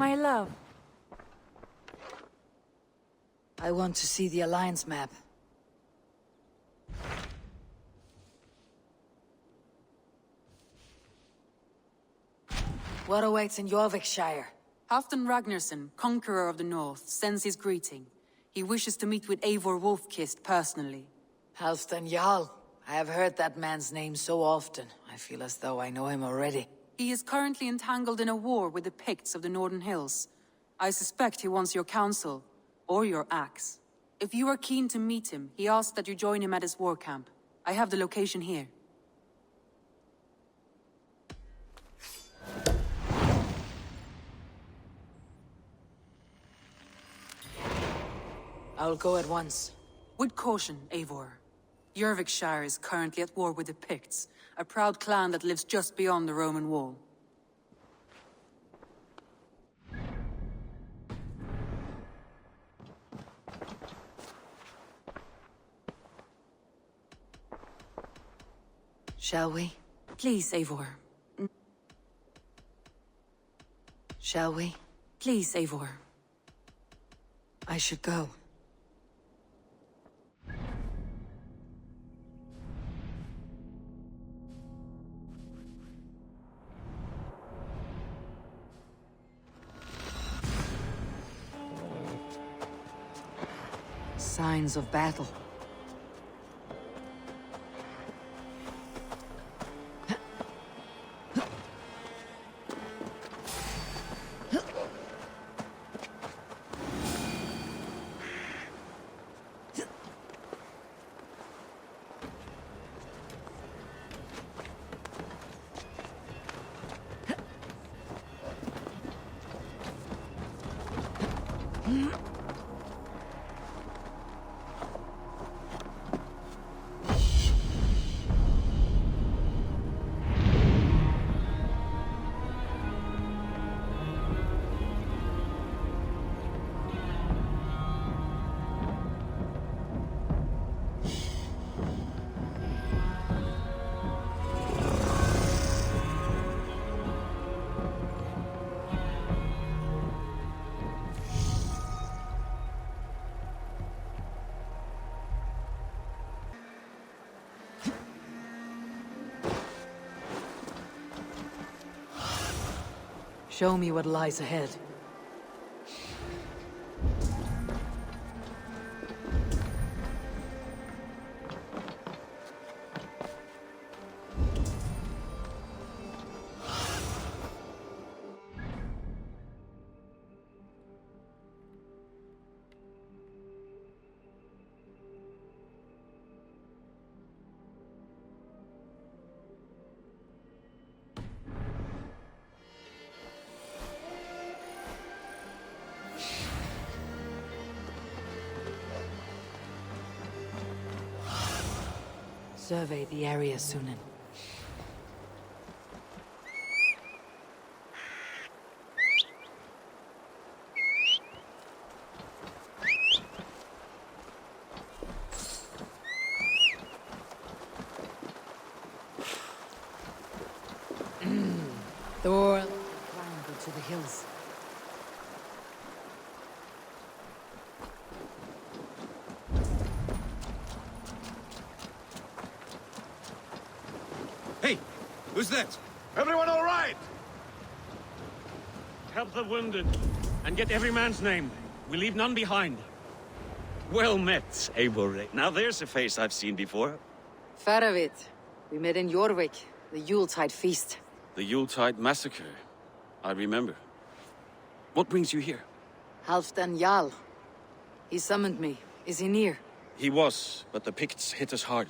My love. I want to see the Alliance map. What awaits in Wicker-Fire? Halfdan Ragnarsson, conqueror of the North, sends his greeting. He wishes to meet with Eivor Wolfkist personally. Halfdan Jarl. I have heard that man's name so often. I feel as though I know him already. He is currently entangled in a war with the Picts of the Northern Hills. I suspect he wants your counsel, or your axe. If you are keen to meet him, he asks that you join him at his war camp. I have the location here. I'll go at once. With caution, Eivor. Wicker-Fire is currently at war with the Picts, a proud clan that lives just beyond the Roman wall. Shall we? Please, Eivor. Shall we? Please, Eivor. I should go. Signs of battle. Show me what lies ahead. Survey the area, Sunan. Thor climbed to the hills. Hey! Who's that? Everyone all right? Help the wounded, and get every man's name. We leave none behind. Well met, Eivor. Now there's a face I've seen before. Faravit. We met in Jorvik, the Yuletide feast. The Yuletide massacre. I remember. What brings you here? Halfdan Jarl. He summoned me. Is he near? He was, but the Picts hit us hard.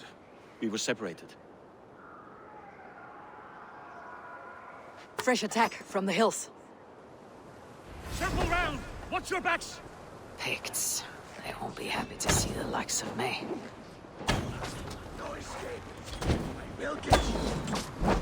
We were separated. Fresh attack from the hills. Circle round! Watch your backs! Picts. They won't be happy to see the likes of me. No escape. I will get you.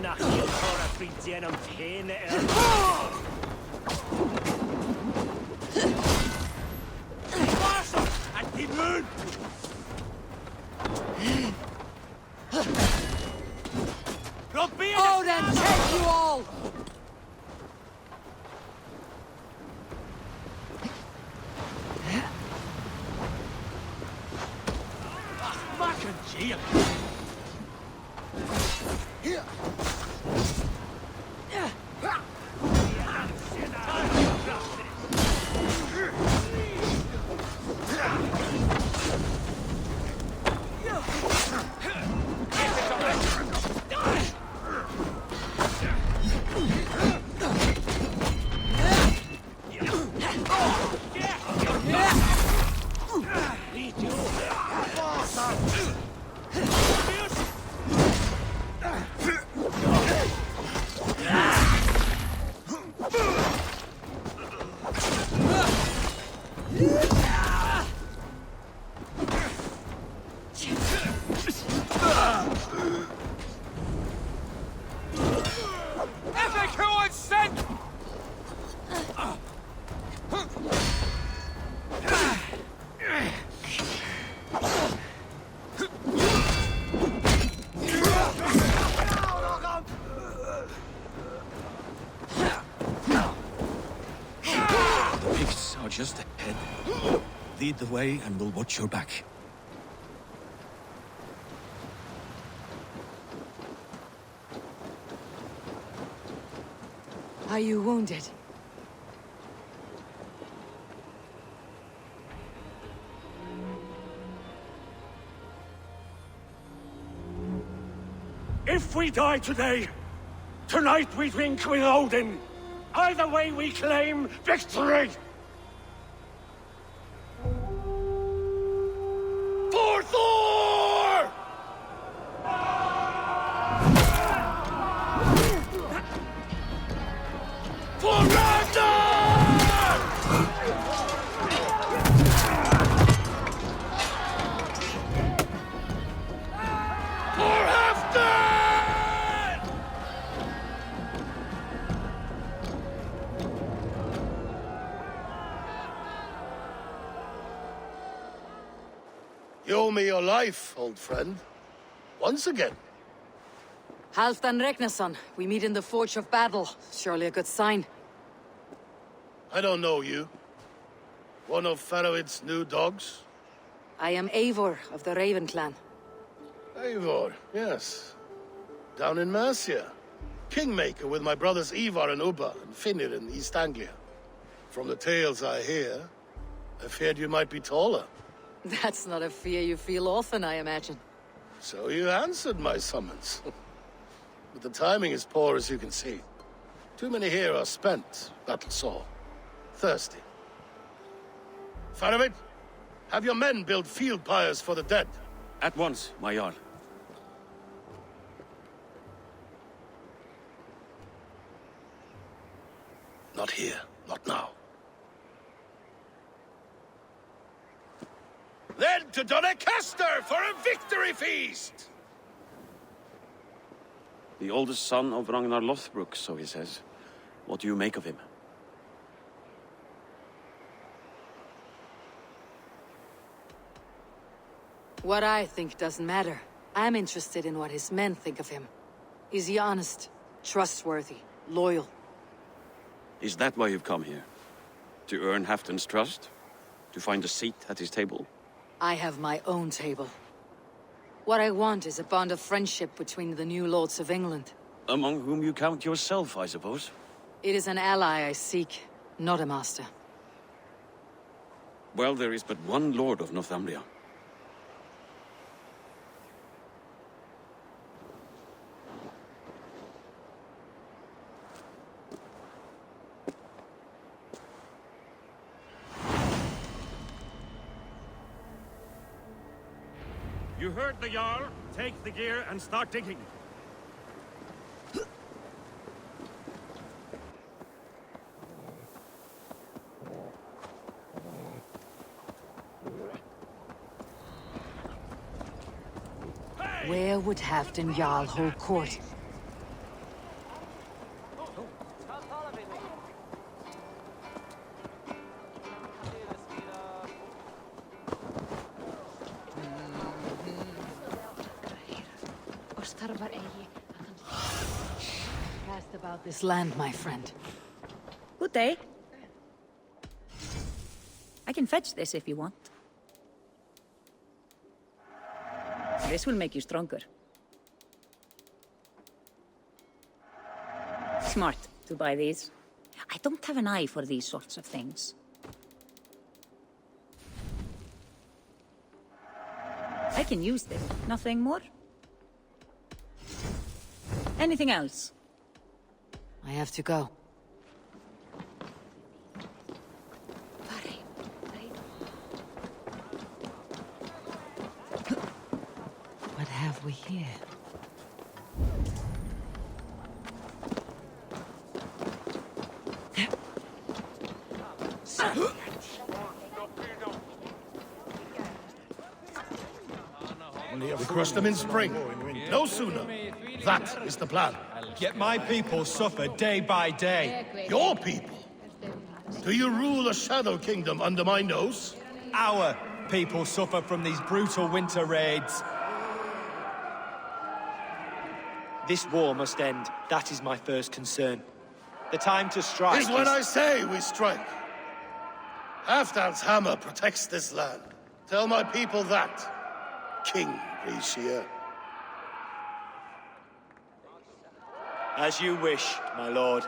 Anna, you tar a fri genom henne är... Varsågod! Att din mun! Oh, then take you all! Smaken gel! Just ahead. Lead the way and we'll watch your back. Are you wounded? If we die today, tonight we drink with Odin. Either way we claim victory! For Thor! For Ragnar! For Halfdan! You owe me your life, old friend. Once again. Halfdan Ragnarsson, we meet in the Forge of Battle. Surely a good sign. I don't know you. One of Faroid's new dogs? I am Eivor of the Raven clan. Eivor, yes. Down in Mercia. Kingmaker with my brothers Ivar and Ubba and Finnir in East Anglia. From the tales I hear, I feared you might be taller. That's not a fear you feel often, I imagine. So you answered my summons. But the timing is poor, as you can see. Too many here are spent, battle-sore, thirsty. Faroid, have your men build field pyres for the dead. At once, my Jarl. Not here, not now. Then to Doncaster for a victory feast! The oldest son of Ragnar Lothbrok, so he says. What do you make of him? What I think doesn't matter. I'm interested in what his men think of him. Is he honest, trustworthy, loyal? Is that why you've come here? To earn Halfdan's trust? To find a seat at his table? I have my own table. What I want is a bond of friendship between the new lords of England. Among whom you count yourself, I suppose? It is an ally I seek, not a master. Well, there is but one lord of Northumbria. You heard the Jarl. Take the gear and start digging. Where would Halfdan Jarl hold court? Cast about this land, my friend. Good day. I can fetch this if you want. This will make you stronger. Smart to buy these. I don't have an eye for these sorts of things. I can use this. Nothing more? Anything else? I have to go. What have we here? We crush them in spring. No sooner. That is the plan. Yet my people suffer day by day. Your people? Do you rule a shadow kingdom under my nose? Our people suffer from these brutal winter raids. This war must end. That is my first concern. The time to strike is when I say we strike. Halfdan's hammer protects this land. Tell my people that, King Rishia. As you wish, my lord.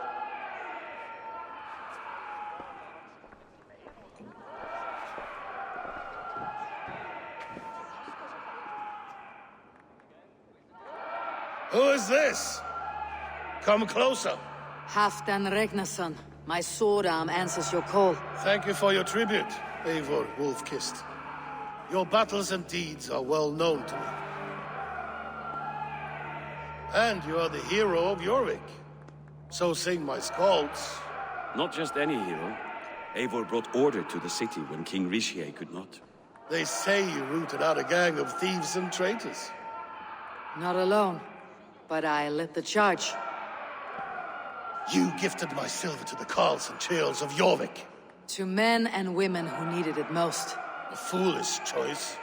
Who is this? Come closer. Halfdan Regnason. My sword arm answers your call. Thank you for your tribute, Eivor Wolf-Kissed. Your battles and deeds are well known to me. And you are the hero of Jorvik. So sing my skalds. Not just any hero. Eivor brought order to the city when King Rishie could not. They say you rooted out a gang of thieves and traitors. Not alone, but I led the charge. You gifted my silver to the carls and churls of Jorvik. To men and women who needed it most. A foolish choice.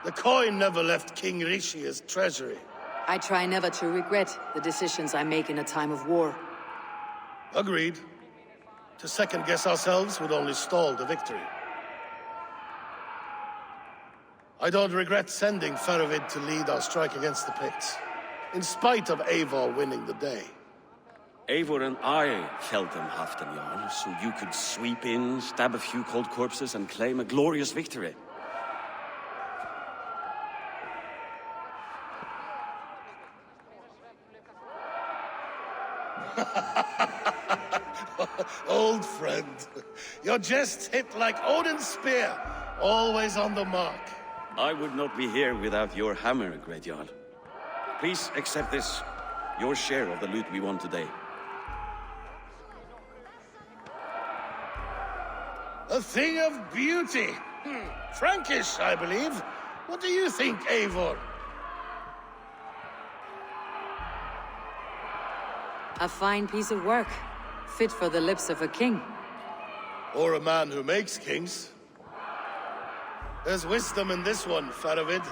The coin never left King Rishie's treasury. I try never to regret the decisions I make in a time of war. Agreed. To second-guess ourselves would only stall the victory. I don't regret sending Faravid to lead our strike against the Picts, in spite of Eivor winning the day. Eivor and I held them, Halfdan Jarl, so you could sweep in, stab a few cold corpses, and claim a glorious victory. Old friend, your jest hit like Odin's spear, always on the mark. I would not be here without your hammer, Great Jarl. Please accept this, your share of the loot we won today. A thing of beauty. Frankish, I believe. What do you think, Eivor? A fine piece of work, fit for the lips of a king. Or a man who makes kings. There's wisdom in this one, Faravid.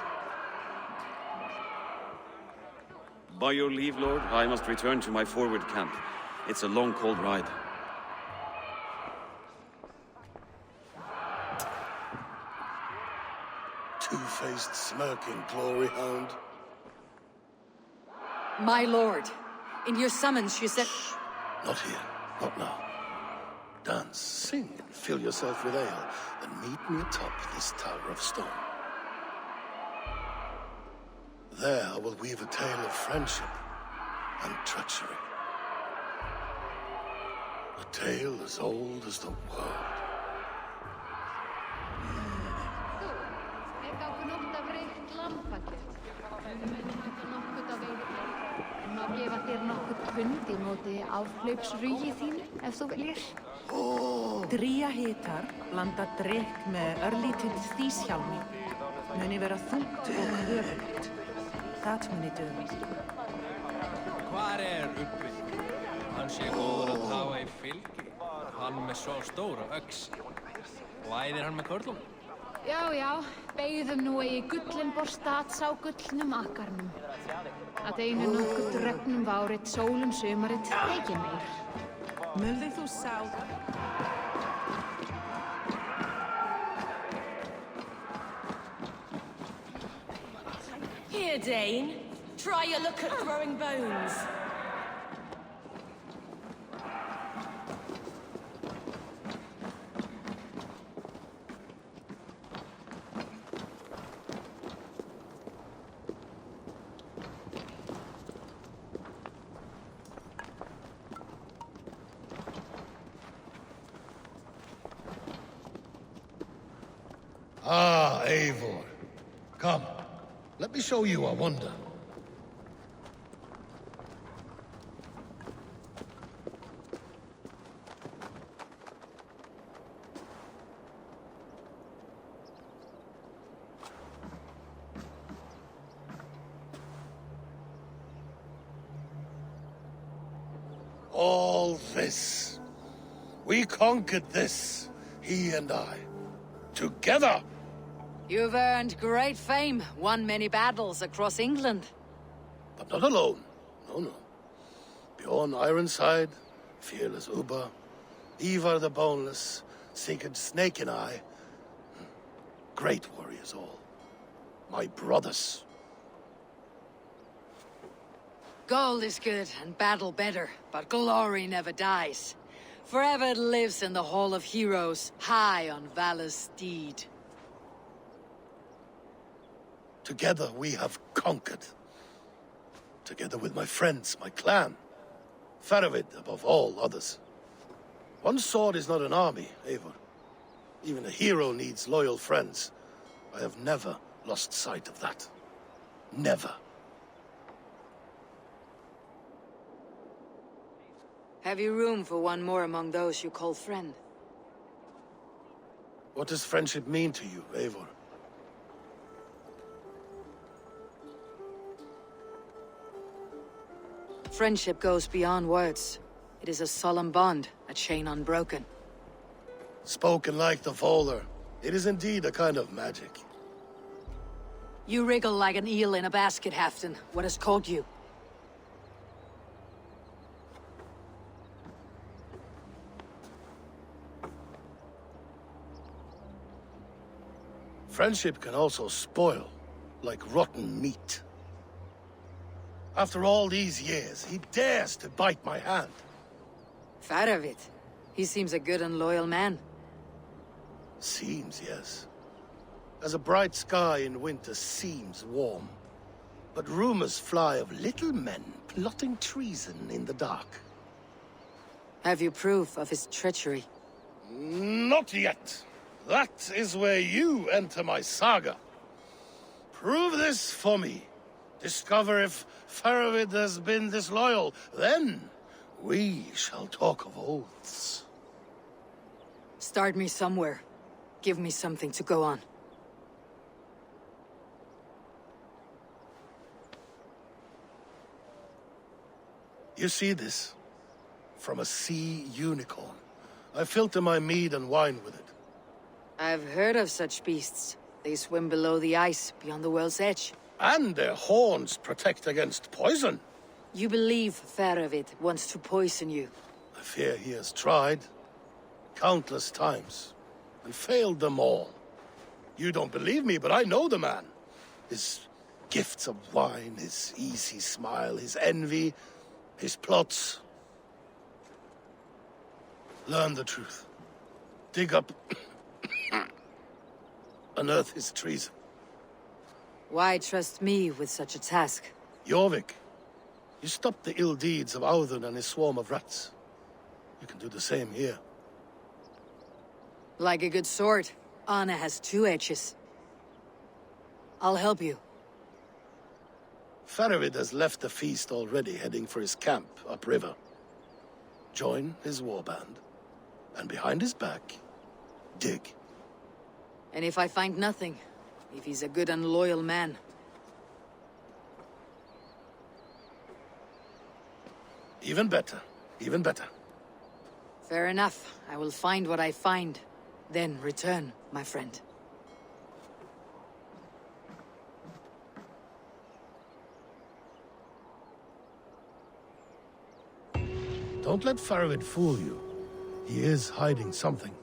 By your leave, Lord, I must return to my forward camp. It's a long, cold ride. Two-faced, smirking glory hound. My lord, in your summons you said... Shh. Not here. Not now. Dance, sing, and fill yourself with ale, then meet me atop this tower of stone. There I will weave a tale of friendship and treachery. A tale as old as the world. Dría hitar blanda drykk með örlítið stýshjálmi muni vera þungt og öfugt. Það muni dögum. Hvar uppi? Hann sé góður að tafa í fylgi. Hann með svo stóra öxi. Og æðir hann með körlum? Já, já. Beigðum nú eigi gullin borstat sá gullnum akkarnum. Að einu nokkuð rögnum várit, sólum sumarit, ekki meir. Mulði þú sá. Here, Dane. Try your look at throwing bones. Ah, Eivor. Come, let me show you a wonder. All this. We conquered this, he and I. Together! You've earned great fame, won many battles across England. But not alone. No, no. Bjorn Ironside, fearless Ubba, Ivar the Boneless, Sigurd Snake and I. Great warriors all. My brothers. Gold is good and battle better, but glory never dies. Forever it lives in the Hall of Heroes, high on valor's steed. Together we have conquered. Together with my friends, my clan. Faravid above all others. One sword is not an army, Eivor. Even a hero needs loyal friends. I have never lost sight of that. Never. Have you room for one more among those you call friend? What does friendship mean to you, Eivor? Friendship goes beyond words. It is a solemn bond, a chain unbroken. Spoken like the Volar, it is indeed a kind of magic. You wriggle like an eel in a basket, Halfdan. What has caught you? Friendship can also spoil, like rotten meat. After all these years, he dares to bite my hand. Faravid. He seems a good and loyal man. Seems, yes. As a bright sky in winter seems warm. But rumors fly of little men plotting treason in the dark. Have you proof of his treachery? Not yet. That is where you enter my saga. Prove this for me. Discover if Faravid has been disloyal. Then we shall talk of oaths. Start me somewhere. Give me something to go on. You see this? From a sea unicorn. I filter my mead and wine with it. I've heard of such beasts. They swim below the ice, beyond the world's edge. And their horns protect against poison. You believe Faravid wants to poison you? I fear he has tried. Countless times. And failed them all. You don't believe me, but I know the man. His gifts of wine, his easy smile, his envy, his plots. Learn the truth. Dig up... unearth his treason. Why trust me with such a task? Jorvik, you stopped the ill deeds of Audun and his swarm of rats. You can do the same here. Like a good sword, honor has two edges. I'll help you. Faravid has left the feast already, heading for his camp upriver. Join his warband, and behind his back, dig. And if I find nothing, if he's a good and loyal man? Even better, even better. Fair enough. I will find what I find. Then return, my friend. Don't let Faravid fool you. He is hiding something.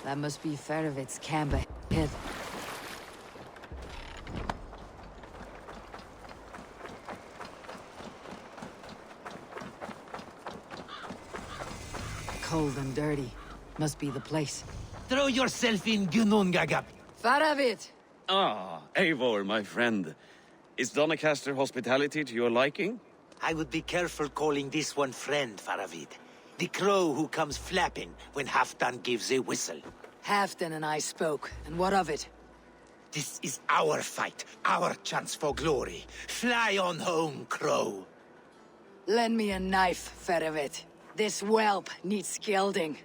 That must be Faravid's camp ahead. Cold and dirty. Must be the place. Throw yourself in Gunungagap. Faravid! Ah, Eivor, my friend. Is Doncaster hospitality to your liking? I would be careful calling this one friend, Faravid. The crow who comes flapping when Halfdan gives a whistle. Halfdan and I spoke, and what of it? This is our fight, our chance for glory. Fly on home, crow. Lend me a knife, Faravid. This whelp needs gilding.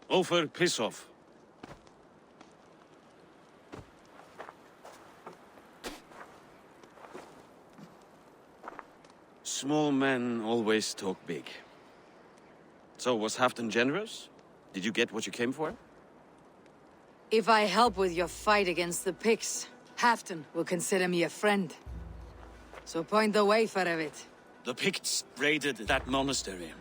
Over, piss off. Small men always talk big. So was Halfdan generous? Did you get what you came for? If I help with your fight against the Picts, Halfdan will consider me a friend. So point the way, Faravid. The Picts raided that monastery,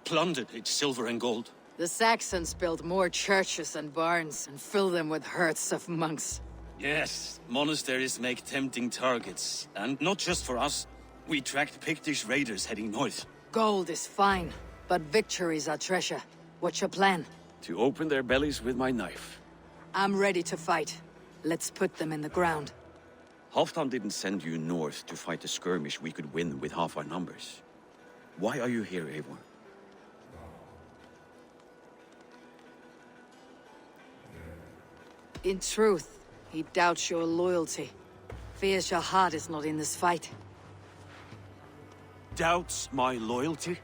plundered its silver and gold. The Saxons built more churches and barns, and filled them with herds of monks. Yes, monasteries make tempting targets. And not just for us. We tracked Pictish raiders heading north. Gold is fine, but victories are treasure. What's your plan? To open their bellies with my knife. I'm ready to fight. Let's put them in the ground. Halfdan didn't send you north to fight a skirmish we could win with half our numbers. Why are you here, Eivor? In truth, he doubts your loyalty. Fears your heart is not in this fight. Doubts my loyalty?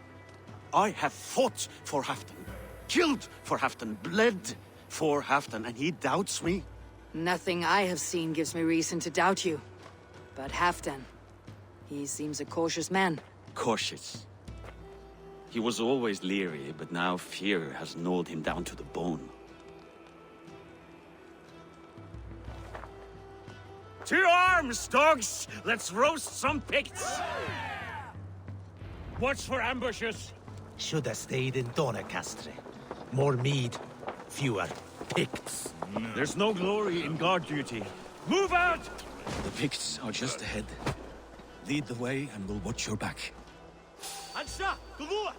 I have fought for Halfdan, killed for Halfdan, bled for Halfdan, and he doubts me? Nothing I have seen gives me reason to doubt you. But Halfdan, he seems a cautious man. Cautious. He was always leery, but now fear has gnawed him down to the bone. To arms, dogs! Let's roast some Picts! Watch for ambushes. Should have stayed in Doncaster. More mead, fewer Picts. There's no glory in guard duty. Move out! The Picts are just ahead. Lead the way and we'll watch your back. Ansha! Gulua!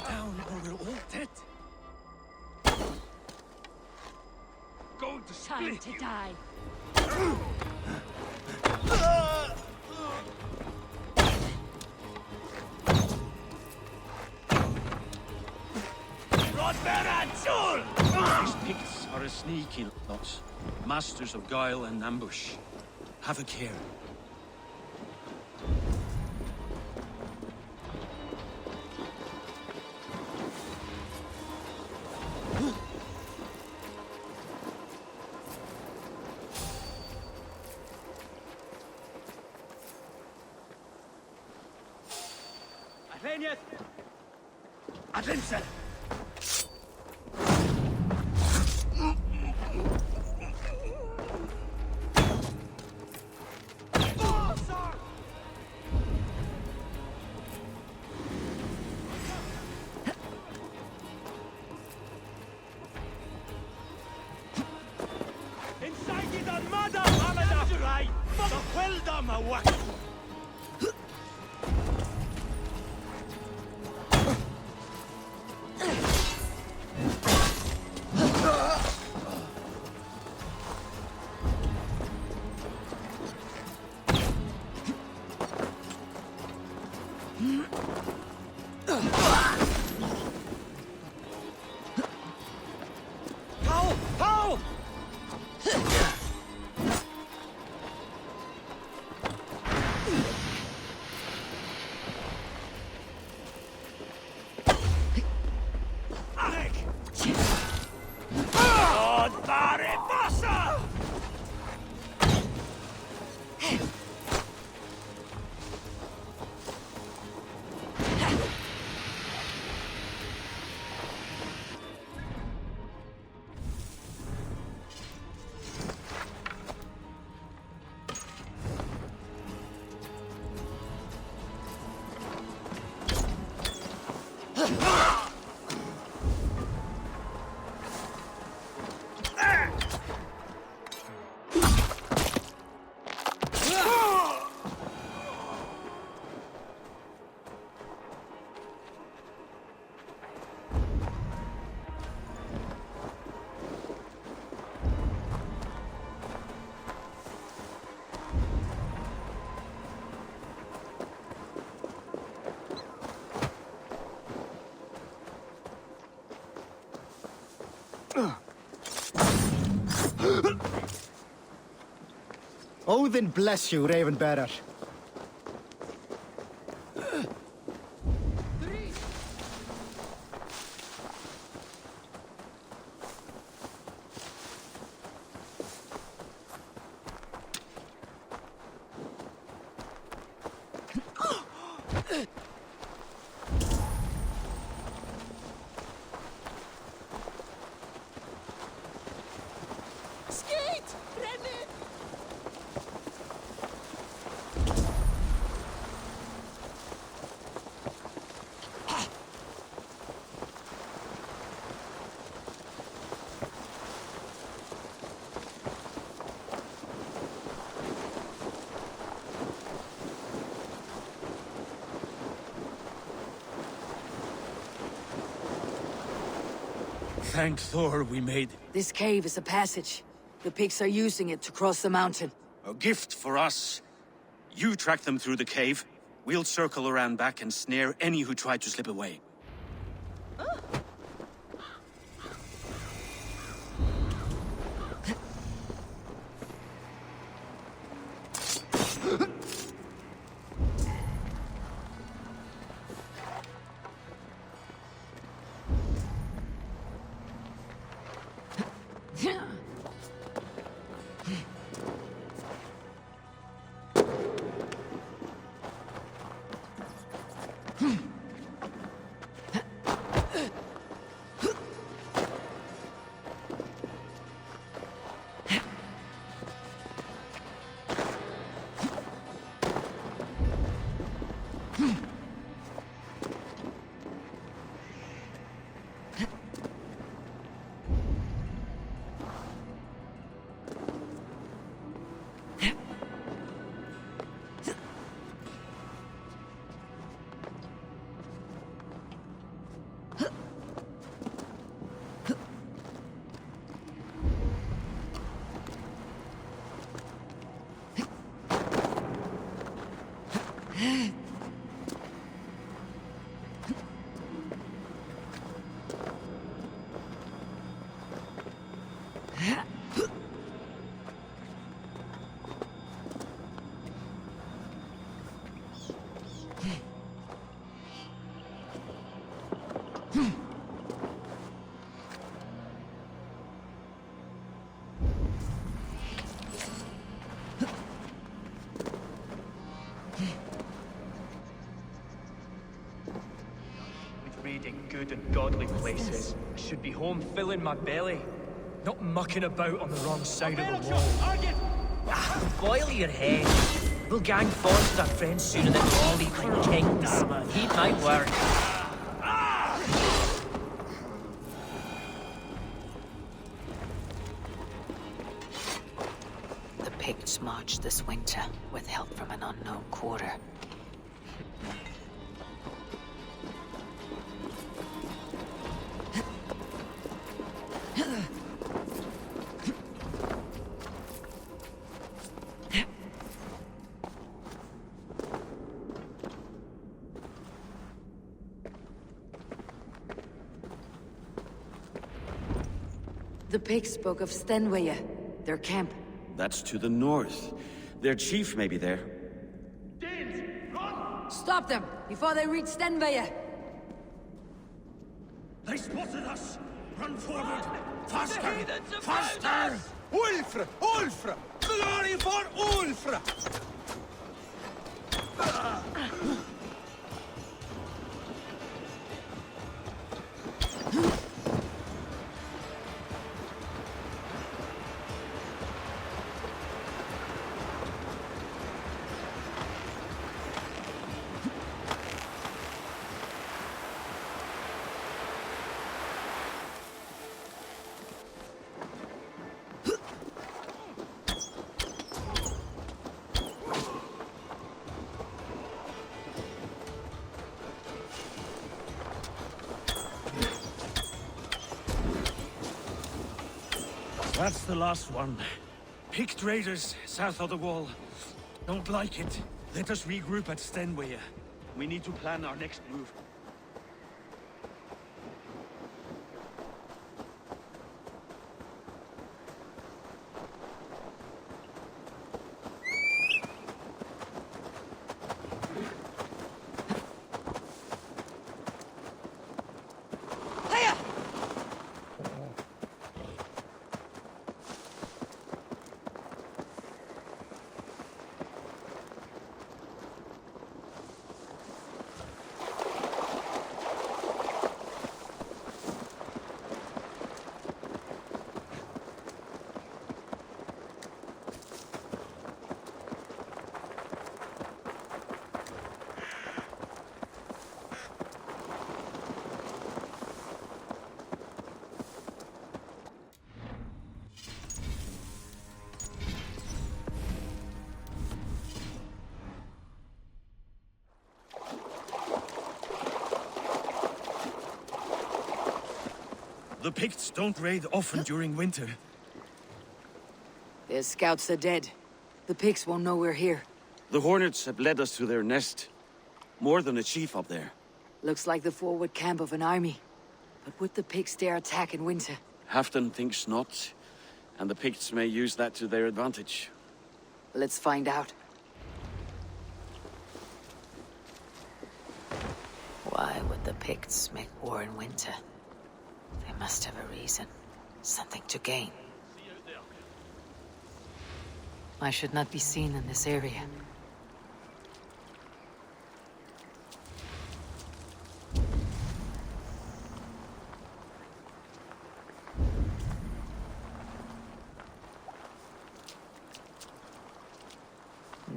Down or we're all dead. Going to Time to die. These Picts are a sneaky lot. Masters of guile and ambush. Have a care. Athenius! Attention! Odin bless you, Raven-bearer. Thank Thor we made. This cave is a passage. The pigs are using it to cross the mountain. A gift for us. You track them through the cave. We'll circle around back and snare any who try to slip away. Raiding good and godly places. I should be home filling my belly, not mucking about on the wrong side of the wall. Boil your head. We'll gang forth with our friends soon and then all eat like kings. Heed my word. The Picts marched this winter with help from an unknown quarter. The Picts spoke of Stenwaya, their camp. That's to the north. Their chief may be there. Stop them before they reach Stenwaya! They spotted us! Run forward! Faster! Faster! Ulfra! Ulfra! Glory for Ulfra! That's the last one. Picked raiders south of the wall. Don't like it. Let us regroup at Stenway. We need to plan our next move. The Picts don't raid often during winter. Their scouts are dead. The Picts won't know we're here. The Hornets have led us to their nest. More than a chief up there. Looks like the forward camp of an army. But would the Picts dare attack in winter? Halfdan thinks not, and the Picts may use that to their advantage. Let's find out. Why would the Picts make war in winter? They must have a reason. Something to gain. I should not be seen in this area.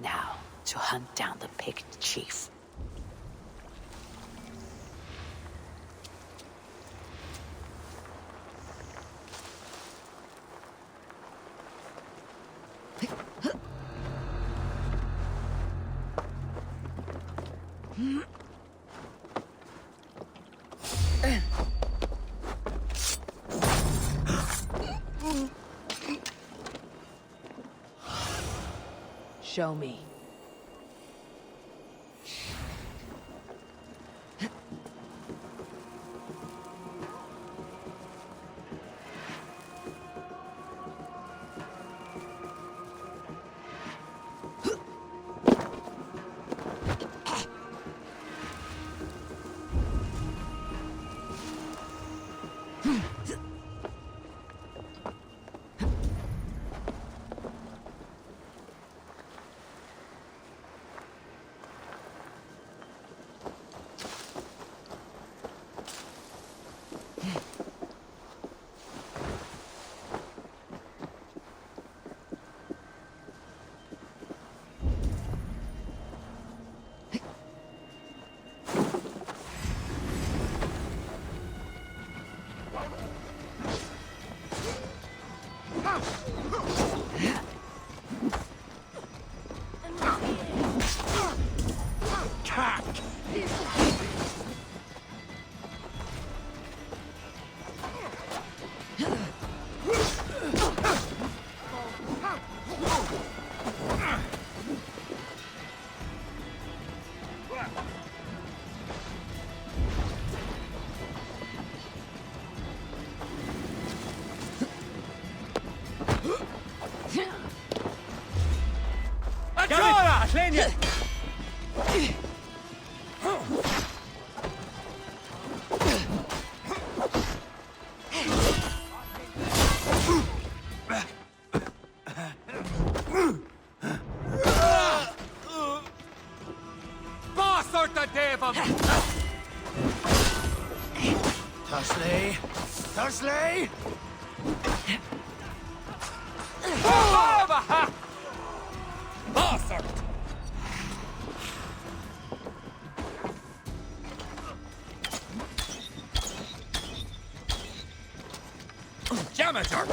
Now, to hunt down the Pict chief. Show me. Dursley! Dursley! Bastard! Jamager!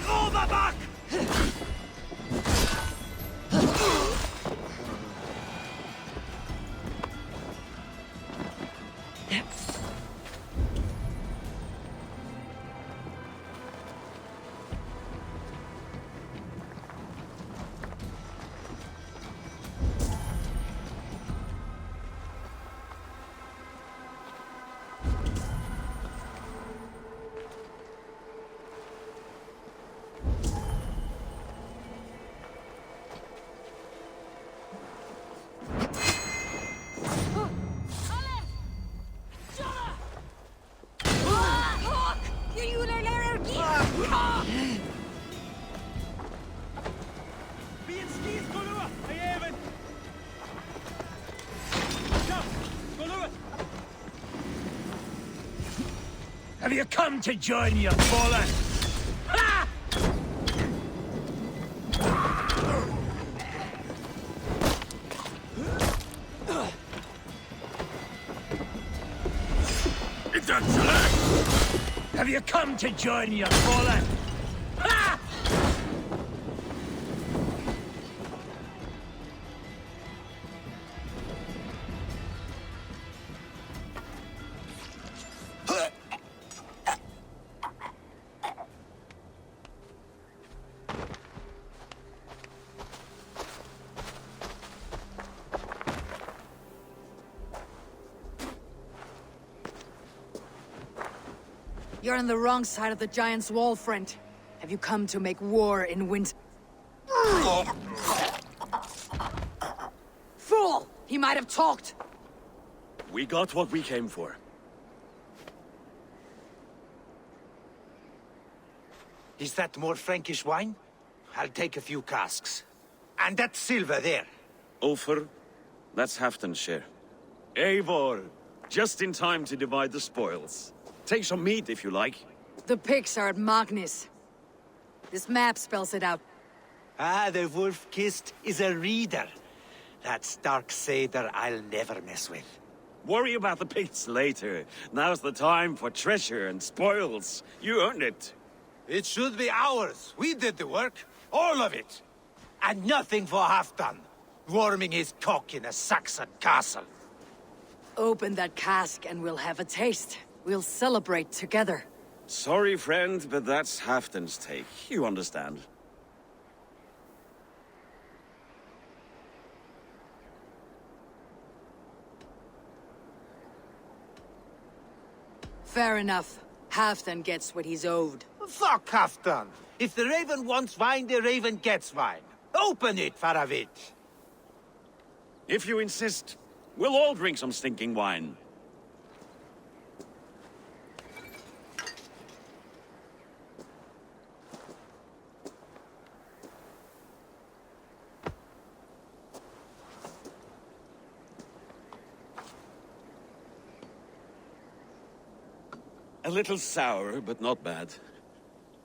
back! Have you come to join your fallen? Ha! Have you come to join your fallen? Ha! You're on the wrong side of the Giant's wall, friend. Have you come to make war in winter? Fool! He might have talked! We got what we came for. Is that more Frankish wine? I'll take a few casks. And that silver there. Ulfr, that's Halfdan's share. Eivor, just in time to divide the spoils. Take some meat if you like. The pigs are at Magnus. This map spells it out. Ah, the wolf-kissed is a reader. That stark satyr I'll never mess with. Worry about the pigs later. Now's the time for treasure and spoils. You earned it. It should be ours. We did the work. All of it. And nothing for Halfdan, warming his cock in a Saxon castle. Open that cask and we'll have a taste. We'll celebrate together. Sorry, friend, but that's Halfdan's take. You understand. Fair enough. Halfdan gets what he's owed. Fuck Halfdan! If the Raven wants wine, the Raven gets wine. Open it, Faravid! If you insist, we'll all drink some stinking wine. A little sour, but not bad.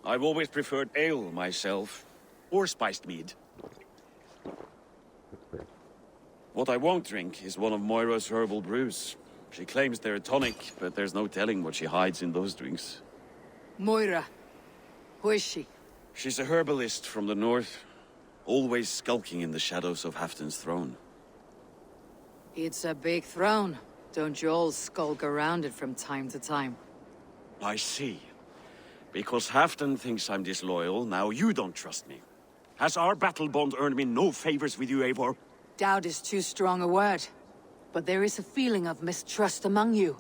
I've always preferred ale myself, or spiced mead. What I won't drink is one of Moira's herbal brews. She claims they're a tonic, but there's no telling what she hides in those drinks. Moira. Who is she? She's a herbalist from the north, always skulking in the shadows of Halfdan's throne. It's a big throne. Don't you all skulk around it from time to time? I see. Because Halfdan thinks I'm disloyal, now you don't trust me. Has our battle bond earned me no favors with you, Eivor? Doubt is too strong a word. But there is a feeling of mistrust among you.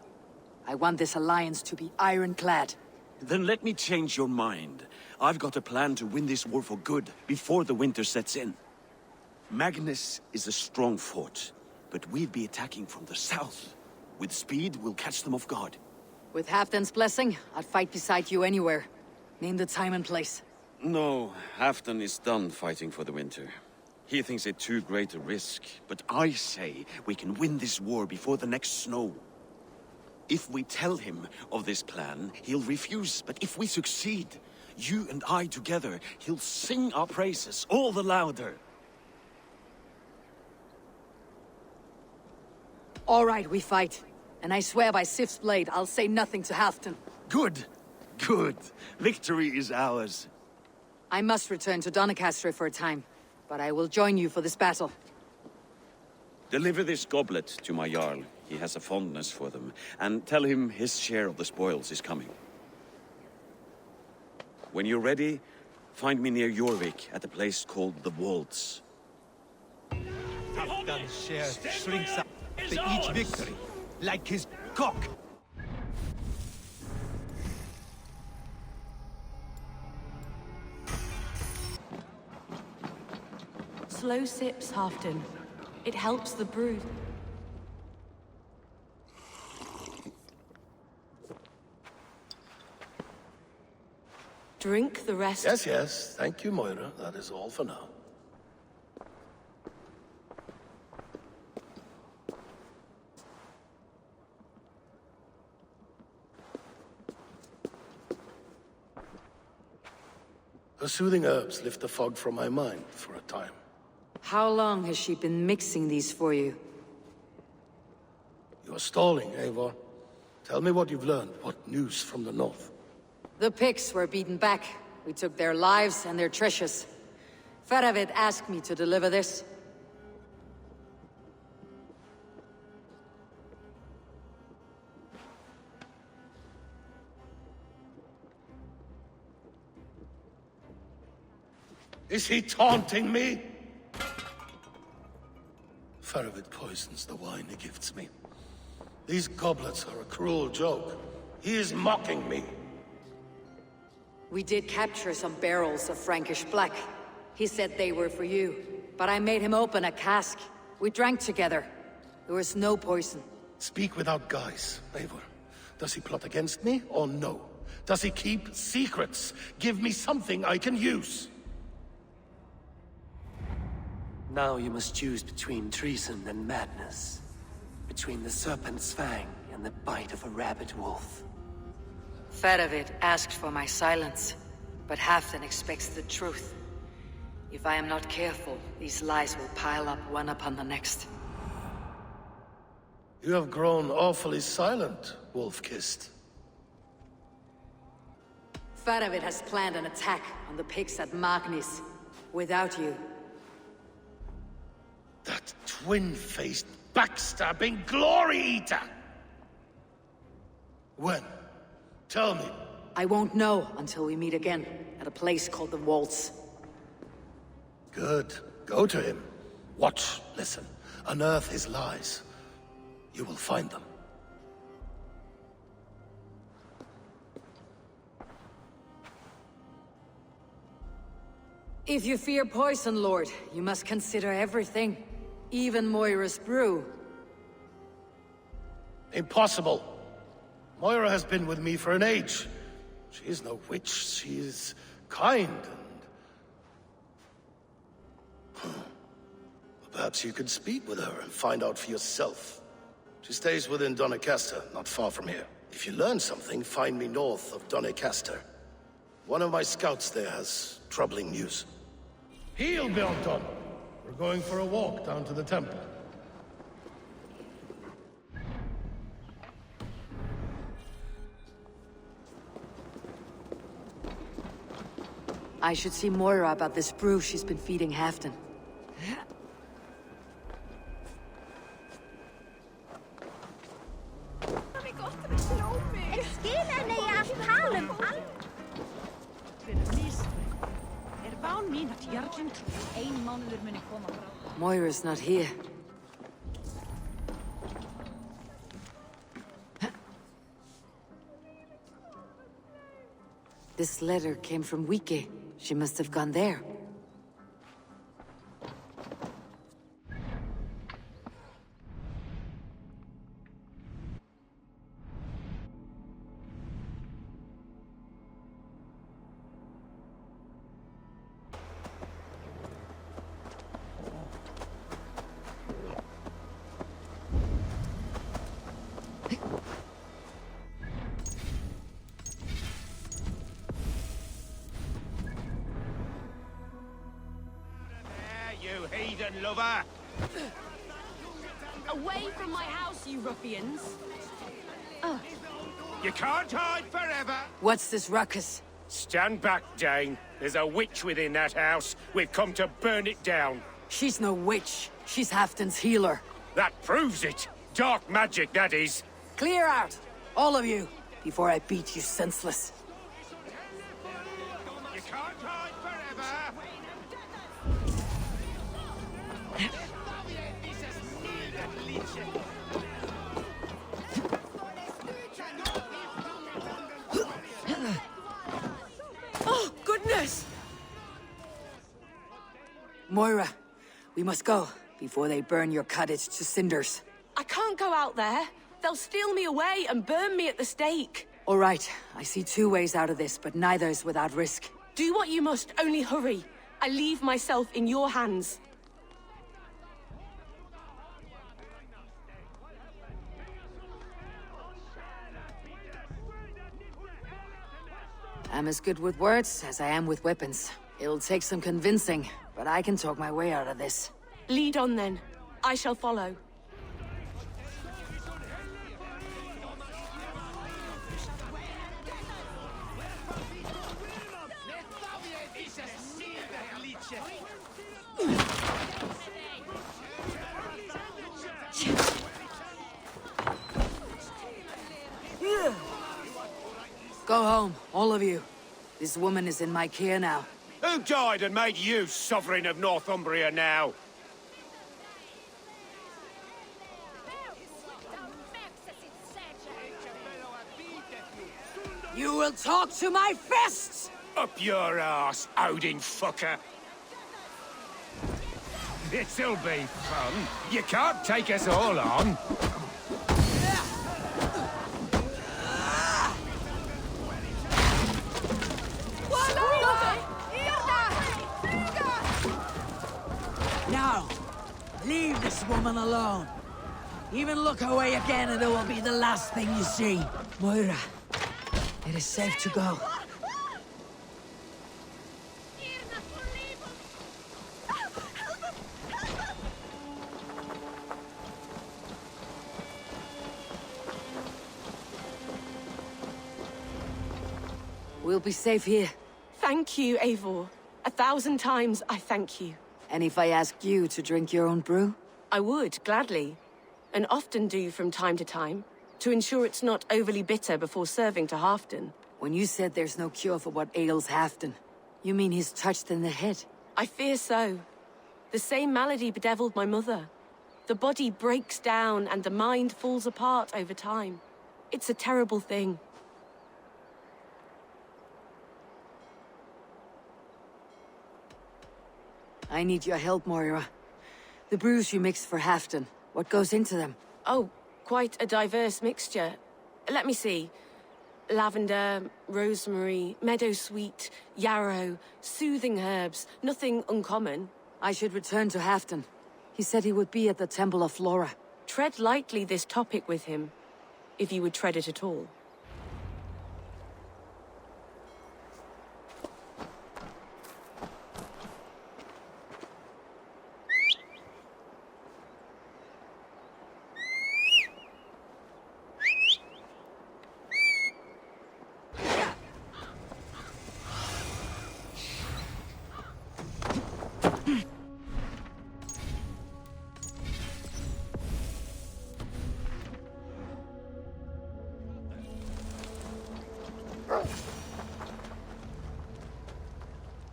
I want this alliance to be ironclad. Then let me change your mind. I've got a plan to win this war for good, before the winter sets in. Magnus is a strong fort, but we'd be attacking from the south. With speed, we'll catch them off guard. With Halfdan's blessing, I'd fight beside you anywhere. Name the time and place. No, Halfdan is done fighting for the winter. He thinks it too great a risk, but I say we can win this war before the next snow. If we tell him of this plan, he'll refuse, but if we succeed, you and I together, he'll sing our praises all the louder. All right, we fight. And I swear by Sif's blade, I'll say nothing to Halfdan. Good. Good. Victory is ours. I must return to Doncaster for a time, but I will join you for this battle. Deliver this goblet to my Jarl. He has a fondness for them. And tell him his share of the spoils is coming. When you're ready, find me near Jorvik at a place called the Waltz. Halfdan's share shrinks up for each victory, like his cock. Slow sips, Halfdan. It helps the brood. Drink the rest. Yes, yes. Thank you, Moira. That is all for now. Her soothing herbs lift the fog from my mind for a time. How long has she been mixing these for you? You're stalling, Eivor. Tell me what you've learned. What news from the north? The Picts were beaten back. We took their lives and their treasures. Faravid asked me to deliver this. Is he taunting me? Faravid poisons the wine he gifts me. These goblets are a cruel joke. He is mocking me. We did capture some barrels of Frankish black. He said they were for you, but I made him open a cask. We drank together. There was no poison. Speak without guise, Eivor. Does he plot against me or no? Does he keep secrets? Give me something I can use. Now you must choose between treason and madness. Between the serpent's fang and the bite of a rabid wolf. Faravid asked for my silence, but Halfdan expects the truth. If I am not careful, these lies will pile up one upon the next. You have grown awfully silent, Wolf-Kissed. Faravid has planned an attack on the pigs at Magnis, without you. That twin-faced, backstabbing glory eater! When? Tell me. I won't know until we meet again, at a place called the Waltz. Good. Go to him. Watch, listen. Unearth his lies. You will find them. If you fear poison, Lord, you must consider everything. Even Moira's brew. Impossible. Moira has been with me for an age. She is no witch. She is kind and... Perhaps you could speak with her and find out for yourself. She stays within Doncaster, not far from here. If you learn something, find me north of Doncaster. One of my scouts there has troubling news. Heel, Baytuh! We're going for a walk down to the temple. I should see Moira about this brew she's been feeding Halfdan. Moira's not here. This letter came from Wicker. She must have gone there. Heathen lover! Away from my house, you ruffians! You can't hide forever! What's this ruckus? Stand back, Dane. There's a witch within that house. We've come to burn it down. She's no witch. She's Halfdan's healer. That proves it. Dark magic, that is. Clear out, all of you, before I beat you senseless. You can't hide forever. Oh, goodness! Moira, we must go before they burn your cottage to cinders. I can't go out there. They'll steal me away and burn me at the stake. All right, I see two ways out of this, but neither is without risk. Do what you must, only hurry. I leave myself in your hands. I'm as good with words as I am with weapons. It'll take some convincing, but I can talk my way out of this. Lead on then. I shall follow. Go home, all of you. This woman is in my care now. Who died and made you sovereign of Northumbria now? You will talk to my fists! Up your ass, Odin fucker! This'll be fun. You can't take us all on. Now, leave this woman alone. Even look away again and it will be the last thing you see. Moira, it is safe to go. We'll be safe here. Thank you, Eivor. 1,000 times I thank you. And if I asked you to drink your own brew? I would, gladly. And often do from time to time, to ensure it's not overly bitter before serving to Halfdan. When you said there's no cure for what ails Halfdan, you mean he's touched in the head? I fear so. The same malady bedeviled my mother. The body breaks down and the mind falls apart over time. It's a terrible thing. I need your help, Moira. The brews you mixed for Halfdan, what goes into them? Oh, quite a diverse mixture. Let me see. Lavender, rosemary, meadowsweet, yarrow, soothing herbs, nothing uncommon. I should return to Halfdan. He said he would be at the Temple of Flora. Tread lightly this topic with him, if you would tread it at all.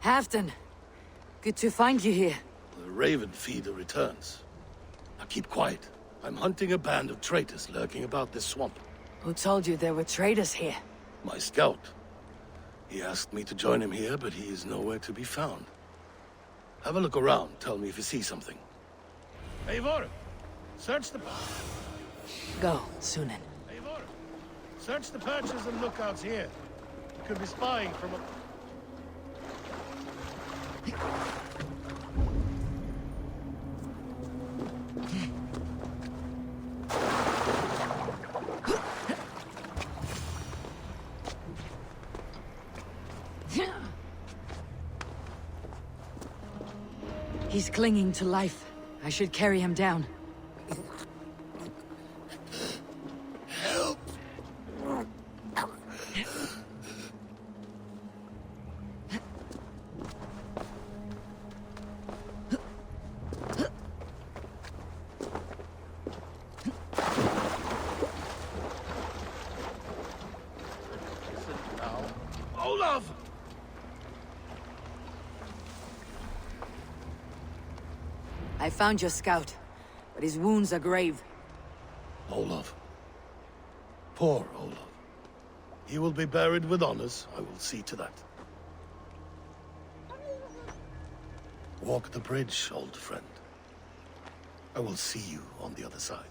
Halfdan, good to find you here. The Raven Feeder returns. Now keep quiet. I'm hunting a band of traitors lurking about this swamp. Who told you there were traitors here? My scout. He asked me to join him here, but he is nowhere to be found. Have a look around. Tell me if you see something. Eivor, search the... Go, Sunan. Eivor, search the perches and lookouts here. You could be spying from a... He's clinging to life. I should carry him down. Help! Olaf! I found your scout, but his wounds are grave. Olaf. Poor Olaf. He will be buried with honors. I will see to that. Walk the bridge, old friend. I will see you on the other side.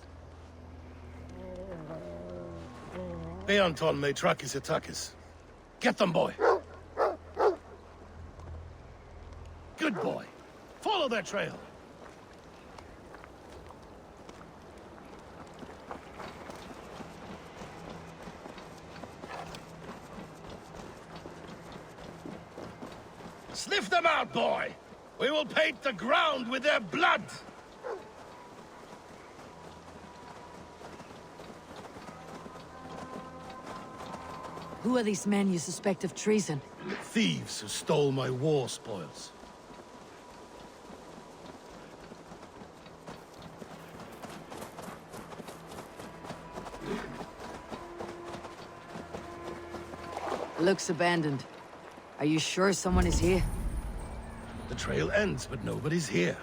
Beanton may track his attackers. Get them, boy! Good boy. Follow their trail. Sniff them out, boy! We will paint the ground with their blood! Who are these men you suspect of treason? Thieves who stole my war spoils. Looks abandoned. Are you sure someone is here? The trail ends, but nobody's here.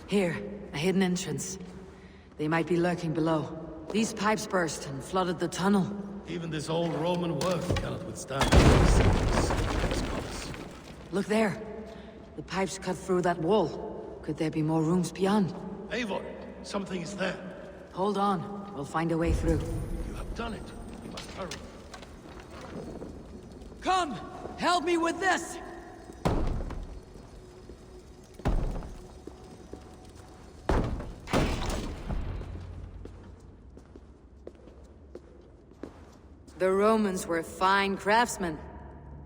Here, a hidden entrance. They might be lurking below. These pipes burst and flooded the tunnel. Even this old Roman work cannot withstand the Look there. The pipes cut through that wall. Could there be more rooms beyond? Eivor, something is there. Hold on. We'll find a way through. You have done it. We must hurry. Come! Help me with this! The Romans were fine craftsmen.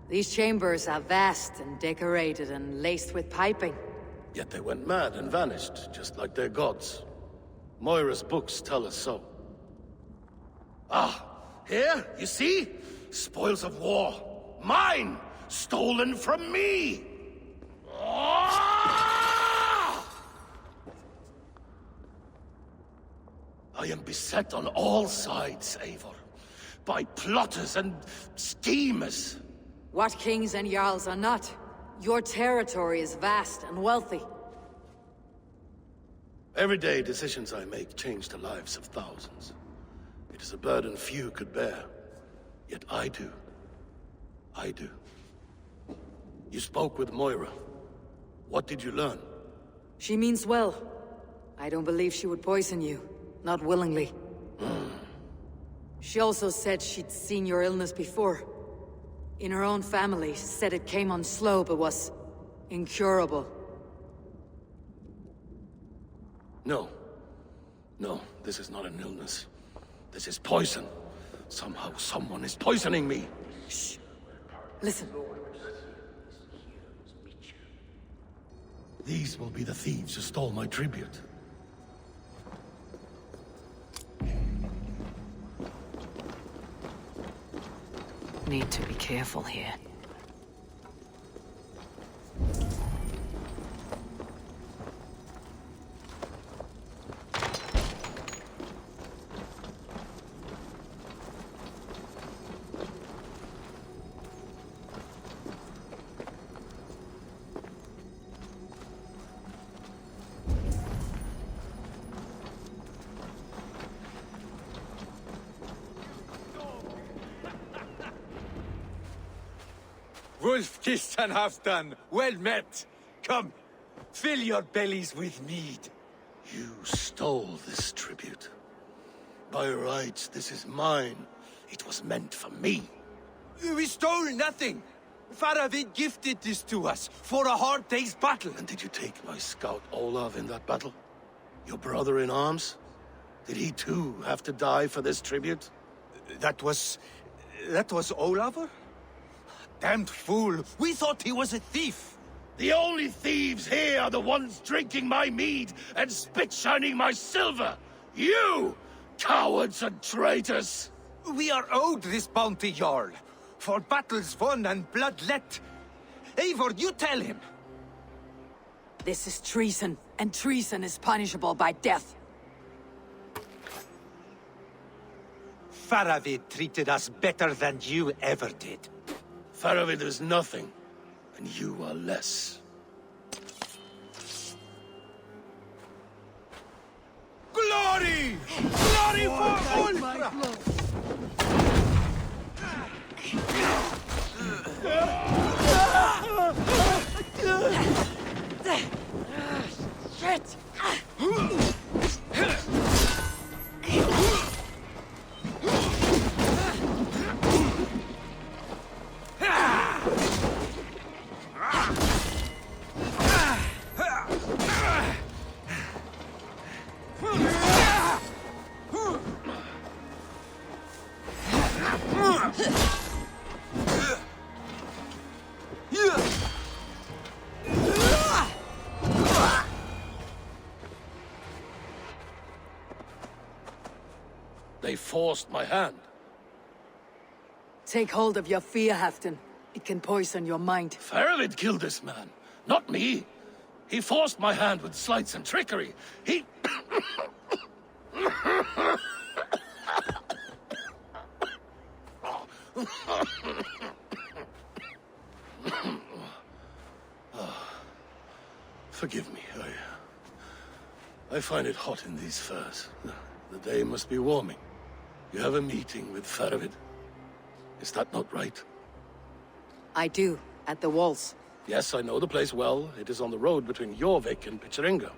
These chambers are vast and decorated and laced with piping. Yet they went mad and vanished, just like their gods. Moira's books tell us so. Ah, here, you see? Spoils of war. Mine! Stolen from me! Ah! I am beset on all sides, Eivor. By plotters and schemers. What kings and jarls are not? Your territory is vast and wealthy. Everyday decisions I make change the lives of thousands. It is a burden few could bear. Yet I do. I do. You spoke with Moira. What did you learn? She means well. I don't believe she would poison you. Not willingly. She also said she'd seen your illness before. In her own family, said it came on slow but was incurable. No. No, this is not an illness. This is poison. Somehow someone is poisoning me. Shh. Listen. These will be the thieves who stole my tribute. Need to be careful here. Wolf-kissed and Halfdan, well met. Come, fill your bellies with mead. You stole this tribute. By rights, this is mine. It was meant for me. We stole nothing. Faravid gifted this to us for a hard day's battle. And did you take my scout Olav in that battle? Your brother in arms? Did he too have to die for this tribute? That was Olafur? Damned fool! We thought he was a thief! The only thieves here are the ones drinking my mead and spit-shining my silver! You! Cowards and traitors! We are owed this bounty, Jarl, for battles won and blood let. Eivor, you tell him. This is treason, and treason is punishable by death. Faravid treated us better than you ever did. Faravid is nothing, and you are less. Glory! Glory for Ulfra! Shit! They forced my hand. Take hold of your fear, Halfdan. It can poison your mind. Faravid killed this man, not me. He forced my hand with sleights and trickery. He... Forgive me, I find it hot in these furs. The day must be warming. You have a meeting with Faravid. Is that not right? I do, at the walls. Yes, I know the place well. It is on the road between Jorvik and Picheringa.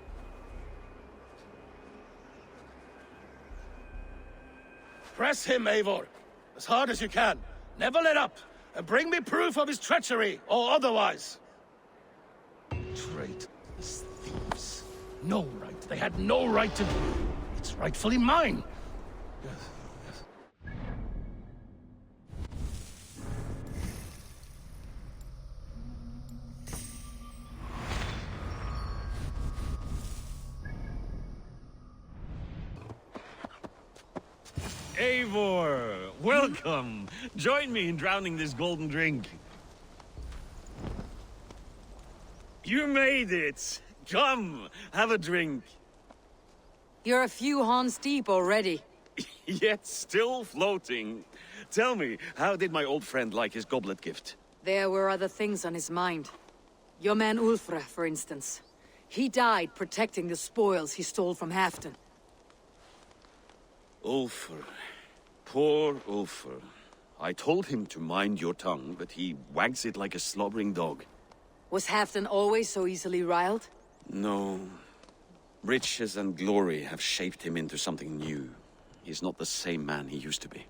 Press him, Eivor, as hard as you can. Never let up, and bring me proof of his treachery, or otherwise. Traitors, thieves. No right. They had no right to... It's rightfully mine. Yes, yes. Eivor, welcome. Join me in drowning this golden drink. You made it. Come, have a drink. You're a few horns deep already. Yet still floating. Tell me, how did my old friend like his goblet gift? There were other things on his mind. Your man Ulfra, for instance. He died protecting the spoils he stole from Halfdan. Ulfr. Poor Ulfr. I told him to mind your tongue, but he wags it like a slobbering dog. Was Halfdan always so easily riled? No. Riches and glory have shaped him into something new. He's not the same man he used to be.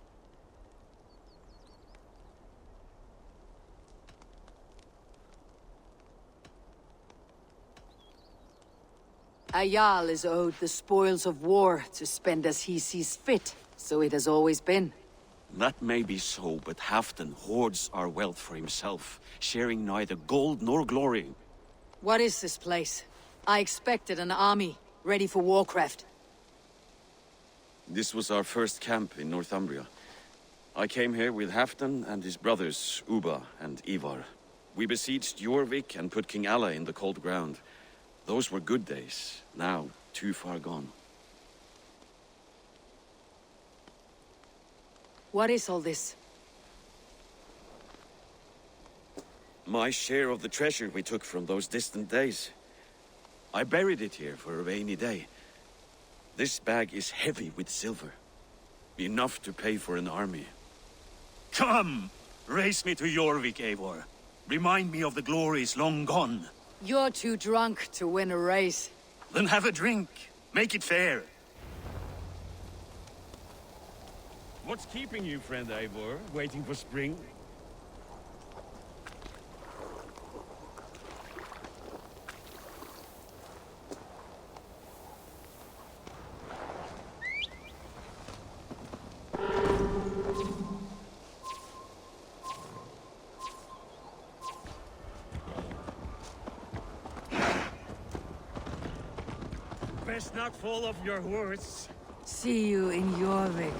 A Jarl is owed the spoils of war to spend as he sees fit, so it has always been. That may be so, but Halfdan hoards our wealth for himself, sharing neither gold nor glory. What is this place? I expected an army, ready for warcraft. This was our first camp in Northumbria. I came here with Halfdan and his brothers, Ubba and Ivar. We besieged Jorvik and put King Alla in the cold ground. Those were good days, now too far gone. What is all this? My share of the treasure we took from those distant days. I buried it here for a rainy day. This bag is heavy with silver. Enough to pay for an army. Come! Race me to Jorvik, Eivor. Remind me of the glories long gone. You're too drunk to win a race. Then have a drink. Make it fair. What's keeping you, friend Eivor? Waiting for spring? Best not fall off your horse. See you in Jorvik.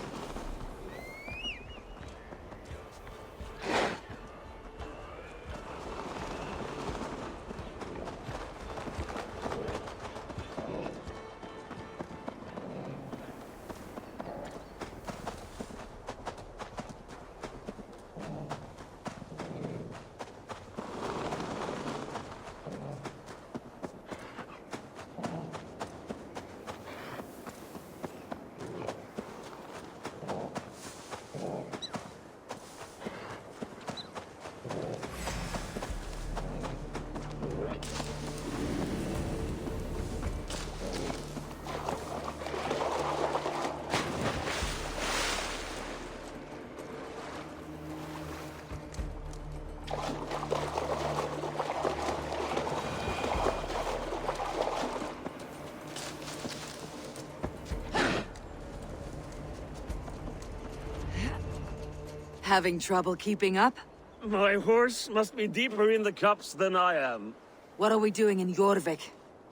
Having trouble keeping up? My horse must be deeper in the cups than I am. What are we doing in Jorvik?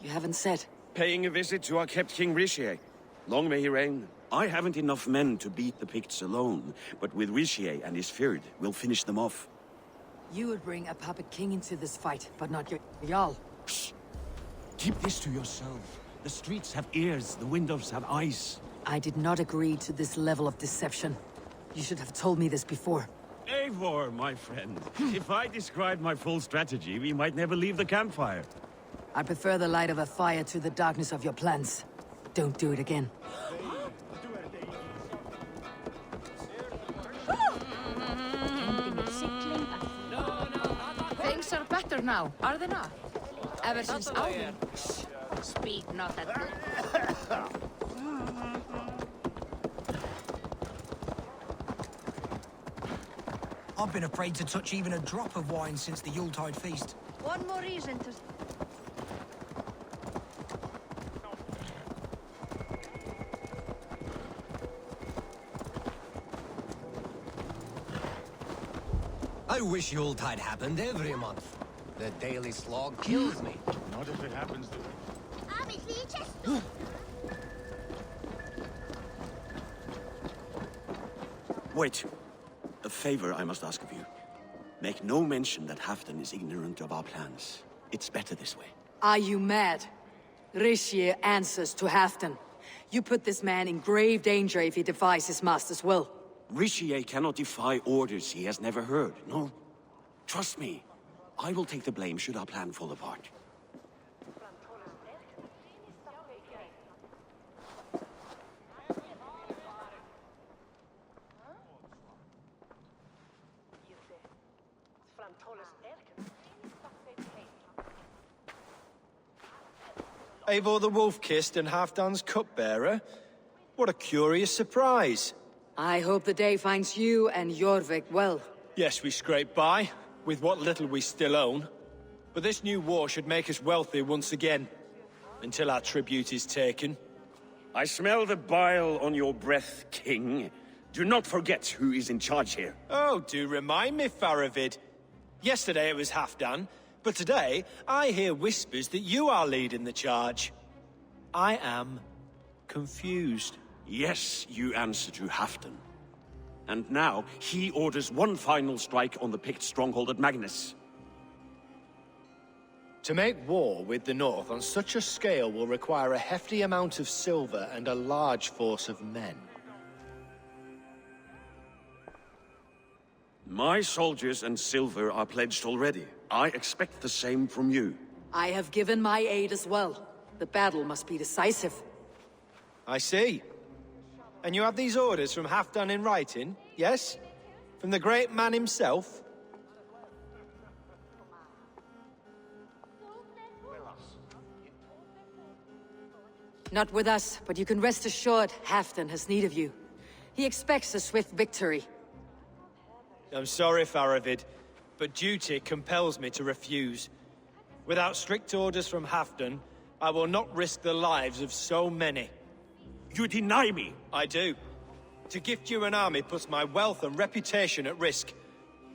You haven't said. Paying a visit to our kept King Richier. Long may he reign. I haven't enough men to beat the Picts alone, but with Richier and his Fyrd, we'll finish them off. You would bring a puppet king into this fight, but not your Jarl. Shh. Keep this to yourself. The streets have ears, the windows have eyes. I did not agree to this level of deception. You should have told me this before. Eivor, my friend. If I described my full strategy, we might never leave the campfire. I prefer the light of a fire to the darkness of your plans. Don't do it again. Things are better now, are they not? Ever since Alvin. Speak not at me. I've been afraid to touch even a drop of wine since the Yuletide feast. One more reason to... I wish Yuletide happened every month. The daily slog kills me. Not if it happens to... Wait. A favor I must ask of you. Make no mention that Halfdan is ignorant of our plans. It's better this way. Are you mad? Richier answers to Halfdan. You put this man in grave danger if he defies his master's will. Richier cannot defy orders he has never heard. No. Trust me. I will take the blame should our plan fall apart. Eivor the Wolf-Kissed and Halfdan's cupbearer? What a curious surprise. I hope the day finds you and Jorvik well. Yes, we scrape by, with what little we still own. But this new war should make us wealthy once again. Until our tribute is taken. I smell the bile on your breath, King. Do not forget who is in charge here. Oh, do remind me, Faravid. Yesterday it was Halfdan, but today I hear whispers that you are leading the charge. I am confused. Yes, you answer to Halfdan. And now, he orders one final strike on the Pict stronghold at Magnus. To make war with the North on such a scale will require a hefty amount of silver and a large force of men. My soldiers and silver are pledged already. I expect the same from you. I have given my aid as well. The battle must be decisive. I see. And you have these orders from Halfdan in writing, yes? From the great man himself? Not with us, but you can rest assured Halfdan has need of you. He expects a swift victory. I'm sorry, Faravid, but duty compels me to refuse. Without strict orders from Halfdan, I will not risk the lives of so many. You deny me? I do. To gift you an army puts my wealth and reputation at risk.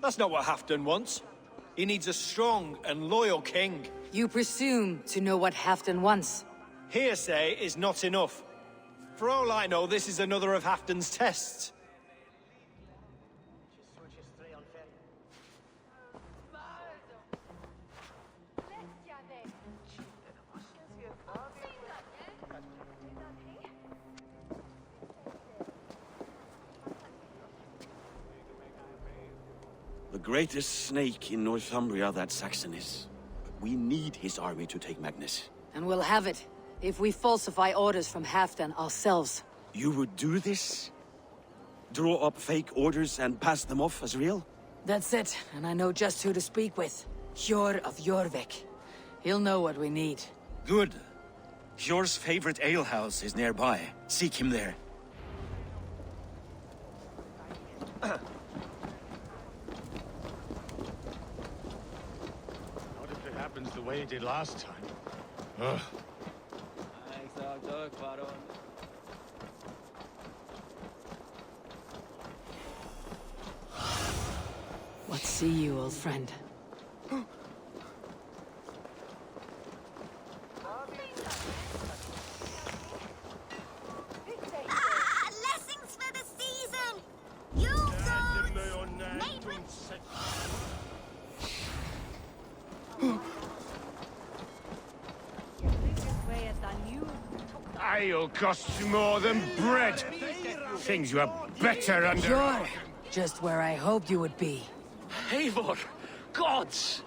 That's not what Halfdan wants. He needs a strong and loyal king. You presume to know what Halfdan wants. Hearsay is not enough. For all I know, this is another of Halfdan's tests. The greatest snake in Northumbria, that Saxon is. But we need his army to take Magnus. And we'll have it, if we falsify orders from Halfdan ourselves. You would do this? Draw up fake orders and pass them off as real? That's it, and I know just who to speak with. Hjor of Jorvik. He'll know what we need. Good. Hjor's favorite alehouse is nearby. Seek him there. What if it happens the way it did last time? Ugh. What see you, old friend? Blessings for the season! You Ale costs more than bread. Things were better under... Hjor! Just where I hoped you would be. Eivor! Gods!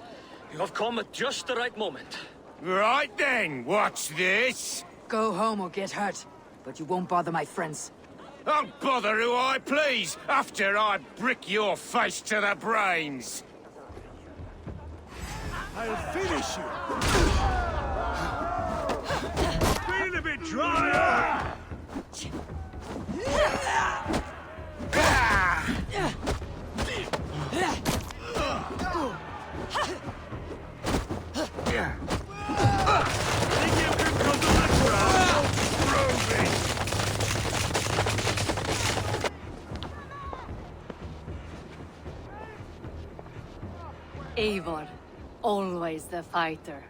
You have come at just the right moment. Right then, what's this? Go home or get hurt, but you won't bother my friends. I'll bother who I please, after I brick your face to the brains. I'll finish you! Feel a bit drier! Eivor, always the fighter.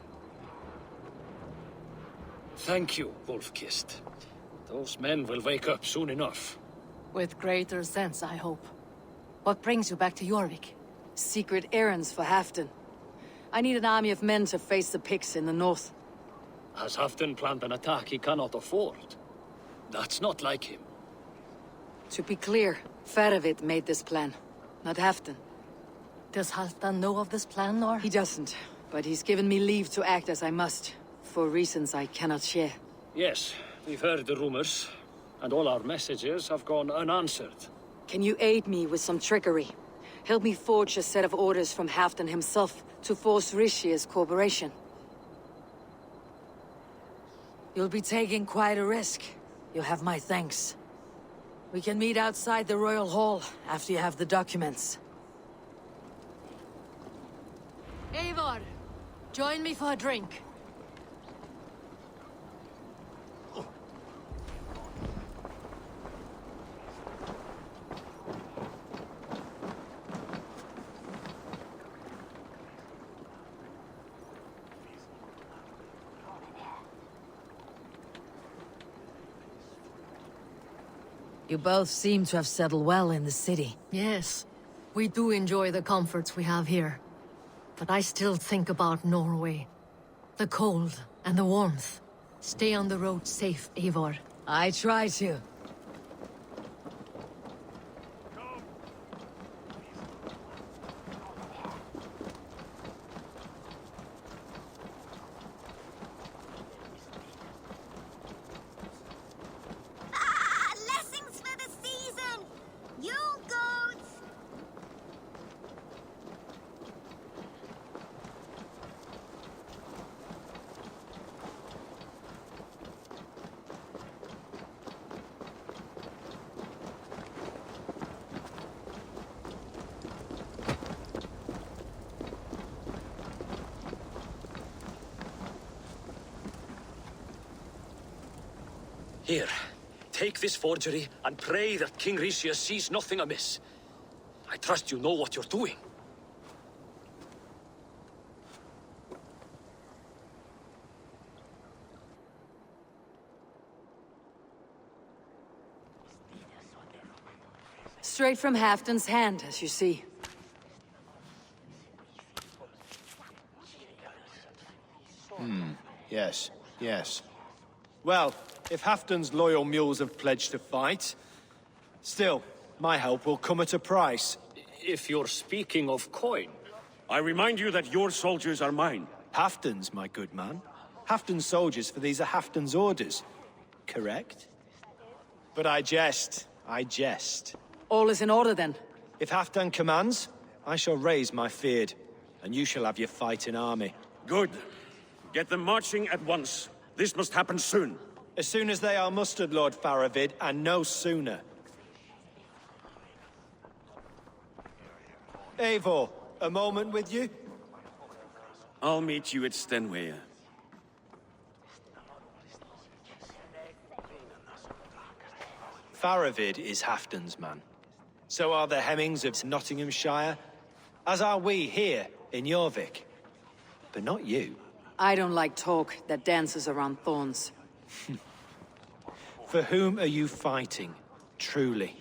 Thank you, Wolf-Kissed. Those men will wake up soon enough. With greater sense, I hope. What brings you back to Jorvik? Secret errands for Halfdan. I need an army of men to face the Picts in the north. Has Halfdan planned an attack he cannot afford? That's not like him. To be clear, Faravid made this plan, not Halfdan. Does Halfdan know of this plan, or? He doesn't, but he's given me leave to act as I must, for reasons I cannot share. Yes, we've heard the rumors, and all our messages have gone unanswered. Can you aid me with some trickery? Help me forge a set of orders from Halfdan himself to force Rishi's cooperation. You'll be taking quite a risk. You'll have my thanks. We can meet outside the Royal Hall after you have the documents. Eivor, join me for a drink. You both seem to have settled well in the city. Yes, we do enjoy the comforts we have here. But I still think about Norway. The cold and the warmth. Stay on the road safe, Eivor. I try to. Blessings for the season! You goats! Here, take this forgery and pray that King Rishia sees nothing amiss. I trust you know what you're doing. Straight from Halfdan's hand, as you see. Yes, yes. Well, if Halfdan's loyal mules have pledged to fight, still, my help will come at a price. If you're speaking of coin... I remind you that your soldiers are mine. Halfdan's, my good man. Halfdan's soldiers, for these are Halfdan's orders. Correct? But I jest. I jest. All is in order, then. If Halfdan commands, I shall raise my feared, and you shall have your fighting army. Good. Get them marching at once. This must happen soon. As soon as they are mustered, Lord Faravid, and no sooner. Eivor, a moment with you? I'll meet you at Stenway. Faravid is Halfdan's man. So are the Hemmings of Nottinghamshire, as are we here in Jorvik. But not you. I don't like talk that dances around thorns. For whom are you fighting, truly?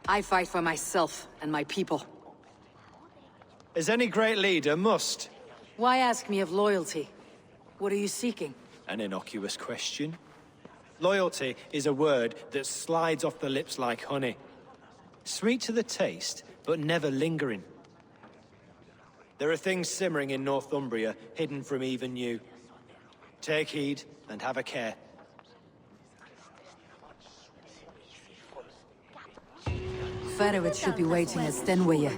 I fight for myself and my people. As any great leader must. Why ask me of loyalty? What are you seeking? An innocuous question. Loyalty is a word that slides off the lips like honey. Sweet to the taste, but never lingering. There are things simmering in Northumbria, hidden from even you. Take heed, and have a care. Faravid should be waiting at Stenway.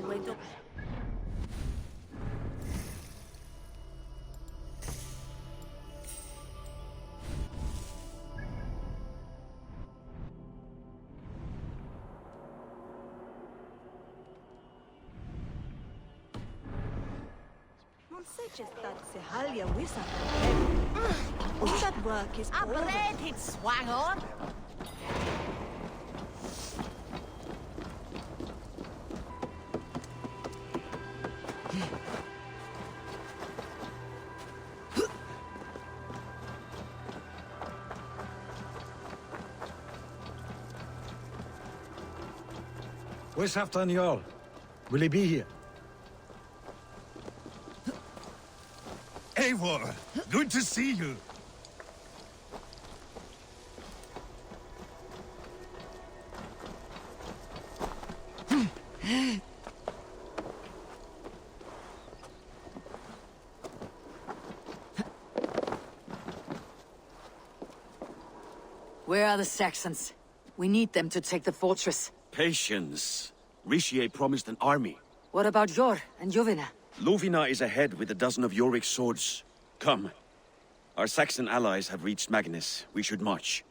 That work is a bread he'd swang on. Where's Halfdan Jarl? Will he be here? Eivor, good to see you. Where are the Saxons? We need them to take the fortress. Patience. Richier promised an army. What about Jor and Jovina? Lovina is ahead with a dozen of Jorik's swords. Come. Our Saxon allies have reached Magnus. We should march.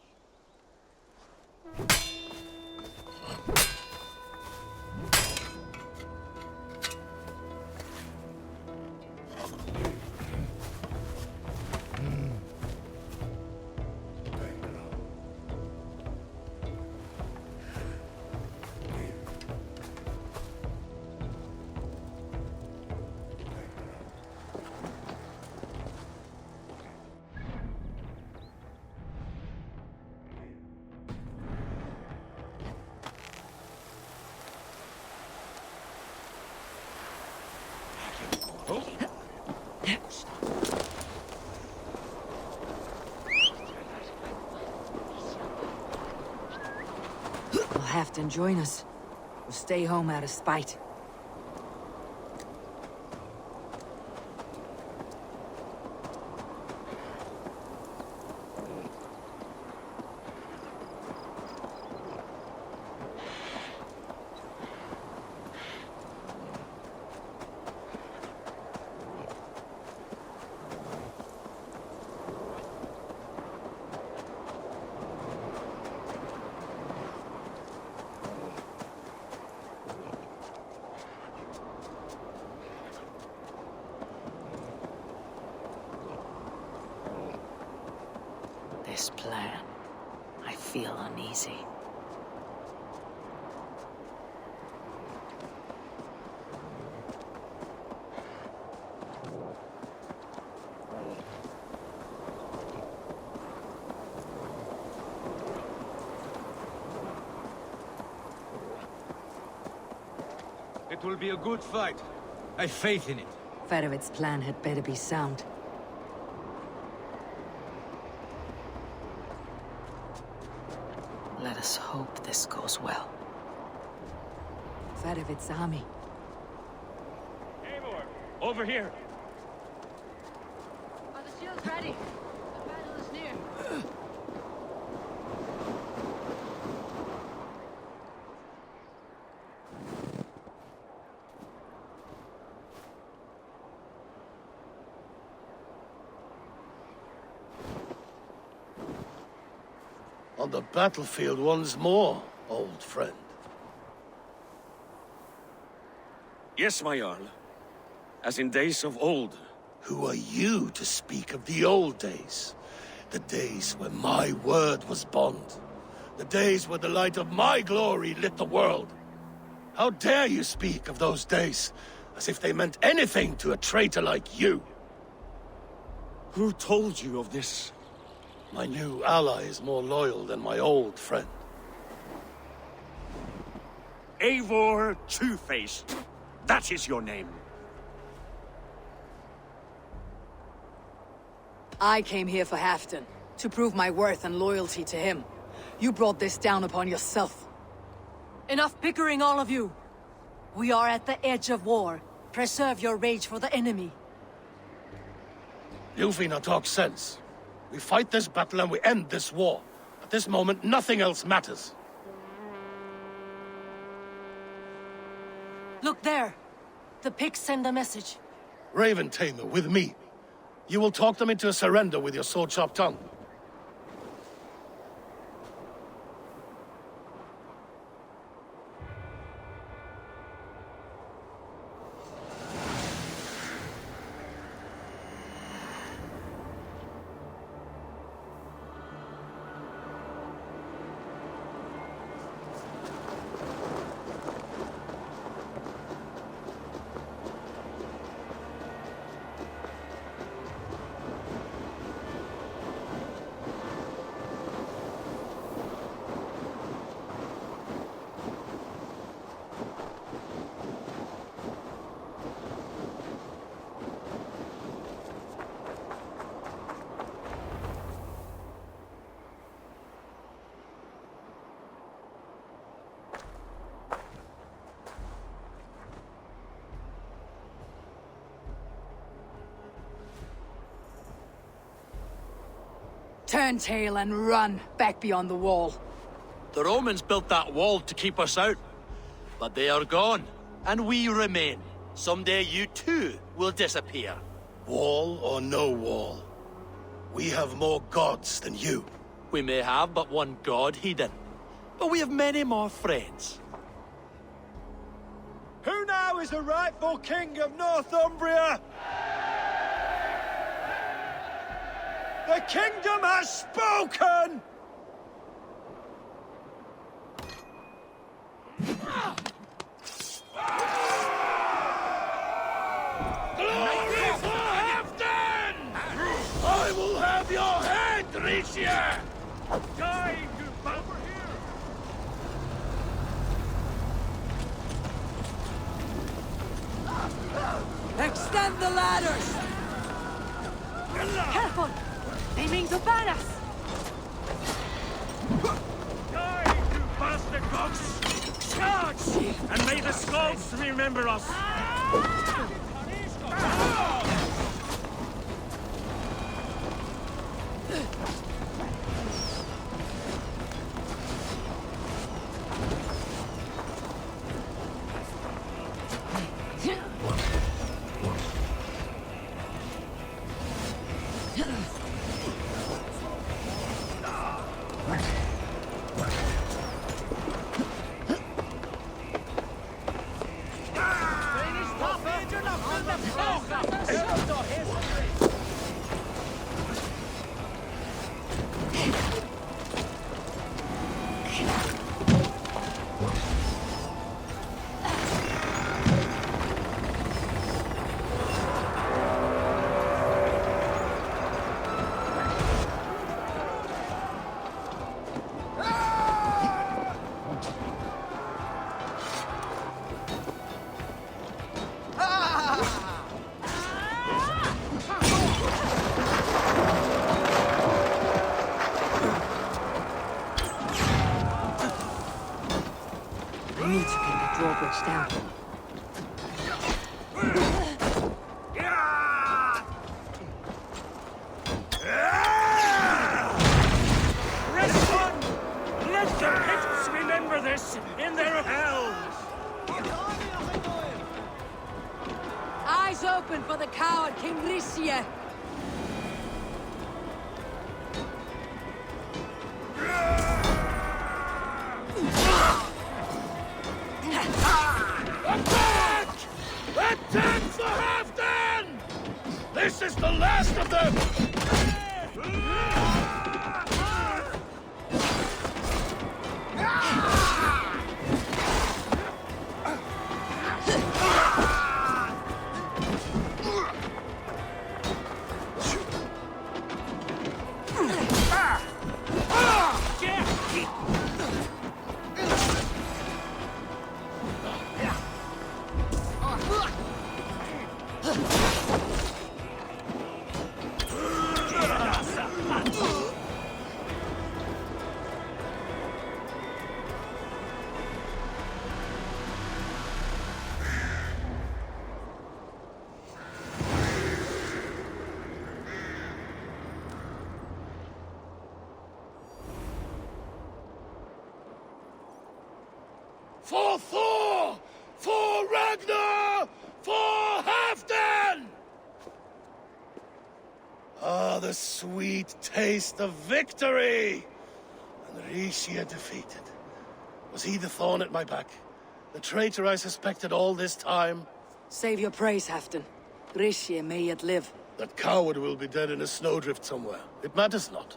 We'll have to join us. Or stay home out of spite. This plan, I feel uneasy. It will be a good fight. I've faith in it. Fedovit's plan had better be sound. Let us hope this goes well. Fedovit's army. Eivor, over here. Are the shields ready? The battle is near. On the battlefield once more, old friend. Yes, my Jarl. As in days of old. Who are you to speak of the old days? The days when my word was bond. The days where the light of my glory lit the world. How dare you speak of those days, as if they meant anything to a traitor like you? Who told you of this? My new ally is more loyal than my old friend. Eivor Two-Faced. That is your name. I came here for Halfdan, to prove my worth and loyalty to him. You brought this down upon yourself. Enough bickering, all of you! We are at the edge of war. Preserve your rage for the enemy. Ljufina talks sense. We fight this battle and we end this war. At this moment, nothing else matters. Look there! The pigs send a message. Raven Tamer, with me. You will talk them into a surrender with your sword-sharp tongue. Turn tail and run back beyond the wall. The Romans built that wall to keep us out. But they are gone, and we remain. Someday you too will disappear. Wall or no wall, we have more gods than you. We may have but one god hidden, but we have many more friends. Who now is the rightful king of Northumbria? The kingdom has spoken! Glory for Halfdan! I will have your head, Ricia! Die, you over here! Extend the ladders! Careful! They mean to ban us! Die, you bastard dogs! Charge! And may the skulls remember us! switch down. Press on! Let the Picts remember this in their hells! Eyes open for the coward King Rishie! Attack! Attack for Halfdan! This is the last of them! For Thor! For Ragnar! For Halfdan! Ah, the sweet taste of victory! And Rishie defeated. Was he the thorn at my back? The traitor I suspected all this time? Save your praise, Halfdan. Rishie may yet live. That coward will be dead in a snowdrift somewhere. It matters not.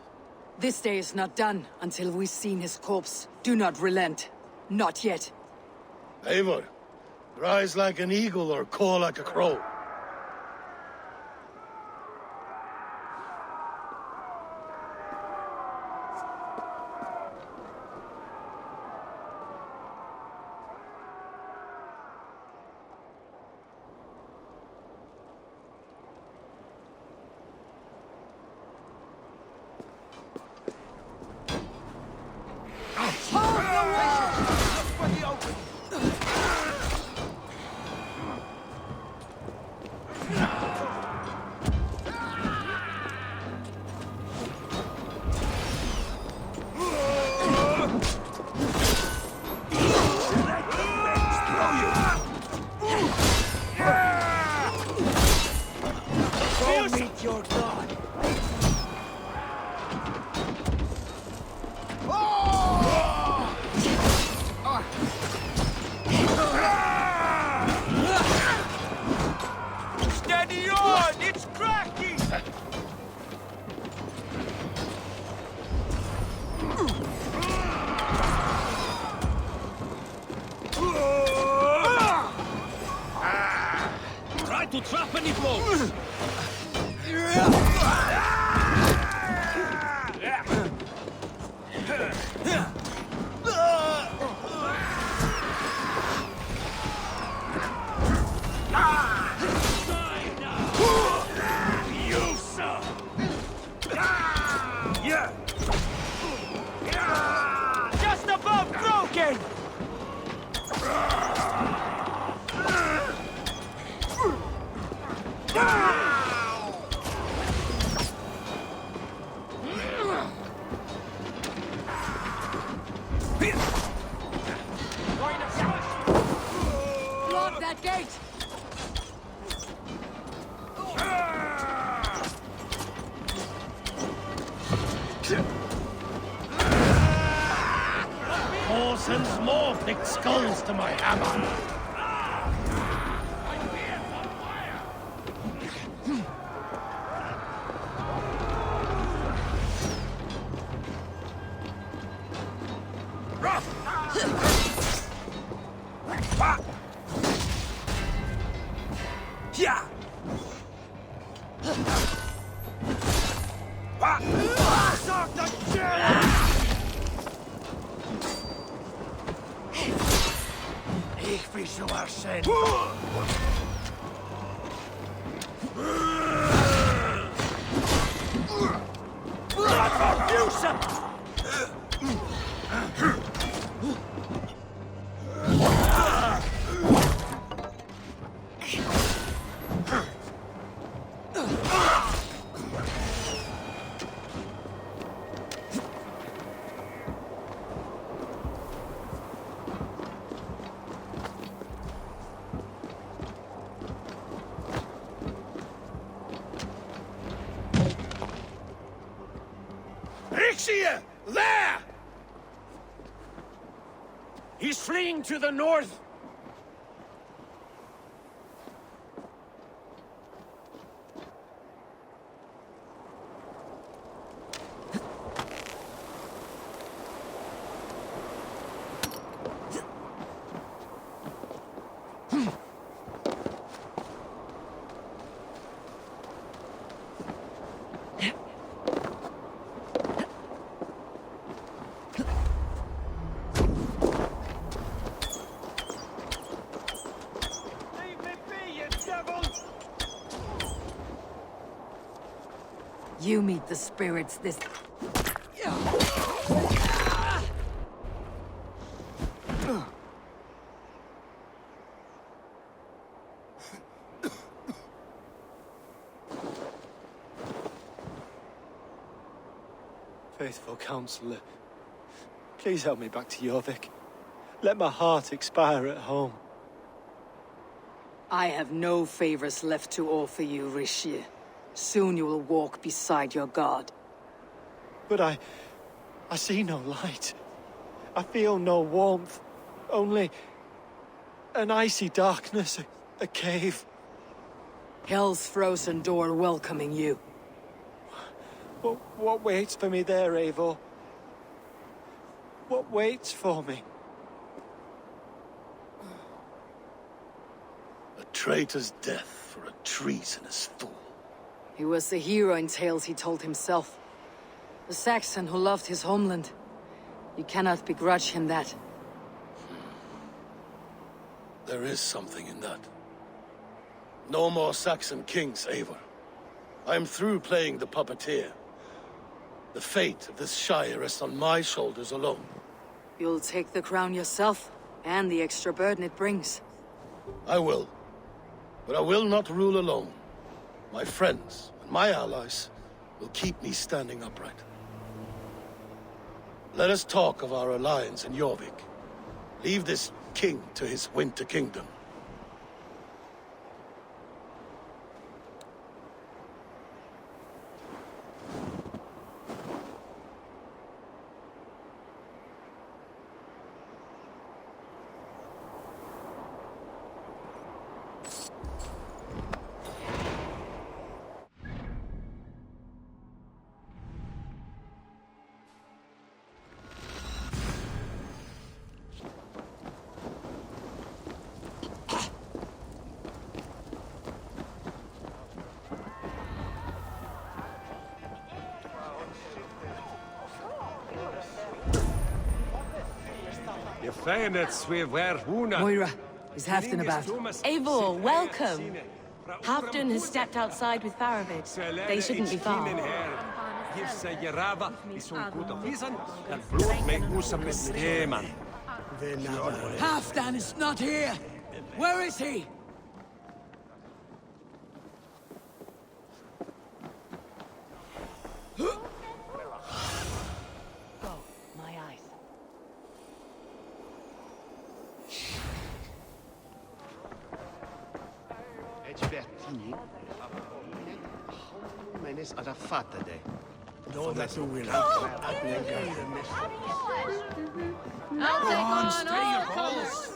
This day is not done until we've seen his corpse. Do not relent. Not yet. Eivor, rise like an eagle or caw like a crow. To trap any blows! Just above broken! Block that gate! Thor sends more picked skulls to my hammer. Ich will so arsen. Rixia! There! He's fleeing to the north! You meet the spirits this... Faithful counselor, please help me back to Jorvik. Let my heart expire at home. I have no favors left to offer you, Rishie. Soon you will walk beside your god. But I see no light. I feel no warmth. Only an icy darkness, a cave. Hell's frozen door welcoming you. What waits for me there, Eivor? What waits for me? A traitor's death for a treasonous fool. He was the hero in tales he told himself. The Saxon who loved his homeland. You cannot begrudge him that. There is something in that. No more Saxon kings, Eivor. I am through playing the puppeteer. The fate of this Shire rests on my shoulders alone. You'll take the crown yourself, and the extra burden it brings. I will. But I will not rule alone. My friends and my allies will keep me standing upright. Let us talk of our alliance in Jorvik. Leave this king to his winter kingdom. Moira, is Halfdan about? Eivor, welcome. Halfdan has stepped outside with Faravid. They shouldn't be far. Halfdan is not here! Where is he? No, that's a winner. I'll take on, steady your balls.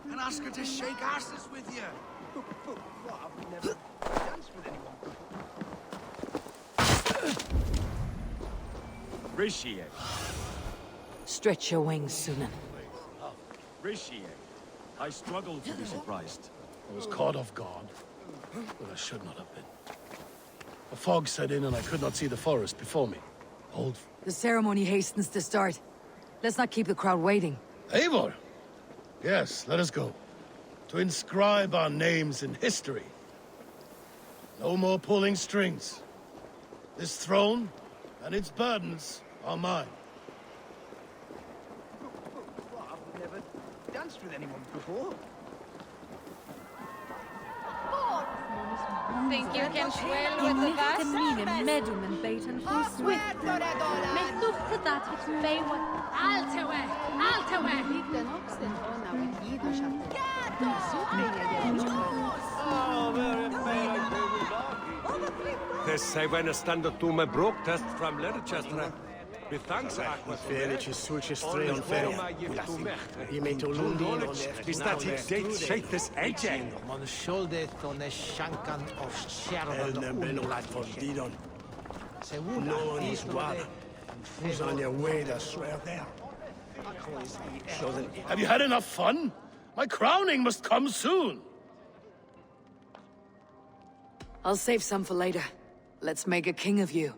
And ask her to shake asses with you. I've never danced with anyone. Rishie. Stretch your wings, Sunan. Rishie. I struggle to be surprised. I was caught off guard, but I should not have been. A fog set in and I could not see the forest before me. The ceremony hastens to start. Let's not keep the crowd waiting. Eivor! Yes, let us go. To inscribe our names in history. No more pulling strings. This throne and its burdens are mine. I've never danced with anyone before. Think you can swell with the best? Medum and Baytuh for swift. This say when a standard to my broke test from Leicester. With thanks, Felici sulci stray on ferry. I made to Lundin on Is that it? Date shake this edge? Man skyldig on the shankan of Sherman. No one is one. Who's on your way to swear there? Have you had enough fun? My crowning must come soon. I'll save some for later. Let's make a king of you.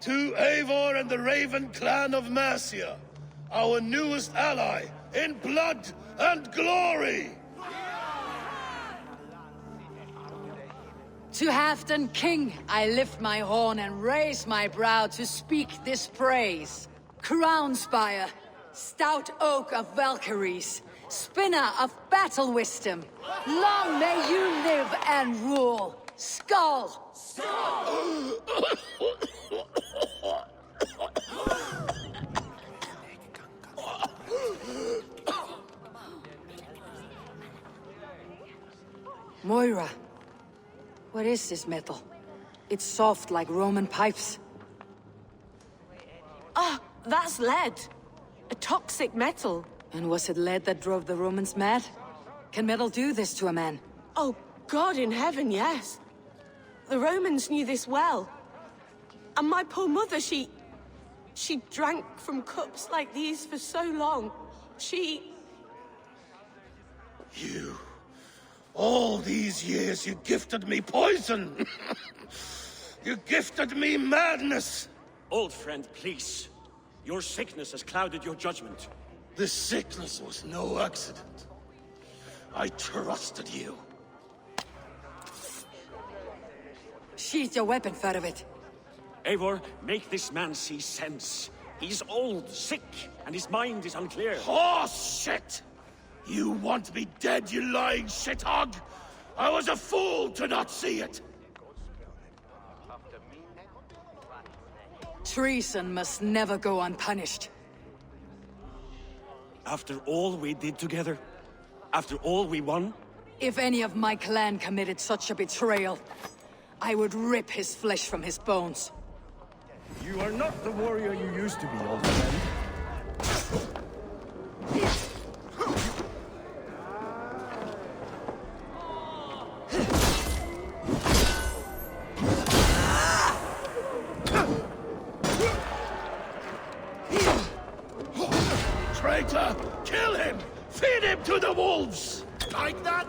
To Eivor and the Raven clan of Mercia, our newest ally in blood and glory! To Halfdan King, I lift my horn and raise my brow to speak this praise. Crown spire, stout oak of Valkyries, spinner of battle wisdom, long may you live and rule. Skull! Moira, what is this metal? It's soft like Roman pipes. Ah, that's lead. A toxic metal. And was it lead that drove the Romans mad? Can metal do this to a man? Oh, God in heaven, yes. The Romans knew this well. And my poor mother, she drank from cups like these for so long. You... All these years you gifted me poison! You gifted me madness! Old friend, please. Your sickness has clouded your judgment. This sickness was no accident. I trusted you. Sheath your weapon, Fedovit. Eivor, make this man see sense. He's old, sick, and his mind is unclear. Horse shit! You want me dead, you lying shithog? I was a fool to not see it! Treason must never go unpunished. After all we did together? After all we won? If any of my clan committed such a betrayal, I would rip his flesh from his bones. You are not the warrior you used to be, old friend. Traitor! Kill him! Feed him to the wolves! Like that?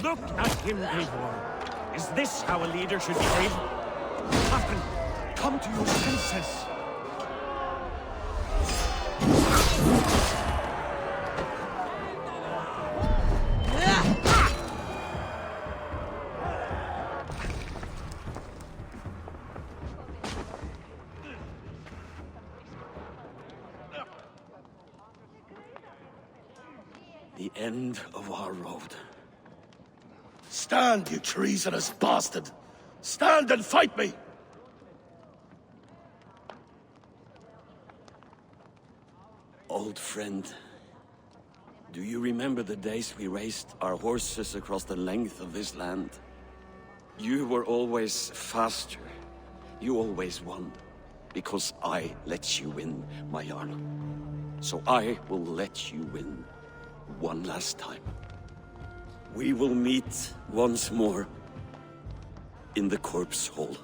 Look at him, Eivor. Is this how a leader should behave? Halfdan, come to your senses. The end of our road. Stand, you treasonous bastard! Stand and fight me! Old friend, do you remember the days we raced our horses across the length of this land? You were always faster. You always won. Because I let you win, my Jarl. So I will let you win one last time. We will meet once more in the corpse hall.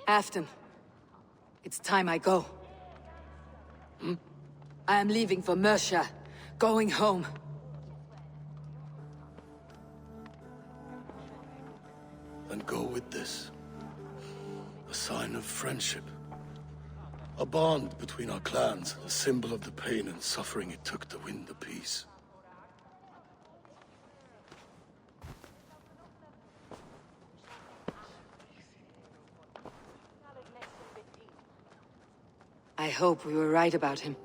Halfdan, it's time I go. I am leaving for Mercia, going home. Then go with this. A sign of friendship. A bond between our clans, a symbol of the pain and suffering it took to win the peace. I hope we were right about him.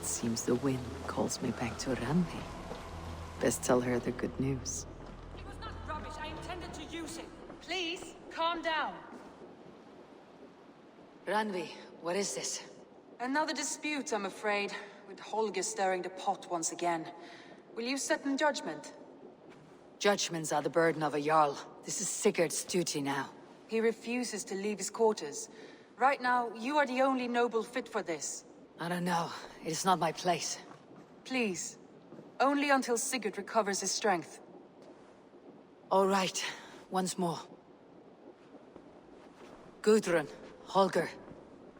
Seems the wind calls me back to Randi. Best tell her the good news. It was not rubbish. I intended to use it. Please, calm down. Randvi, what is this? Another dispute, I'm afraid, with Holger stirring the pot once again. Will you sit in judgment? Judgments are the burden of a Jarl. This is Sigurd's duty now. He refuses to leave his quarters. Right now, you are the only noble fit for this. I don't know. It is not my place. Please. Only until Sigurd recovers his strength. All right. Once more. Gudrun, Holger,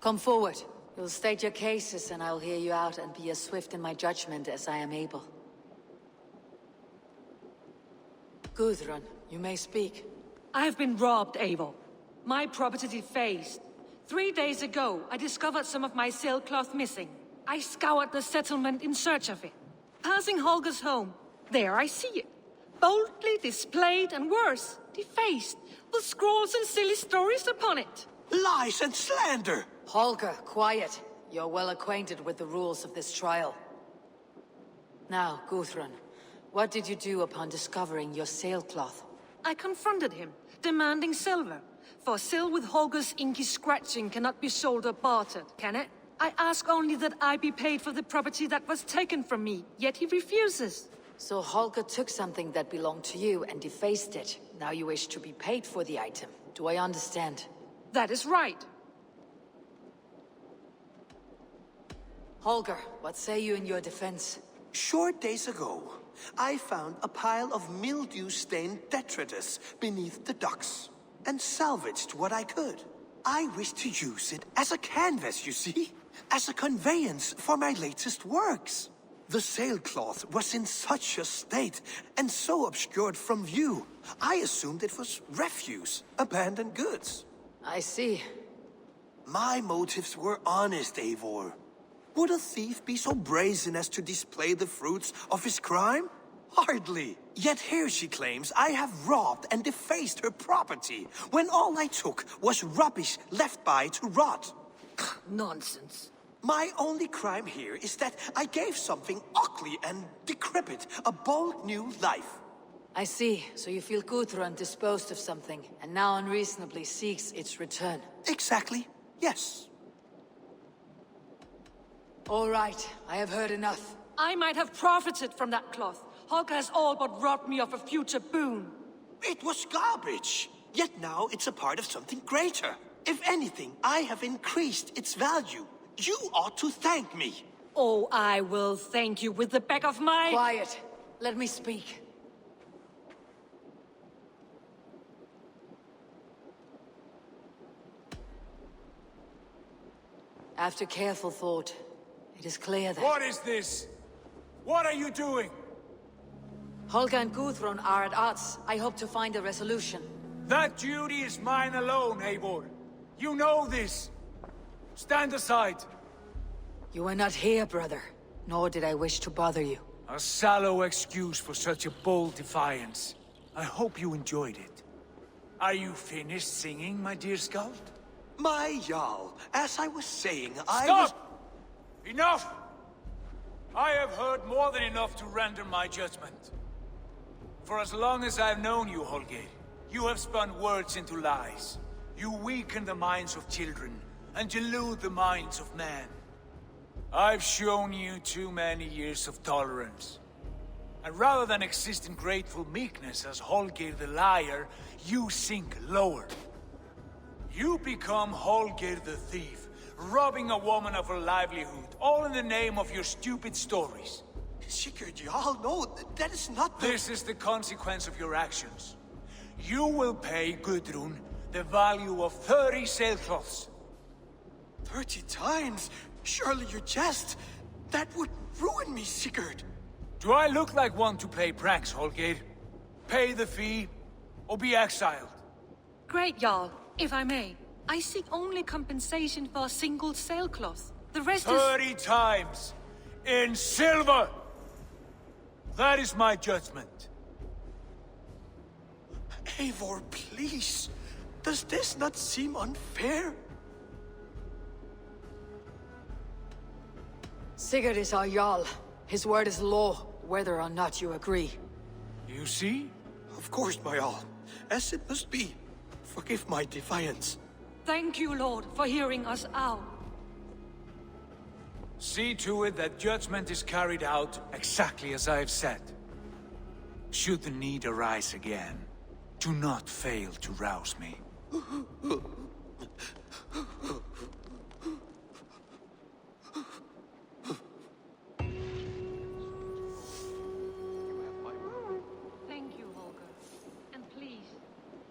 come forward. You'll state your cases and I'll hear you out and be as swift in my judgment as I am able. Gudrun, you may speak. I have been robbed, Eivor. My property defaced. 3 days ago, I discovered some of my sailcloth missing. I scoured the settlement in search of it. Passing Holger's home, there I see it. Boldly displayed and worse, defaced, with scrolls and silly stories upon it. Lies and slander! Holger, quiet. You're well acquainted with the rules of this trial. Now, Gudrun, what did you do upon discovering your sailcloth? I confronted him, demanding silver. For sil with Holger's inky scratching cannot be sold or bartered, can it? I ask only that I be paid for the property that was taken from me, yet he refuses. So Holger took something that belonged to you and defaced it. Now you wish to be paid for the item. Do I understand? That is right. Holger, what say you in your defense? Short days ago, I found a pile of mildew-stained detritus beneath the docks, and salvaged what I could. I wish to use it as a canvas, you see? As a conveyance for my latest works. The sailcloth was in such a state, and so obscured from view, I assumed it was refuse, abandoned goods. I see. My motives were honest, Eivor. Would a thief be so brazen as to display the fruits of his crime? Hardly. Yet here she claims I have robbed and defaced her property, when all I took was rubbish left by to rot. Nonsense. My only crime here is that I gave something ugly and decrepit a bold new life. I see. So you feel Gudrun disposed of something, and now unreasonably seeks its return. Exactly. Yes. All right. I have heard enough. I might have profited from that cloth. Holger has all but robbed me of a future boon. It was garbage. Yet now it's a part of something greater. If anything, I have increased its value. You ought to thank me. Oh, I will thank you with the back of my... Quiet. Let me speak. After careful thought, it is clear that... What is this? What are you doing? Holger and Gudrun are at odds. I hope to find a resolution. That duty is mine alone, Eivor. You know this. Stand aside. You were not here, brother. Nor did I wish to bother you. A sallow excuse for such a bold defiance. I hope you enjoyed it. Are you finished singing, my dear Skald? My Jarl, as I was saying, Stop! Enough! I have heard more than enough to render my judgment. For as long as I've known you, Holger, you have spun words into lies. You weaken the minds of children, and delude the minds of men. I've shown you too many years of tolerance. And rather than exist in grateful meekness as Holger the liar, you sink lower. You become Holger the thief, robbing a woman of her livelihood, all in the name of your stupid stories. Sigurd Jarl, no, that is not the... This is the consequence of your actions. You will pay Gudrun the value of 30 sailcloths. 30 times? Surely you jest. That would ruin me, Sigurd. Do I look like one to play pranks, Holger? Pay the fee, or be exiled. Great, Jarl. If I may, I seek only compensation for a single sailcloth. The rest 30 times! In silver! That is my judgment. Eivor, please. Does this not seem unfair? Sigurd is our Jarl. His word is law, whether or not you agree. You see? Of course, my Jarl. As it must be. Forgive my defiance. Thank you, Lord, for hearing us out. See to it that judgment is carried out exactly as I have said. Should the need arise again, do not fail to rouse me. Thank you, Holger. And please,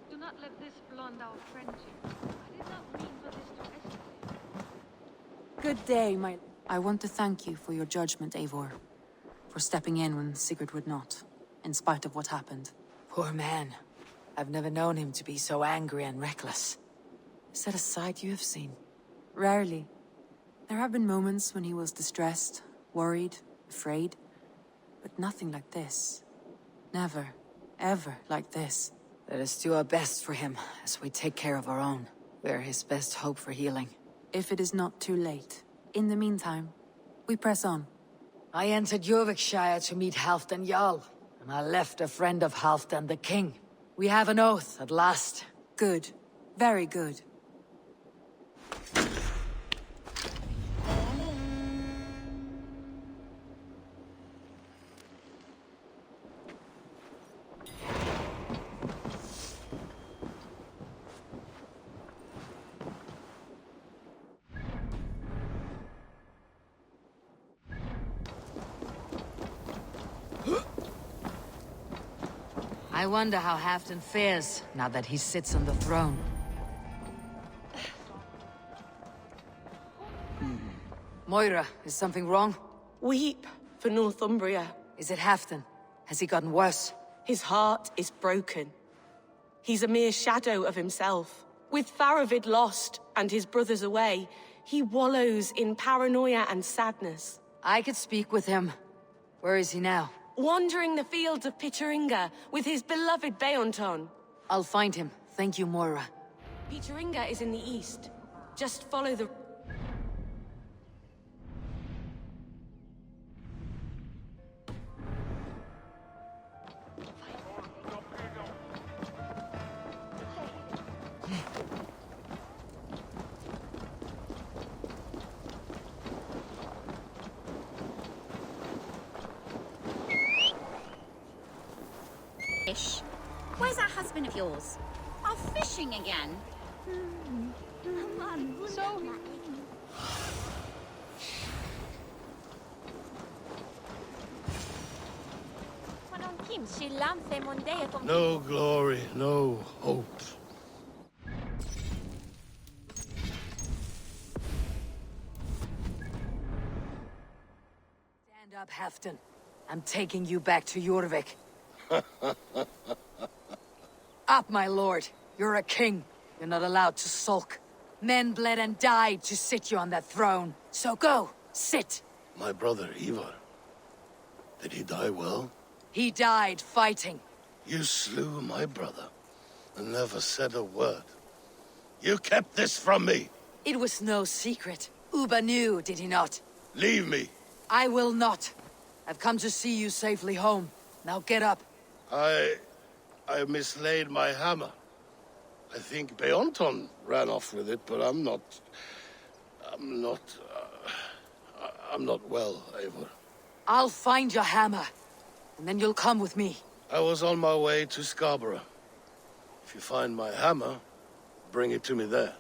do not let this blunt our friendship. I did not mean for this to escalate. Good day, my... I want to thank you for your judgment, Eivor. For stepping in when Sigurd would not, in spite of what happened. Poor man. I've never known him to be so angry and reckless. Is that a side you have seen? Rarely. There have been moments when he was distressed, worried, afraid. But nothing like this. Never, ever like this. Let us do our best for him, as we take care of our own. We are his best hope for healing. If it is not too late. In the meantime, we press on. I entered Jorvikshire to meet Halfdan Jarl, and I left a friend of Halfdan the king. We have an oath at last. Good. Very good. I wonder how Halfdan fares, now that he sits on the throne. Moira, is something wrong? Weep for Northumbria. Is it Halfdan? Has he gotten worse? His heart is broken. He's a mere shadow of himself. With Faravid lost and his brothers away, he wallows in paranoia and sadness. I could speak with him. Where is he now? Wandering the fields of Pittaringa with his beloved Beonton. I'll find him. Thank you, Moira. Pittaringa is in the east. Just follow the... Fish. Where's that husband of yours? Off fishing again? Come on, so... No glory, no hope. Stand up, Halfdan. I'm taking you back to Jorvik. Up, my lord. You're a king. You're not allowed to sulk. Men bled and died to sit you on that throne. So go, sit. My brother, Ivar. Did he die well? He died fighting. You slew my brother and never said a word. You kept this from me. It was no secret. Uba knew, did he not? Leave me. I will not. I've come to see you safely home. Now get up. I mislaid my hammer. I think Baytuh ran off with it, but I'm not well, Eivor. I'll find your hammer, and then you'll come with me. I was on my way to Scarborough. If you find my hammer, bring it to me there.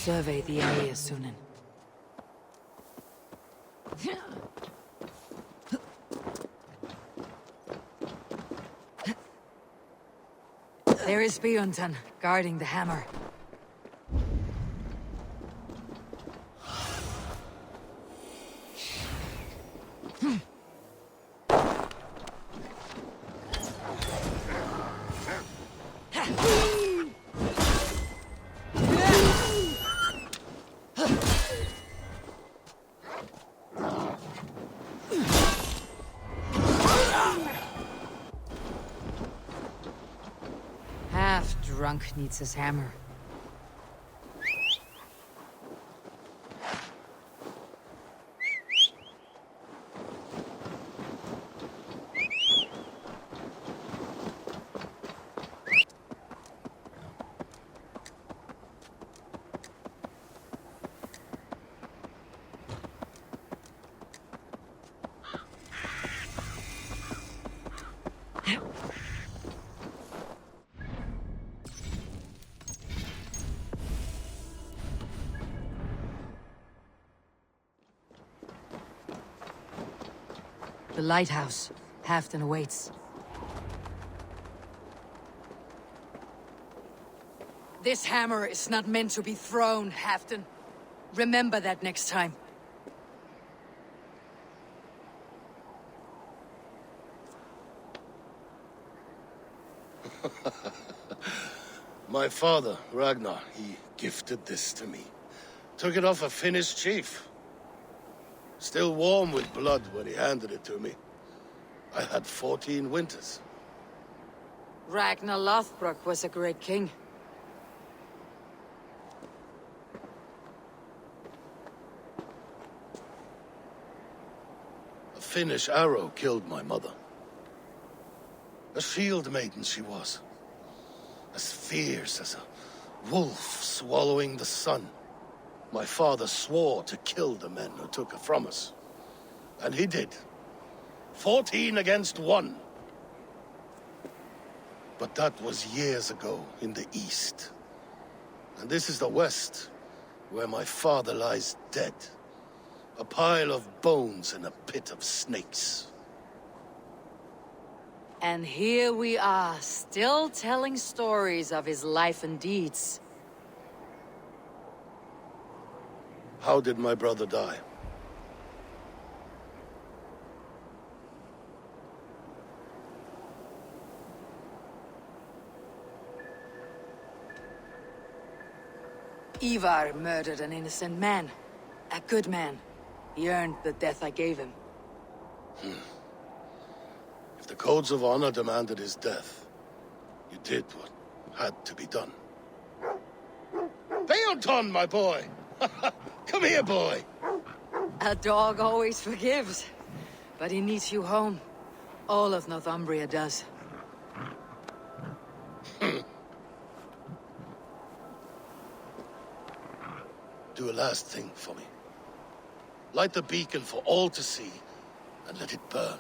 Survey the area, Sunan. There is Baytuh, guarding the hammer. Drunk needs his hammer. The lighthouse. Halfdan awaits. This hammer is not meant to be thrown, Halfdan. Remember that next time. My father, Ragnar, he gifted this to me. Took it off a Finnish chief. Still warm with blood when he handed it to me. I had 14 winters. Ragnar Lothbrok was a great king. A Finnish arrow killed my mother. A shield maiden she was. As fierce as a wolf swallowing the sun. My father swore to kill the men who took her from us. And he did. 14 against 1. But that was years ago in the east. And this is the west, where my father lies dead. A pile of bones in a pit of snakes. And here we are, still telling stories of his life and deeds. How did my brother die? Ivar murdered an innocent man. A good man. He earned the death I gave him. If the codes of honor demanded his death, you did what had to be done. Baytuh, my boy! Come here, boy! A dog always forgives. But he needs you home. All of Northumbria does. Do a last thing for me. Light the beacon for all to see, and let it burn.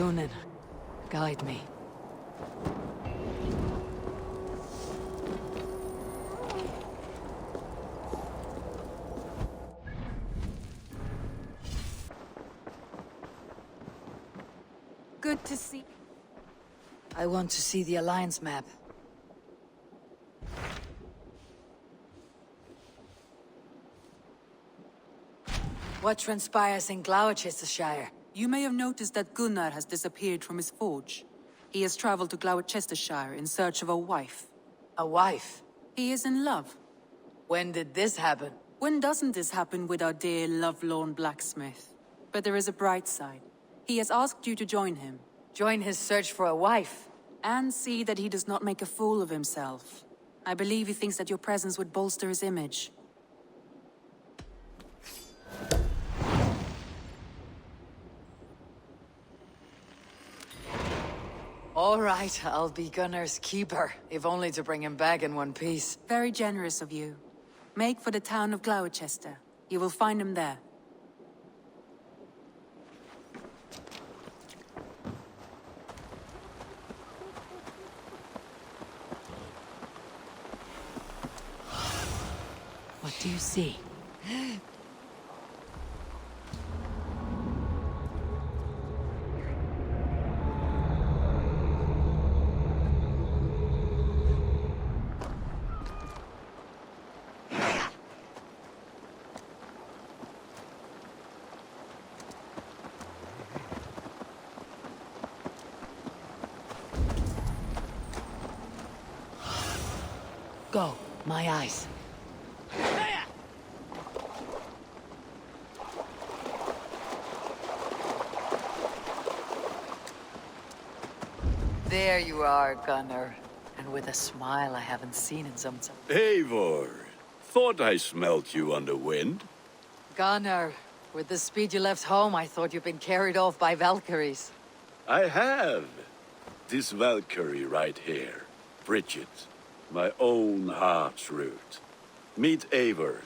Sunan, guide me. Good to see. I want to see the Alliance map. What transpires in Gloucestershire? You may have noticed that Gunnar has disappeared from his forge. He has traveled to Gloucestershire in search of a wife. A wife? He is in love. When did this happen? When doesn't this happen with our dear lovelorn blacksmith? But there is a bright side. He has asked you to join him. Join his search for a wife? And see that he does not make a fool of himself. I believe he thinks that your presence would bolster his image. All right, I'll be Gunnar's keeper, if only to bring him back in one piece. Very generous of you. Make for the town of Gloucester. You will find him there. What do you see? Go, my eyes. There you are, Gunnar. And with a smile I haven't seen in some time. Eivor, thought I smelt you on the wind. Gunnar, with the speed you left home, I thought you'd been carried off by Valkyries. I have. This Valkyrie right here. Bridget. My own heart's root. Meet Eivor.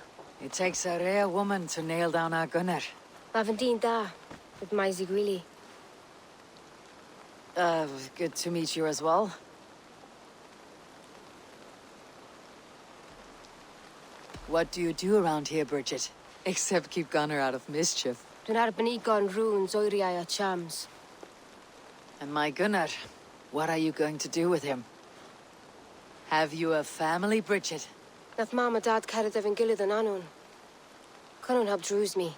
It takes a rare woman to nail down our Gunnar. Lavendine da, with my Zigwili. Good to meet you as well. What do you do around here, Bridget? Except keep Gunnar out of mischief. Dyn arbenigon runes oiriau a chams. And my Gunnar, what are you going to do with him? Have you a family, Bridget? Nath mam a dad cared efo'n gilydd yn anwn. Connwn help drews me.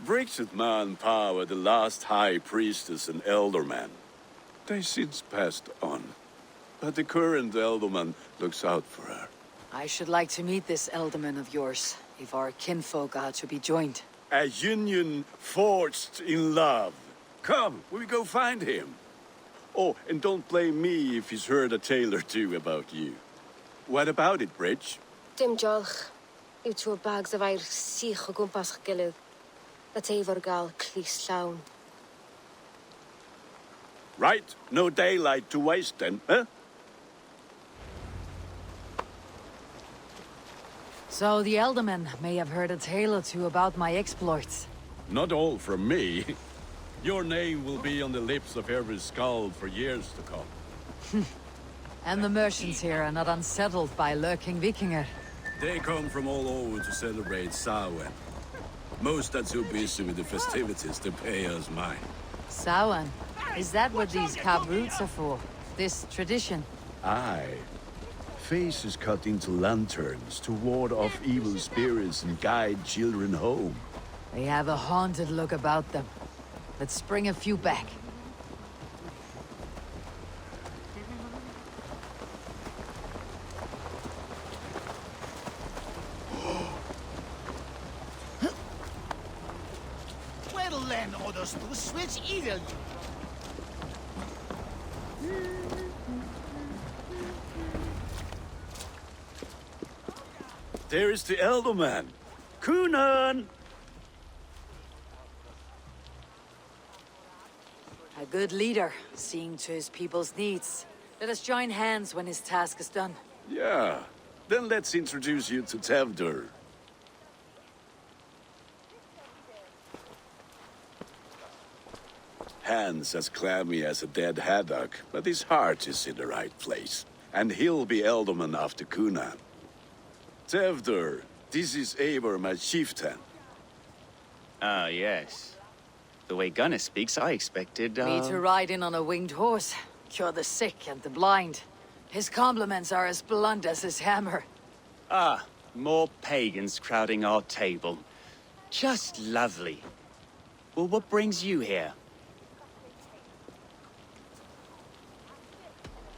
Bridget man power the last high priestess and elderman. They since passed on. But the current elderman looks out for her. I should like to meet this elderman of yours, if our kinfolk are to be joined. A union forged in love. Come, we go find him. Oh, and don't blame me if he's heard a tale or two about you. What about it, Bridge? Dim diolch. Yw tŵr bags of air sych o gwmpas ych gilydd. That Eivor gael clis llawn. Right, no daylight to waste then, huh? So the Elderman may have heard a tale or two about my exploits. Not all from me. Your name will be on the lips of every skald for years to come. And the merchants here are not unsettled by lurking Vikinger. They come from all over to celebrate Samhain. Most are too busy with the festivities to pay us mind. Samhain? Is that what these carved roots are for? This tradition? Aye. Faces cut into lanterns to ward off evil spirits and guide children home. They have a haunted look about them. Let's bring a few back. Well then, others to switch eagle. There is the Elderman. Kunan! A good leader, seeing to his people's needs. Let us join hands when his task is done. Yeah. Then let's introduce you to Tevdur. Hands as clammy as a dead haddock, but his heart is in the right place. And he'll be ealdorman after Cunan. Tevdur, this is Eivor, my chieftain. Ah, yes. The way Gunnar speaks, I expected, Me to ride in on a winged horse, cure the sick and the blind. His compliments are as blunt as his hammer. Ah, more pagans crowding our table. Just lovely. Well, what brings you here?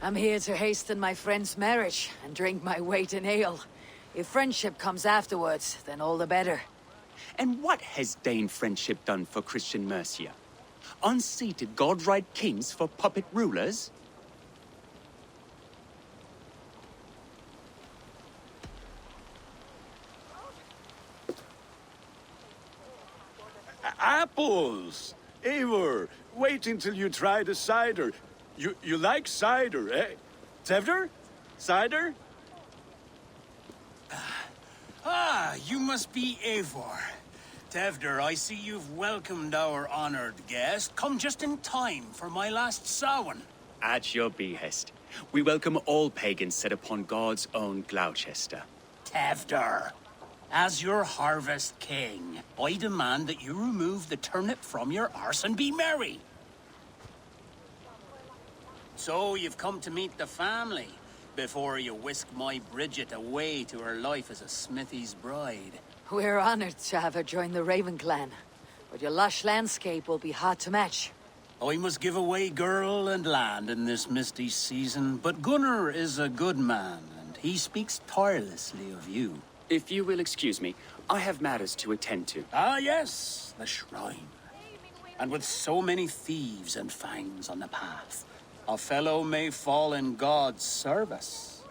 I'm here to hasten my friend's marriage and drink my weight in ale. If friendship comes afterwards, then all the better. And what has Dane friendship done for Christian Mercia? Unseated god-right kings for puppet rulers? Apples! Eivor, wait until you try the cider. You like cider, eh? Tevdur? Cider? Ah, you must be Eivor. Tevdur, I see you've welcomed our honored guest. Come just in time for my last Samhain. At your behest. We welcome all pagans set upon God's own Gloucester. Tevdur, as your harvest king, I demand that you remove the turnip from your arse and be merry. So you've come to meet the family, before you whisk my Bridget away to her life as a smithy's bride. We're honored to have her join the Raven clan, but your lush landscape will be hard to match. I must give away girl and land in this misty season, but Gunnar is a good man, and he speaks tirelessly of you. If you will excuse me, I have matters to attend to. Ah, yes, the shrine. And with so many thieves and fangs on the path, a fellow may fall in God's service.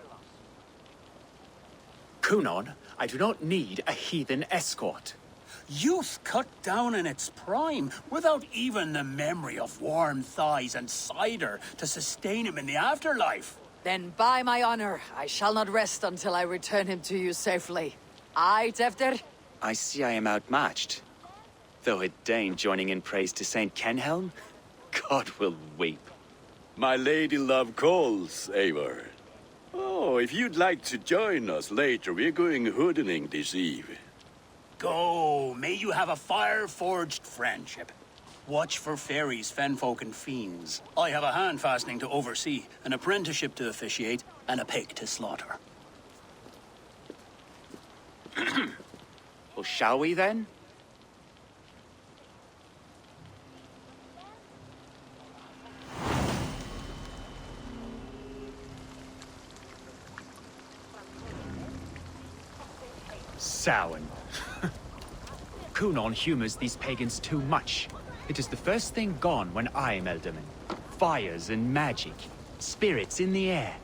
Cunan, I do not need a heathen escort. Youth cut down in its prime, without even the memory of warm thighs and cider to sustain him in the afterlife. Then by my honor, I shall not rest until I return him to you safely. Aye, Tevdur? I see I am outmatched. Though a Dane joining in praise to Saint Kenhelm, God will weep. My lady love calls, Eivor. Oh, if you'd like to join us later, we're going hoodening this eve. Go, may you have a fire-forged friendship. Watch for fairies, fenfolk, and fiends. I have a hand fastening to oversee, an apprenticeship to officiate, and a pig to slaughter. Well, shall we then? Samhain. Cunan humors these pagans too much. It is the first thing gone when I am Ealdorman. Fires and magic, spirits in the air.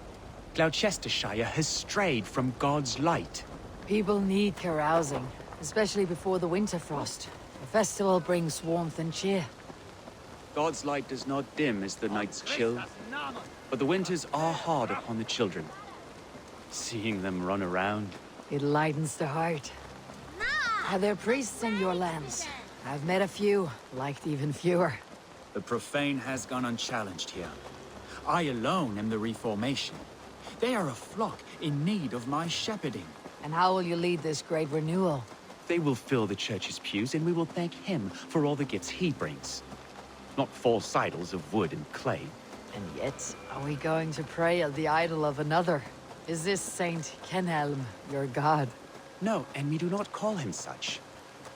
Gloucestershire has strayed from God's light. People need carousing, especially before the winter frost. The festival brings warmth and cheer. God's light does not dim as the nights chill, but the winters are hard upon the children. Seeing them run around... It lightens the heart. Are there priests in your lands? I've met a few, liked even fewer. The profane has gone unchallenged here. I alone am the Reformation. They are a flock in need of my shepherding. And how will you lead this great renewal? They will fill the church's pews, and we will thank him for all the gifts he brings. Not false idols of wood and clay. And yet, are we going to pray at the idol of another? Is this Saint Kenhelm your god? No, and we do not call him such.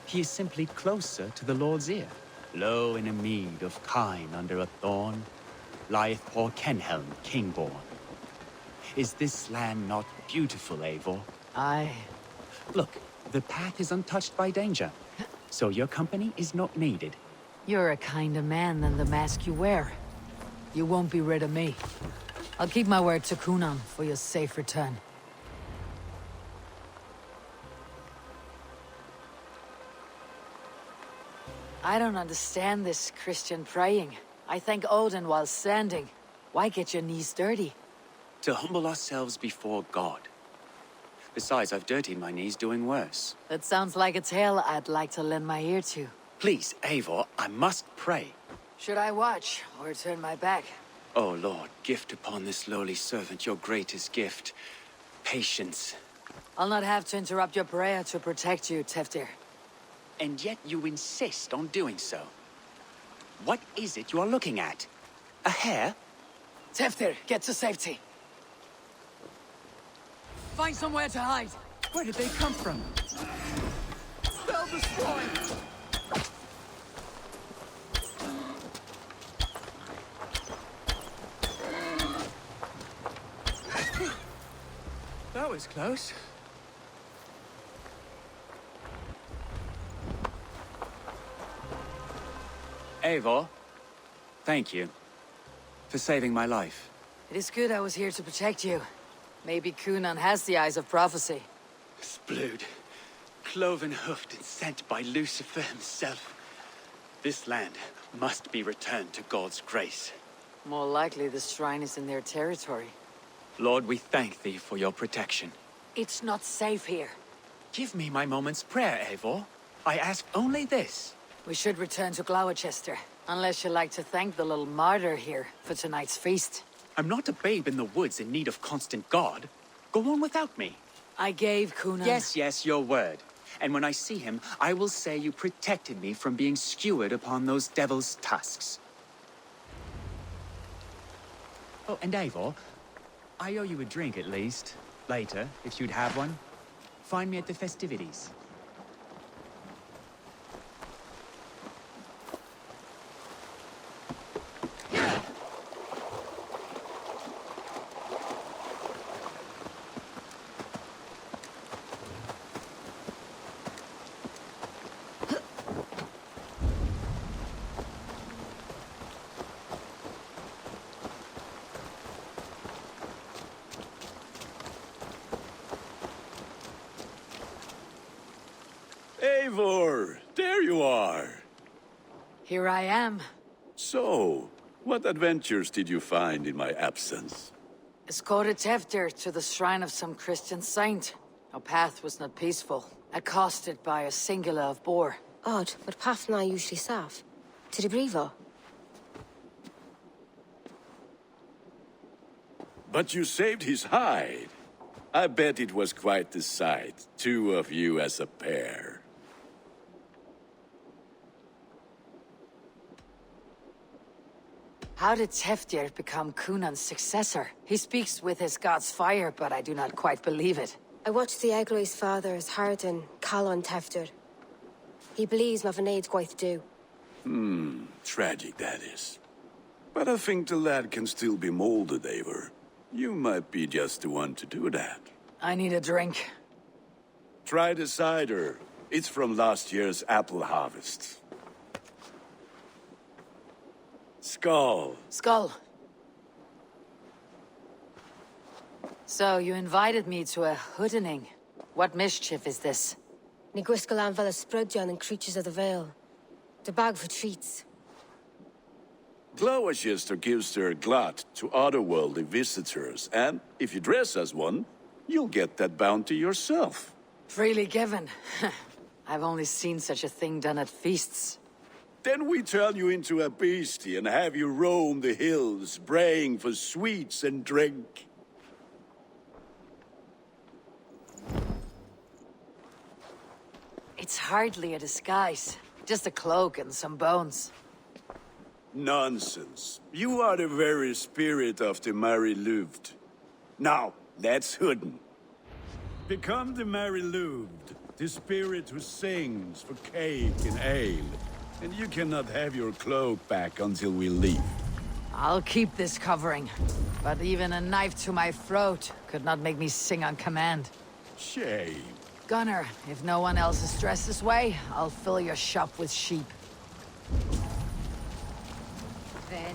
He is simply closer to the Lord's ear. Low in a mead of kine under a thorn, lieth poor Kenhelm, king-born. Is this land not beautiful, Eivor? Aye. Look, the path is untouched by danger, so your company is not needed. You're a kinder man than the mask you wear. You won't be rid of me. I'll keep my word to Cunan for your safe return. I don't understand this Christian praying. I thank Odin while standing. Why get your knees dirty? To humble ourselves before God. Besides, I've dirtied my knees doing worse. That sounds like a tale I'd like to lend my ear to. Please, Eivor, I must pray. Should I watch, or turn my back? Oh, Lord, gift upon this lowly servant your greatest gift. Patience. I'll not have to interrupt your prayer to protect you, Teftir. And yet you insist on doing so. What is it you are looking at? A hare? Teftir, get to safety. Find somewhere to hide. Where did they come from? They'll destroy. That was close. Eivor, thank you for saving my life. It is good I was here to protect you. Maybe Cunan has the eyes of prophecy. Splood, cloven-hoofed and sent by Lucifer himself. This land must be returned to God's grace. More likely the shrine is in their territory. Lord, we thank thee for your protection. It's not safe here. Give me my moment's prayer, Eivor. I ask only this. We should return to Gloucester, unless you'd like to thank the little martyr here for tonight's feast. I'm not a babe in the woods in need of constant guard. Go on without me. I gave Cunan... Yes, your word. And when I see him, I will say you protected me from being skewered upon those devil's tusks. Oh, and Eivor, I owe you a drink at least. Later, if you'd have one. Find me at the festivities. Eivor, there you are. Here I am. So, what adventures did you find in my absence? Escorted Teftir to the shrine of some Christian saint. Our path was not peaceful, accosted by a singular of boar. Odd, but path na usually safe. To the Brevo. But you saved his hide. I bet it was quite the sight, two of you as a pair. How did Teftir become Cunan's successor? He speaks with his god's fire, but I do not quite believe it. I watched the Egloi's father as Halfdan call on Teftir. He believes Mavanade quite do. Tragic that is. But I think the lad can still be molded, Eivor. You might be just the one to do that. I need a drink. Try the cider. It's from last year's apple harvest. Skull. Skull. So, you invited me to a hoodening. What mischief is this? Niguiscalan Vela Sprudjan and Creatures of the Vale. The bag for treats. Gloucester gives their glut to otherworldly visitors, and if you dress as one, you'll get that bounty yourself. Freely given. I've only seen such a thing done at feasts. Then we turn you into a beastie and have you roam the hills, braying for sweets and drink. It's hardly a disguise. Just a cloak and some bones. Nonsense. You are the very spirit of the Mary Louved. Now, let's hooden. Become the Mary Louved, the spirit who sings for cake and ale. And you cannot have your cloak back until we leave. I'll keep this covering. But even a knife to my throat could not make me sing on command. Shame. Gunnar, if no one else is dressed this way, I'll fill your shop with sheep. Then,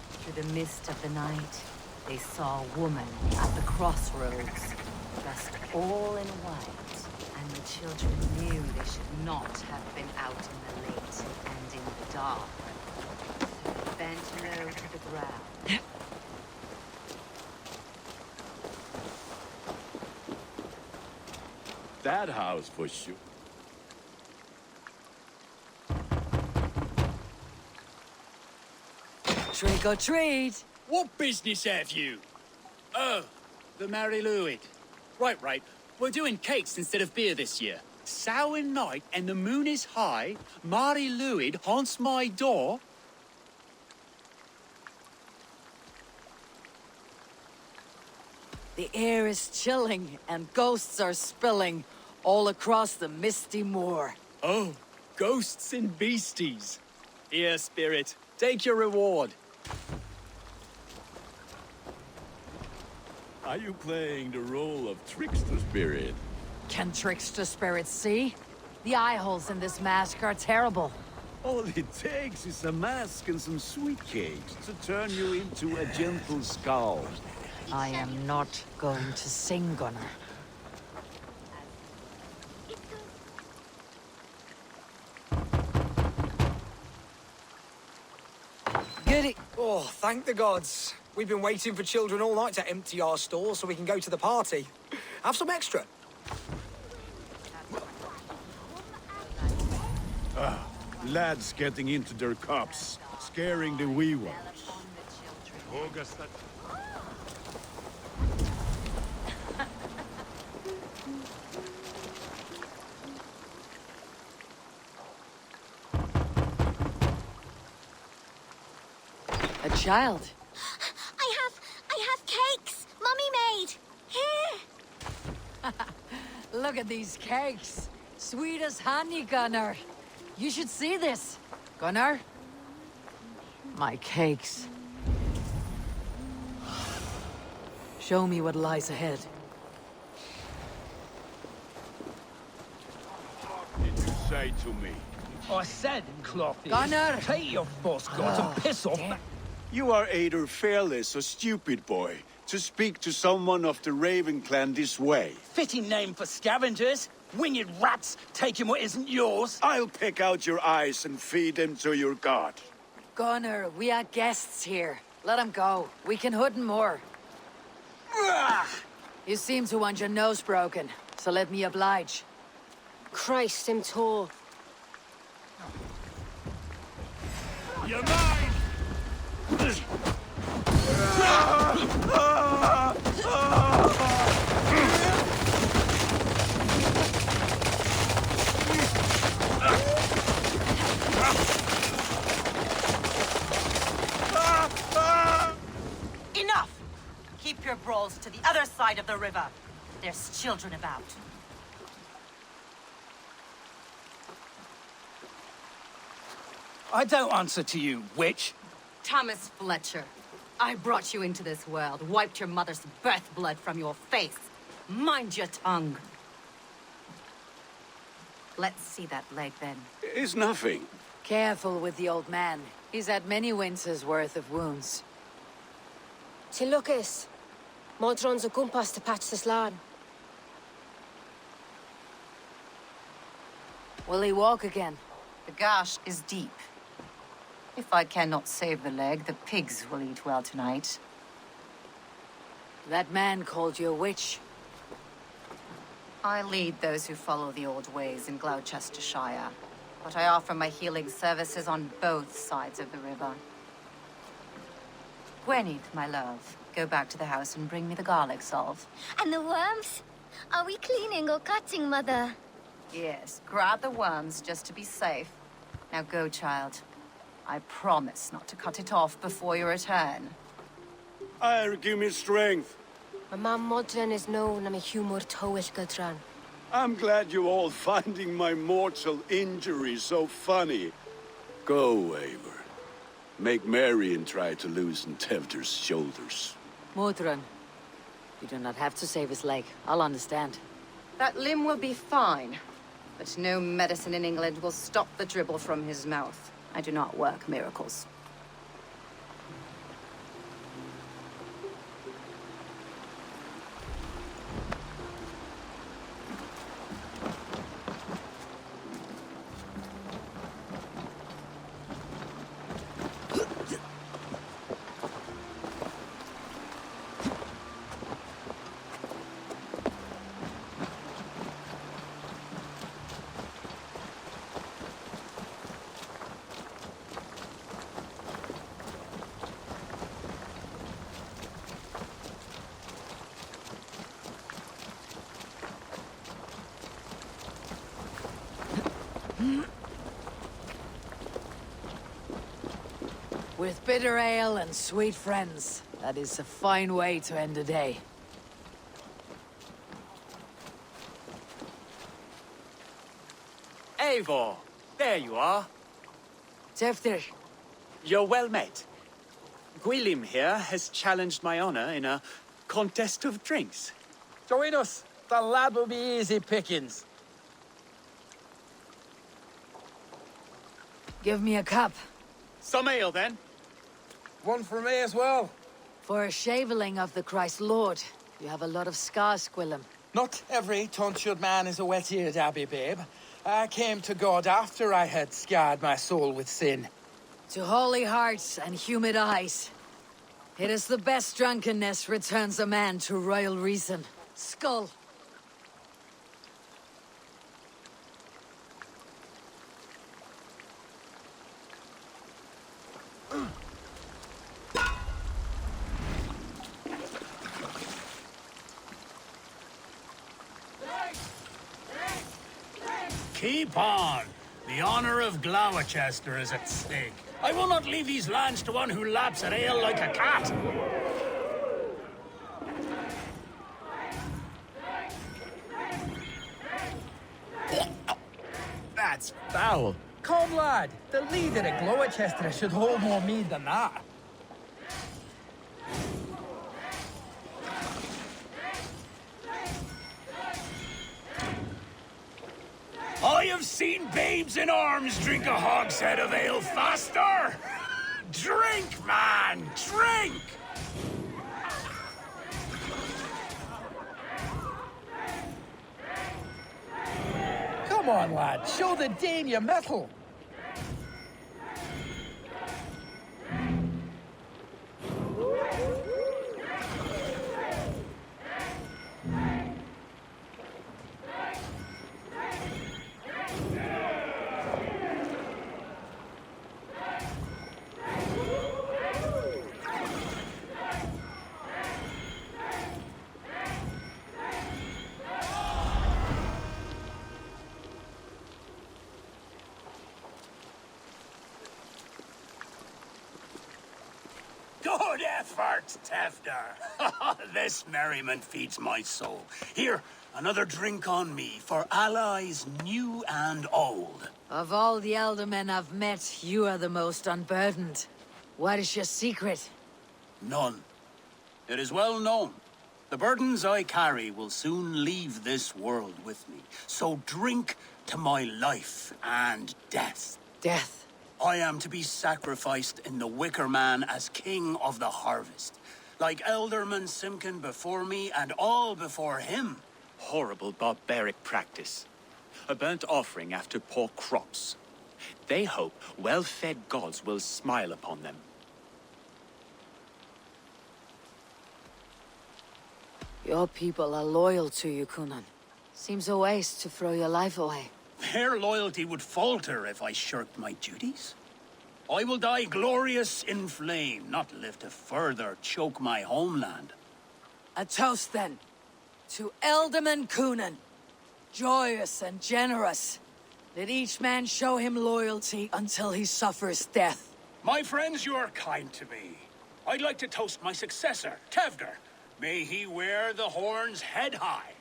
through the mist of the night, they saw a woman at the crossroads, dressed all in white, and the children knew they should not have been out in the late and in the dark. They bent low to the ground. That house for sure. Trick or treat. What business have you? Oh, the Mary Louid. Right. We're doing cakes instead of beer this year. Sour night and the moon is high. Mary Louid haunts my door. The air is chilling and ghosts are spilling all across the misty moor. Oh, ghosts and beasties. Here, spirit, take your reward. Are you playing the role of trickster spirit? Can trickster spirits see? The eye holes in this mask are terrible. All it takes is a mask and some sweet cakes to turn you into a gentle skull. I am not going to sing, Gunnar. Giddy! Oh, thank the gods. We've been waiting for children all night to empty our stores so we can go to the party. Have some extra. Lads getting into their cups, scaring the wee ones. A child. I have cakes. Mummy made. Here. Look at these cakes. Sweet as honey, Gunnar. You should see this. Gunnar? My cakes. Show me what lies ahead. What did you say to me? I said, Clothy. Gunnar! Take your boss guards and piss off. You are either fearless or stupid, boy, to speak to someone of the Raven clan this way. Fitting name for scavengers. Winged rats taking what isn't yours. I'll pick out your eyes and feed them to your god. Gunnar, we are guests here. Let him go. We can hood him more. You seem to want your nose broken, so let me oblige. Christ, him tall. You're mine! Enough! Keep your brawls to the other side of the river. There's children about. I don't answer to you, witch. Thomas Fletcher, I brought you into this world, wiped your mother's birth blood from your face. Mind your tongue. Let's see that leg, then. It's nothing. Careful with the old man. He's had many winters' worth of wounds. Ti Lucas. Modron's a gumpas to patch this land. Will he walk again? The gash is deep. If I cannot save the leg, the pigs will eat well tonight. That man called you a witch. I lead those who follow the old ways in Gloucestershire, but I offer my healing services on both sides of the river. Gwenny, my love, go back to the house and bring me the garlic salve. And the worms? Are we cleaning or cutting, Mother? Yes, grab the worms just to be safe. Now go, child. I promise not to cut it off before your return. Give me strength. My mum Modron is known I'm a humor towish gadran. I'm glad you all finding my mortal injury so funny. Go, Eivor. Make merry and try to loosen Tevder's shoulders. Modron, you do not have to save his leg. I'll understand. That limb will be fine, but no medicine in England will stop the dribble from his mouth. I do not work miracles. With bitter ale and sweet friends, that is a fine way to end a day. Eivor, there you are. Teftir. You're well met. Gwilym here has challenged my honor in a contest of drinks. Join us. The lad will be easy pickings. Give me a cup. Some ale, then. One for me as well. For a shaveling of the Christ Lord, you have a lot of scars, Gwilym. Not every tonsured man is a wet-eared abbey, babe. I came to God after I had scarred my soul with sin. To holy hearts and humid eyes. It is the best drunkenness returns a man to royal reason. Skull. Keep on. The honor of Gloucester is at stake. I will not leave these lands to one who laps at ale like a cat. That's foul. Come, lad. The leader of Gloucester should hold more mead than that. I have seen babes in arms drink a hogshead of ale faster! Drink, man! Drink! Come on, lad. Show the Dane your mettle. Good effort, Teftir. This merriment feeds my soul. Here, another drink on me for allies new and old. Of all the elder men I've met, you are the most unburdened. What is your secret? None. It is well known. The burdens I carry will soon leave this world with me. So drink to my life and death. Death? I am to be sacrificed in the Wicker Man as king of the harvest. Like Elderman Simkin before me and all before him. Horrible barbaric practice. A burnt offering after poor crops. They hope well-fed gods will smile upon them. Your people are loyal to you, Cunan. Seems a waste to throw your life away. Their loyalty would falter if I shirked my duties. I will die glorious in flame, not live to further choke my homeland. A toast, then. To Elderman Cunan. Joyous and generous. Let each man show him loyalty until he suffers death. My friends, you are kind to me. I'd like to toast my successor, Teftir. May he wear the horns head high.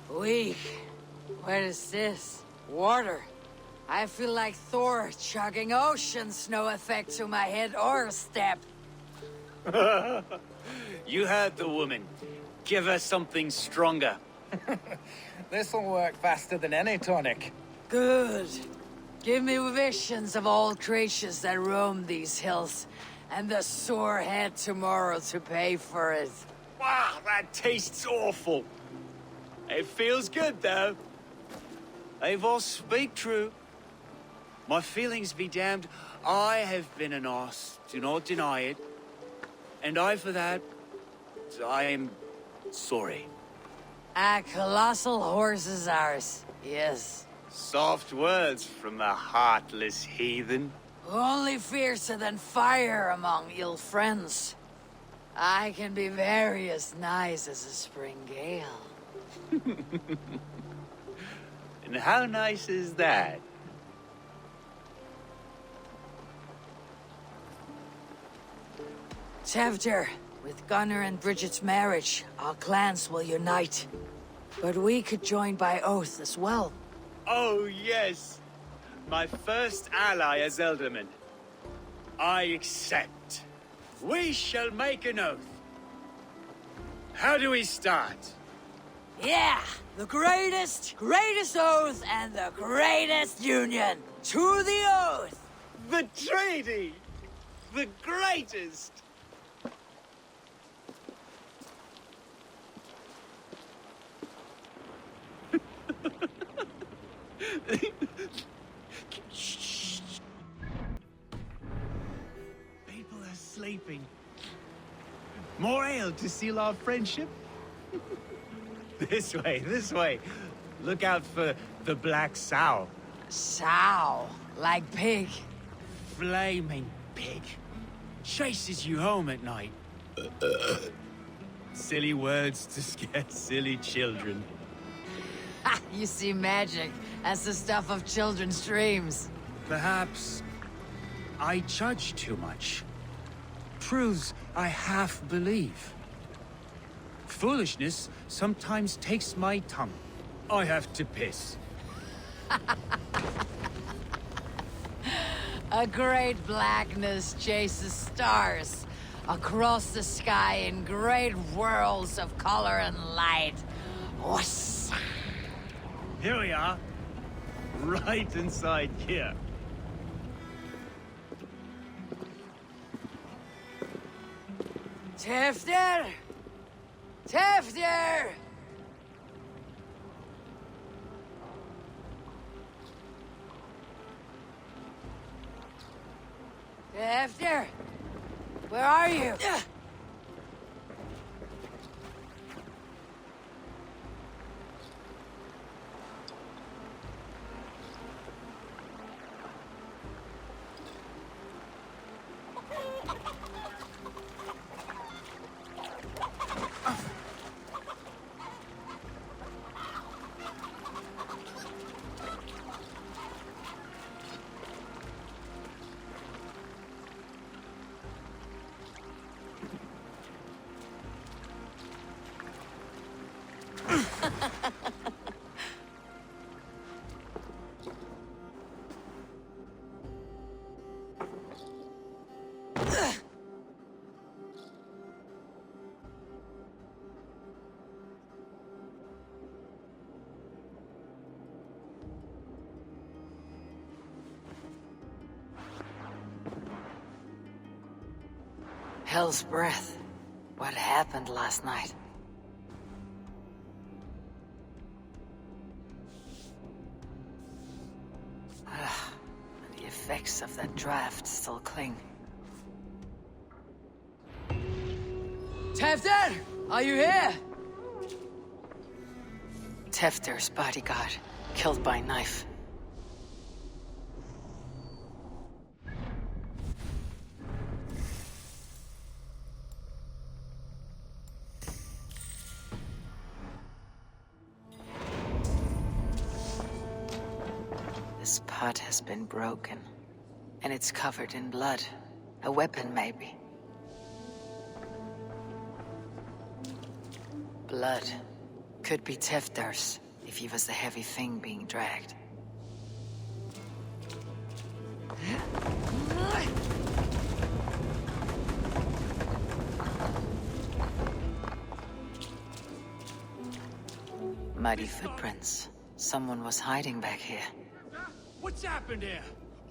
Weak. What is this? Water. I feel like Thor chugging oceans, no effect to my head or step. You heard the woman. Give her something stronger. This'll work faster than any tonic. Good. Give me visions of all creatures that roam these hills, and the sore head tomorrow to pay for it. Wow, that tastes awful. It feels good, though. Eivor, speak true. My feelings be damned. I have been an arse, do not deny it. And I, for that, I am sorry. A colossal horse is ours. Yes. Soft words from the heartless heathen. Only fiercer than fire among ill friends. I can be very as nice as a spring gale. And how nice is that? Tevter, with Gunnar and Bridget's marriage, our clans will unite. But we could join by oath as well. Oh, yes. My first ally as Elderman. I accept. We shall make an oath. How do we start? Yeah! The greatest oath and the greatest union! To the oath! The treaty! The greatest! People are sleeping. More ale to seal our friendship? This way, this way. Look out for the black sow. Sow? Like pig? Flaming pig. Chases you home at night. Silly words to scare silly children. You see magic. That's the stuff of children's dreams. Perhaps I judge too much. Truths I half believe. Foolishness sometimes takes my tongue. I have to piss. A great blackness chases stars across the sky in great whirls of color and light. Whoosh. Here we are. Right inside here. Tevter! Tevter! Tevter! Where are you? Hell's breath. What happened last night? The effects of that draft still cling. Tevter! Are you here? Tefter's bodyguard, killed by knife. This pot has been broken, and it's covered in blood. A weapon, maybe. Blood. Could be Tefter's, if he was the heavy thing being dragged. Muddy footprints. Someone was hiding back here. What's happened here?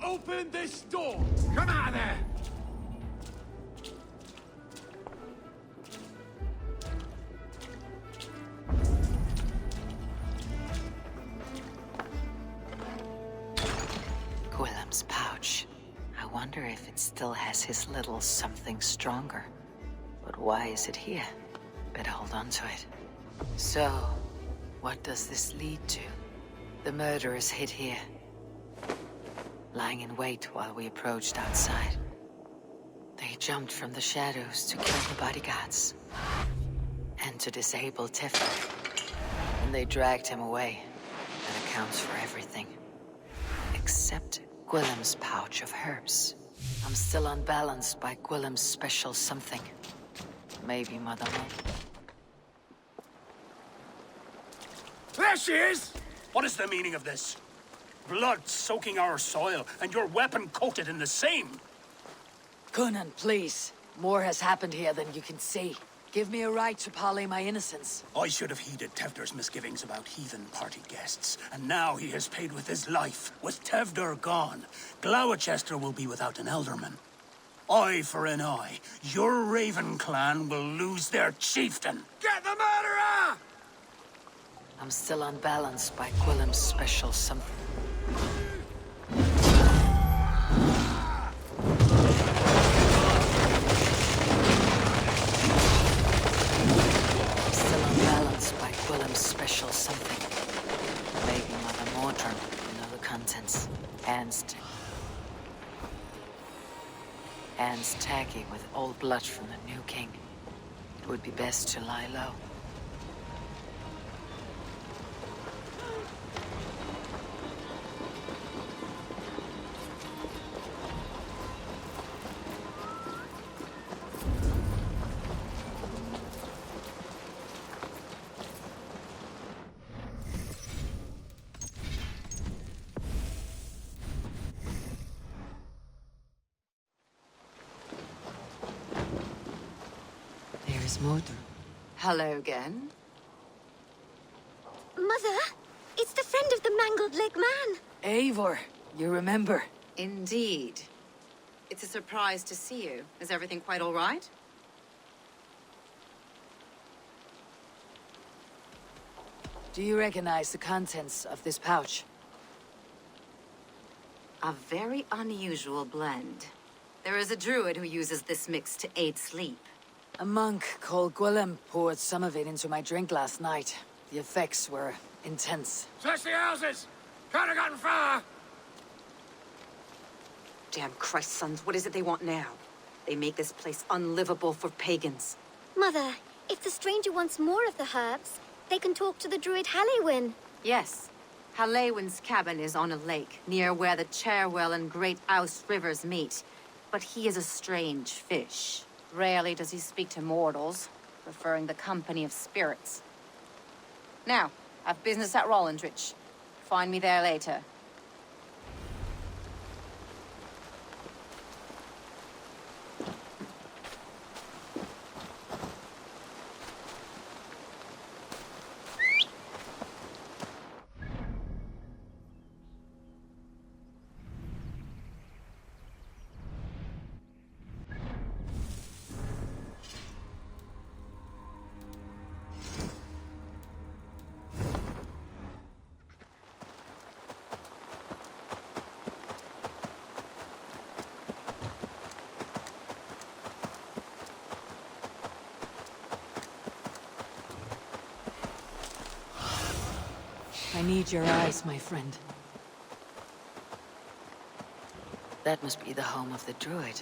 Open this door! Come out of there! Gwillem's pouch. I wonder if it still has his little something stronger. But why is it here? Better hold on to it. So, what does this lead to? The murderers hid here, lying in wait while we approached outside. They jumped from the shadows to kill the bodyguards and to disable Tefnir. And they dragged him away. That accounts for everything. Except Gwillem's pouch of herbs. I'm still unbalanced by Gwillem's special something. Maybe Mother Moon. There she is! What is the meaning of this? Blood soaking our soil, and your weapon coated in the same! Conan, please. More has happened here than you can see. Give me a right to parley my innocence. I should have heeded Tevder's misgivings about heathen party guests, and now he has paid with his life. With Tevder gone, Gloucester will be without an elderman. Eye for an eye. Your Raven clan will lose their chieftain. Get the murderer! I'm still unbalanced by Gwillem's special something. Gwillem's special something. Maybe Mother Mordred and other contents. Anne's tacky with old blood from the new king. It would be best to lie low. Mordred. Hello again. Mother, it's the friend of the mangled leg man. Eivor, you remember? Indeed. It's a surprise to see you. Is everything quite all right? Do you recognize the contents of this pouch? A very unusual blend. There is a druid who uses this mix to aid sleep. A monk called Gwillem poured some of it into my drink last night. The effects were intense. Search the houses! Can't have gotten far! Damn Christ, sons, what is it they want now? They make this place unlivable for pagans. Mother, if the stranger wants more of the herbs, they can talk to the druid Halewyn. Yes. Halewyn's cabin is on a lake, near where the Cherwell and Great Ouse rivers meet. But he is a strange fish. Rarely does he speak to mortals, preferring the company of spirits. Now, I've business at Rollindrich. Find me there later. I need your eyes, my friend. That must be the home of the druid.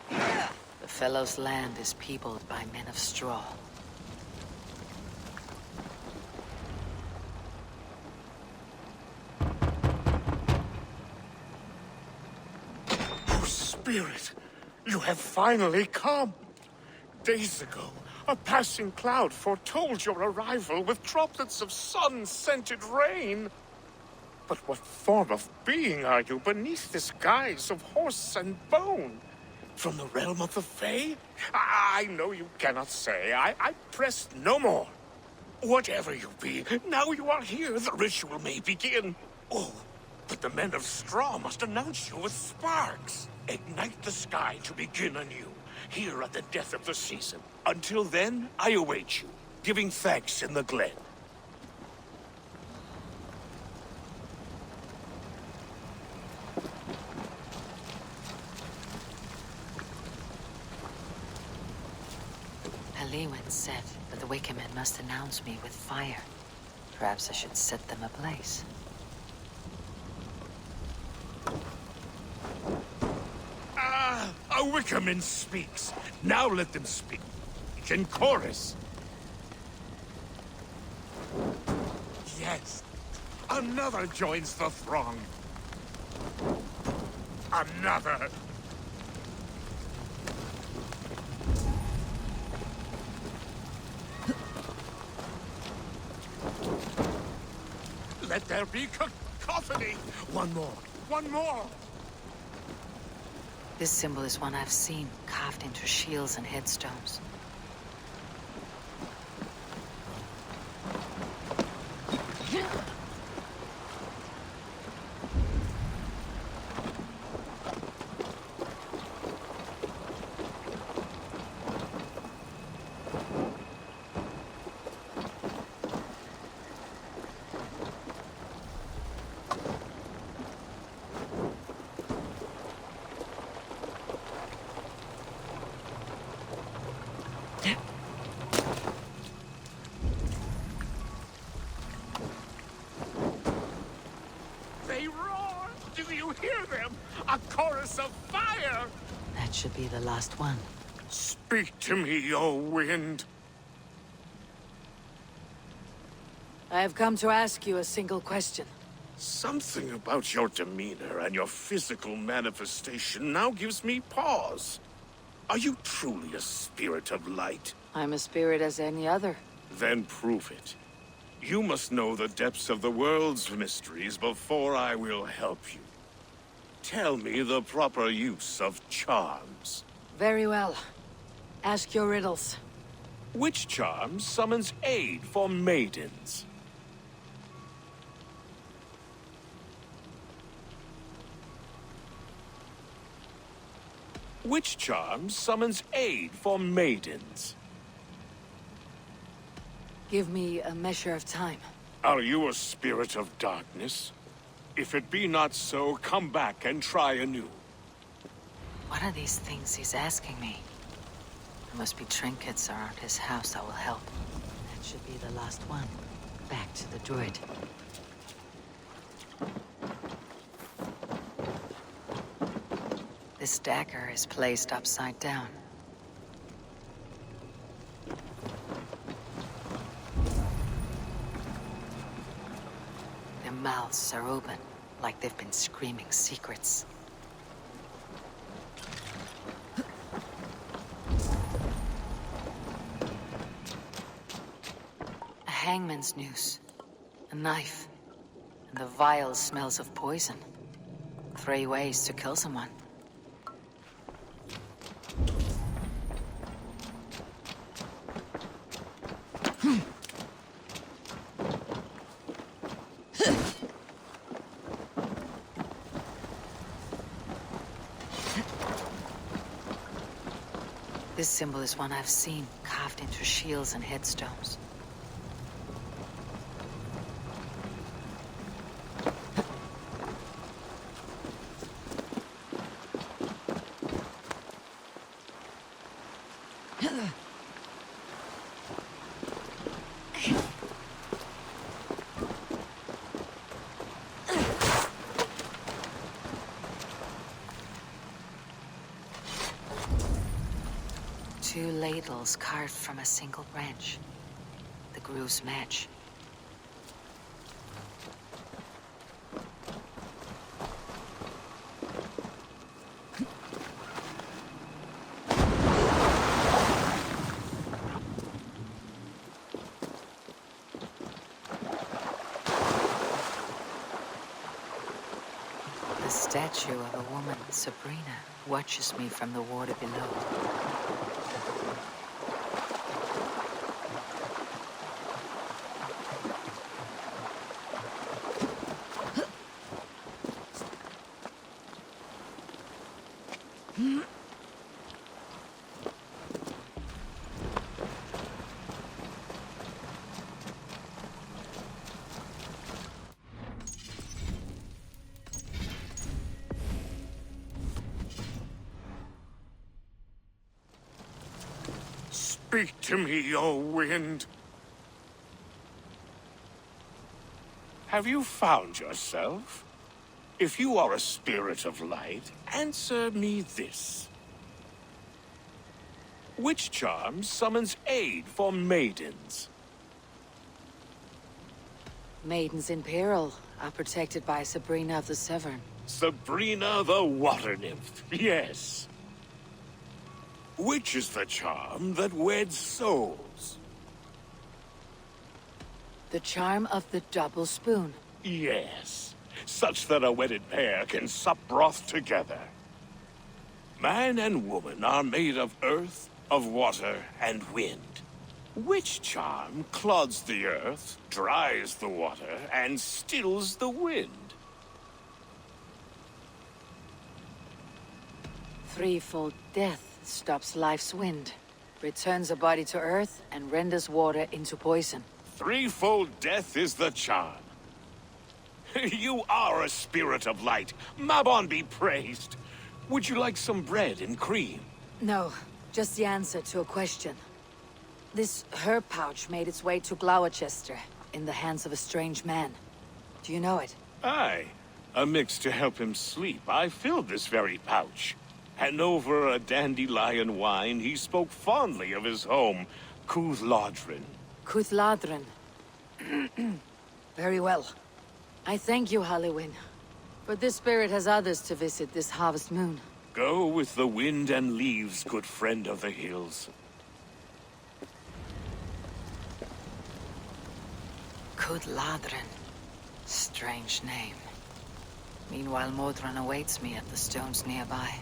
The fellow's land is peopled by men of straw. Oh, Spirit, you have finally come. Days ago, a passing cloud foretold your arrival with droplets of sun-scented rain. But what form of being are you beneath this guise of horse and bone? From the realm of the Fae? I know you cannot say. I press no more. Whatever you be, now you are here, the ritual may begin. Oh, but the men of straw must announce you with sparks. Ignite the sky to begin anew. Here at the death of the season. Until then, I await you, giving thanks in the glen. Halewyn said that the Wicker men must announce me with fire. Perhaps I should set them ablaze. A Wickerman speaks. Now let them speak. In chorus. Yes. Another joins the throng. Another. Let there be cacophony. One more. One more. This symbol is one I've seen, carved into shields and headstones. They roar! Do you hear them? A chorus of fire! That should be the last one. Speak to me, O wind. I have come to ask you a single question. Something about your demeanor and your physical manifestation now gives me pause. Are you truly a spirit of light? I'm a spirit as any other. Then prove it. You must know the depths of the world's mysteries before I will help you. Tell me the proper use of charms. Very well. Ask your riddles. Which charm summons aid for maidens? Which charm summons aid for maidens? Give me a measure of time. Are you a spirit of darkness? If it be not so, come back and try anew. What are these things he's asking me? There must be trinkets around his house that will help. That should be the last one. Back to the druid. This dagger is placed upside down. Their mouths are open, like they've been screaming secrets. A hangman's noose, a knife, and the vile smells of poison. 3 ways to kill someone. This symbol is one I've seen, carved into shields and headstones. Two ladles carved from a single branch. The grooves match. The statue of a woman, Sabrina, watches me from the water below. Speak to me, O wind. Have you found yourself? If you are a spirit of light, answer me this. Which charm summons aid for maidens? Maidens in peril are protected by Sabrina of the Severn. Sabrina the Water Nymph, yes. Which is the charm that weds souls? The charm of the double spoon. Yes. Such that a wedded pair can sup broth together. Man and woman are made of earth, of water, and wind. Which charm clods the earth, dries the water, and stills the wind? Threefold death stops life's wind, returns a body to earth, and renders water into poison. Threefold death is the charm. You are a spirit of light. Mabon be praised. Would you like some bread and cream? No, just the answer to a question. This herb pouch made its way to Gloucester in the hands of a strange man. Do you know it? Aye. A mix to help him sleep. I filled this very pouch. And over a dandelion wine, he spoke fondly of his home, Cuthladrin. Cuthladrin. Very well. I thank you, Halliwyn. But this spirit has others to visit this harvest moon. Go with the wind and leaves, good friend of the hills. Cuthladrin. Strange name. Meanwhile, Modron awaits me at the stones nearby.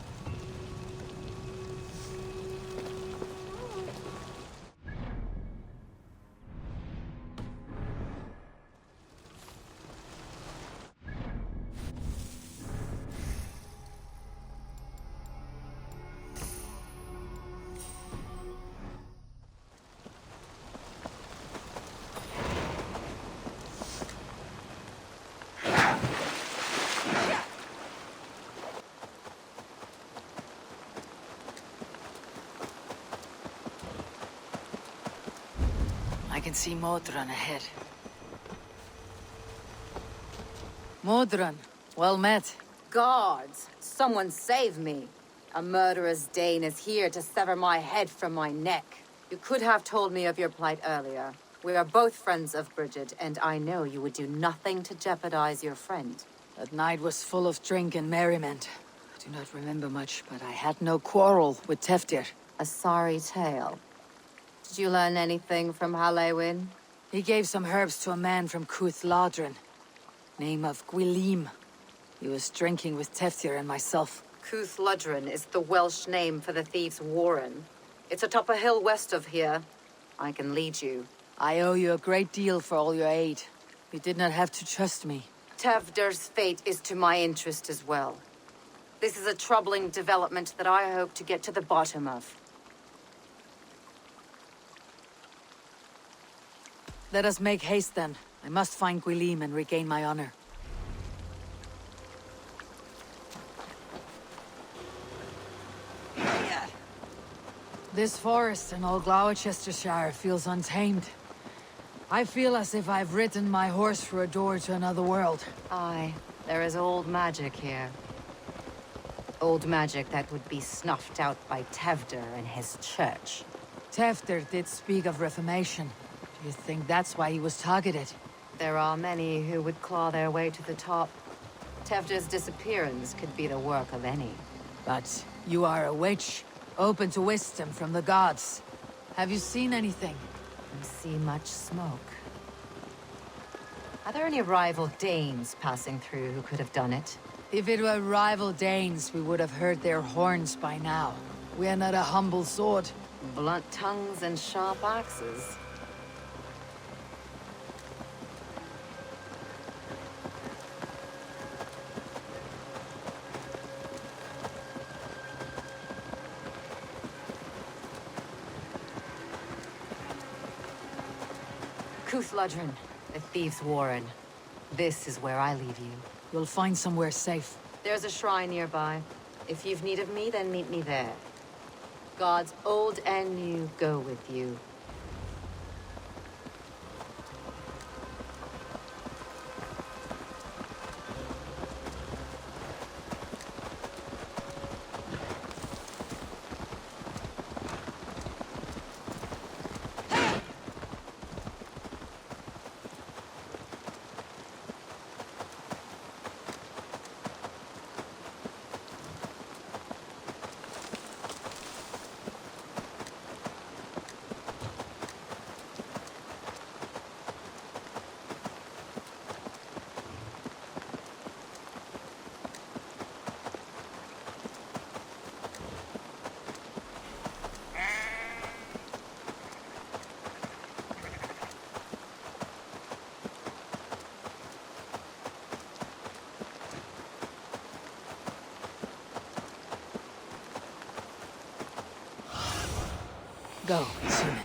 I can see Modron ahead. Modron, well met. Guards, someone save me. A murderous Dane is here to sever my head from my neck. You could have told me of your plight earlier. We are both friends of Bridget, and I know you would do nothing to jeopardize your friend. That night was full of drink and merriment. I do not remember much, but I had no quarrel with Teftir. A sorry tale. Did you learn anything from Halliwyn? He gave some herbs to a man from Cuthladrin. Name of Gwylim. He was drinking with Teftir and myself. Cuthladrin is the Welsh name for the thieves' warren. It's atop a hill west of here. I can lead you. I owe you a great deal for all your aid. You did not have to trust me. Tefdir's fate is to my interest as well. This is a troubling development that I hope to get to the bottom of. Let us make haste then. I must find Gwylim and regain my honor. This forest in all Gloucestershire feels untamed. I feel as if I've ridden my horse through a door to another world. Aye, there is old magic here. Old magic that would be snuffed out by Tefdir and his church. Teftir did speak of reformation. Do you think that's why he was targeted? There are many who would claw their way to the top. Tefdir's disappearance could be the work of any. But you are a witch, open to wisdom from the gods. Have you seen anything? I see much smoke. Are there any rival Danes passing through who could have done it? If it were rival Danes, we would have heard their horns by now. We are not a humble sword. Blunt tongues and sharp axes. Cuthladrin, the thieves' warren. This is where I leave you. You'll find somewhere safe. There's a shrine nearby. If you've need of me, then meet me there. Gods old and new go with you. Go, Sunan.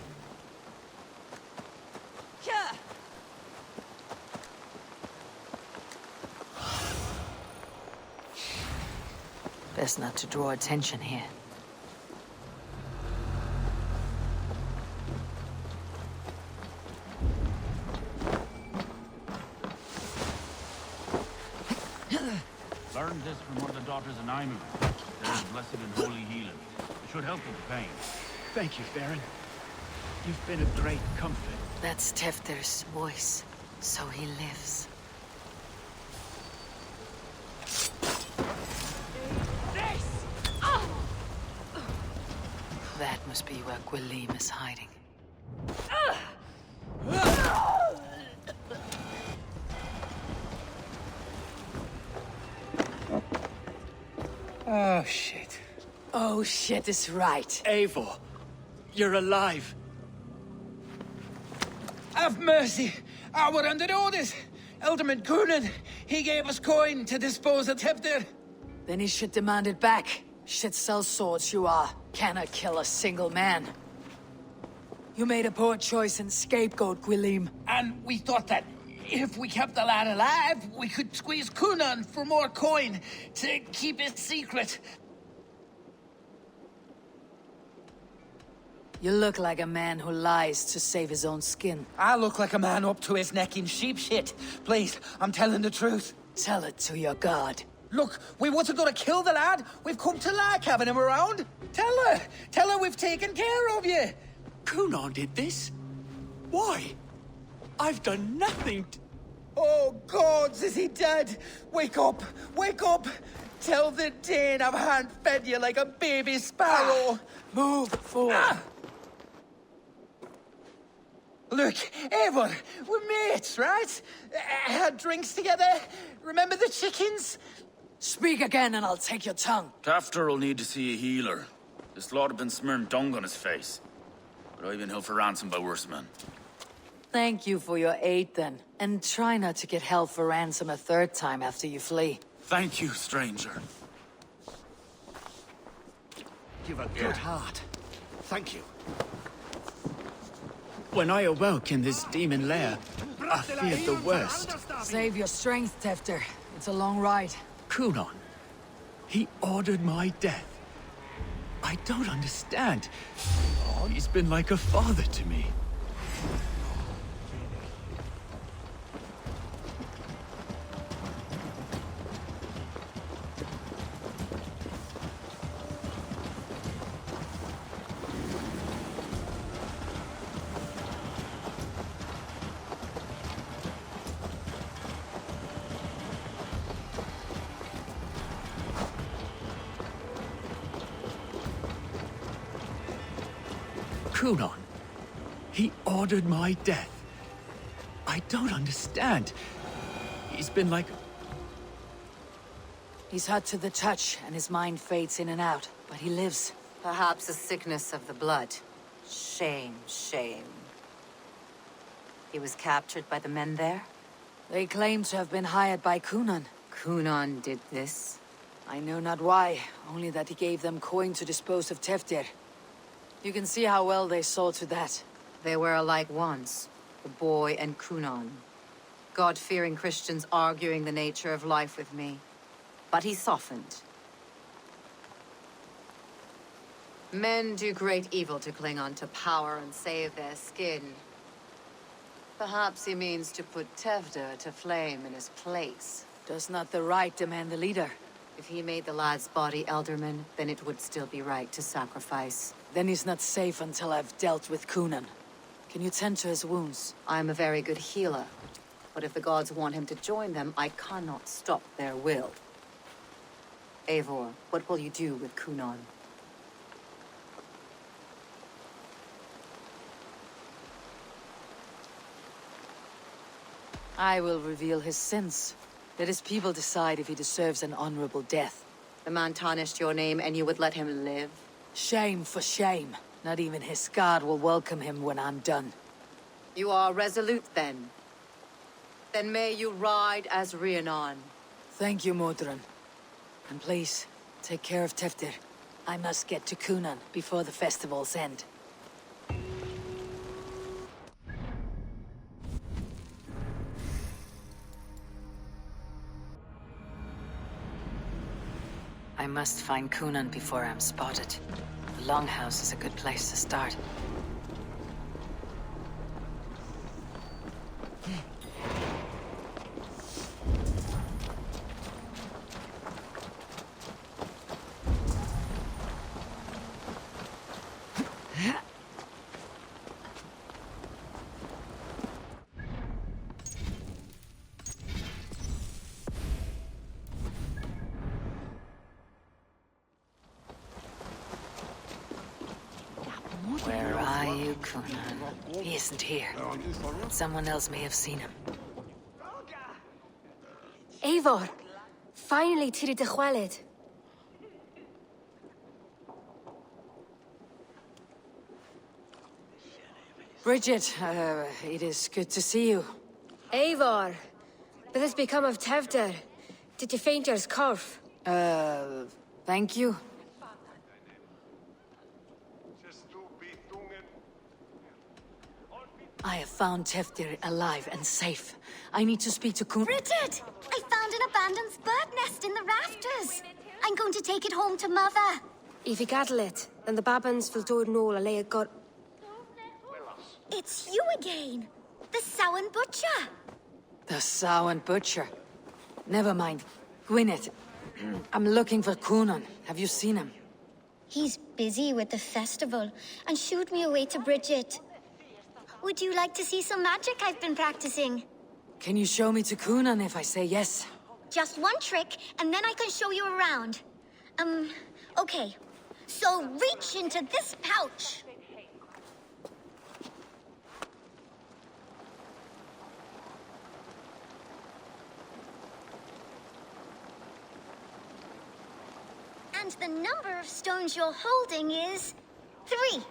Best not to draw attention here. Learned this from one of the daughters of Aimu. They're blessed and holy healing. It should help with the pain. Thank you, Baron. You've been a great comfort. That's Tefter's voice, so he lives. That must be where Gwilym is hiding. Oh, shit. Oh, shit is right. Eivor, you're alive. Have mercy! We're under orders! Alderman Coonan, he gave us coin to dispose of Tefter. Then he should demand it back. Shit sells swords, you are. Cannot kill a single man. You made a poor choice in scapegoat, Gwilym. And we thought that if we kept the lad alive, we could squeeze Coonan for more coin to keep it secret. You look like a man who lies to save his own skin. I look like a man up to his neck in sheep shit. Please, I'm telling the truth. Tell it to your god. Look, we wasn't gonna kill the lad. We've come to like having him around. Tell her we've taken care of you. Coonan did this? Why? I've done nothing Oh, gods, is he dead? Wake up! Wake up! Tell the Dane I've hand-fed you like a baby sparrow. Move forward. Look, Eivor, we're mates, right? Had drinks together. Remember the chickens? Speak again and I'll take your tongue. Tafter will need to see a healer. This lord have been smearing dung on his face. But I've been held for ransom by worse men. Thank you for your aid then. And try not to get held for ransom a third time after you flee. Thank you, stranger. You've a good heart. Thank you. When I awoke in this demon lair, I feared the worst. Save your strength, Tefter. It's a long ride. Coonan. He ordered my death. I don't understand. He's been like a father to me. Coonan. He ordered my death. I don't understand. He's been like... He's hot to the touch, and his mind fades in and out, but he lives. Perhaps a sickness of the blood. Shame, shame. He was captured by the men there? They claim to have been hired by Coonan. Coonan did this? I know not why, only that he gave them coin to dispose of Tefter. You can see how well they saw to that. They were alike once, the boy and Coonan. God-fearing Christians arguing the nature of life with me. But he softened. Men do great evil to cling on to power and save their skin. Perhaps he means to put Tefter to flame in his place. Does not the right demand the leader? If he made the lad's body Elderman, then it would still be right to sacrifice. Then he's not safe until I've dealt with Coonan. Can you tend to his wounds? I'm a very good healer. But if the gods want him to join them, I cannot stop their will. Eivor, what will you do with Coonan? I will reveal his sins. Let his people decide if he deserves an honorable death. The man tarnished your name and you would let him live? Shame for shame. Not even his god will welcome him when I'm done. You are resolute then. Then may you ride as Rhiannon. Thank you, Modron. And please, take care of Tefter. I must get to Coonan before the festival's end. I must find Coonan before I'm spotted. The Longhouse is a good place to start. Where are you, Coonan? He isn't here. Someone else may have seen him. Eivor! Finally, Tiri de Chwaled. Bridget, it is good to see you. Eivor! What has become of Tevder? Did you faint your scarf? Thank you. I have found Teftir alive and safe. I need to speak to Kun- Bridget! I found an abandoned bird nest in the rafters. I'm going to take it home to Mother. If you gather it, then the Babans will do it all a got. It's you again. The Samhain Butcher. The Samhain Butcher. Never mind. Gwyneth, I'm looking for Coonan. Have you seen him? He's busy with the festival and shooed me away to Bridget. Would you like to see some magic I've been practicing? Can you show me to Coonan if I say yes? Just one trick, and then I can show you around. Okay. So reach into this pouch. And the number of stones you're holding is 3.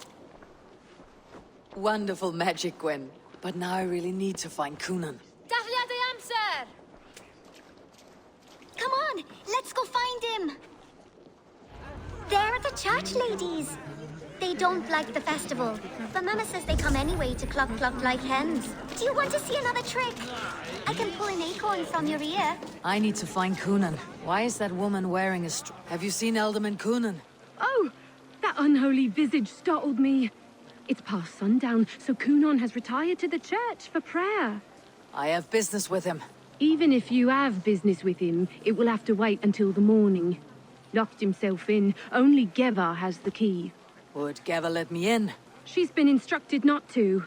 Wonderful magic, Gwen. But now I really need to find Coonan. Daflia the answer! Come on, let's go find him. There are the church ladies. They don't like the festival, but Mama says they come anyway to cluck cluck like hens. Do you want to see another trick? I can pull an acorn from your ear. I need to find Coonan. Why is that woman wearing a Have you seen Alderman Coonan? Oh, that unholy visage startled me. It's past sundown, so Coonan has retired to the church for prayer. I have business with him. Even if you have business with him, it will have to wait until the morning. Locked himself in. Only Geva has the key. Would Geva let me in? She's been instructed not to.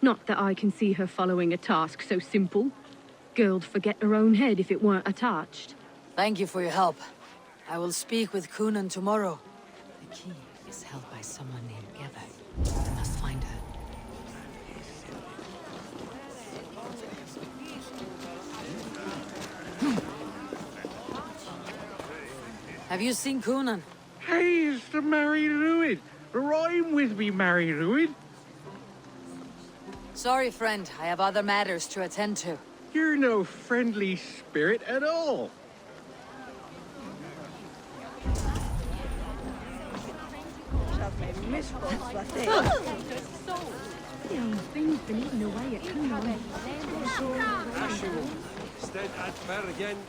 Not that I can see her following a task so simple. Girl'd forget her own head if it weren't attached. Thank you for your help. I will speak with Coonan tomorrow. The key is held by someone named Geva. I must find her. Have you seen Coonan? Hey, it's the Mary Lwyd. Rhyme with me, Mary Lwyd. Sorry, friend. I have other matters to attend to. You're no friendly spirit at all. Things been eaten away at Coonan.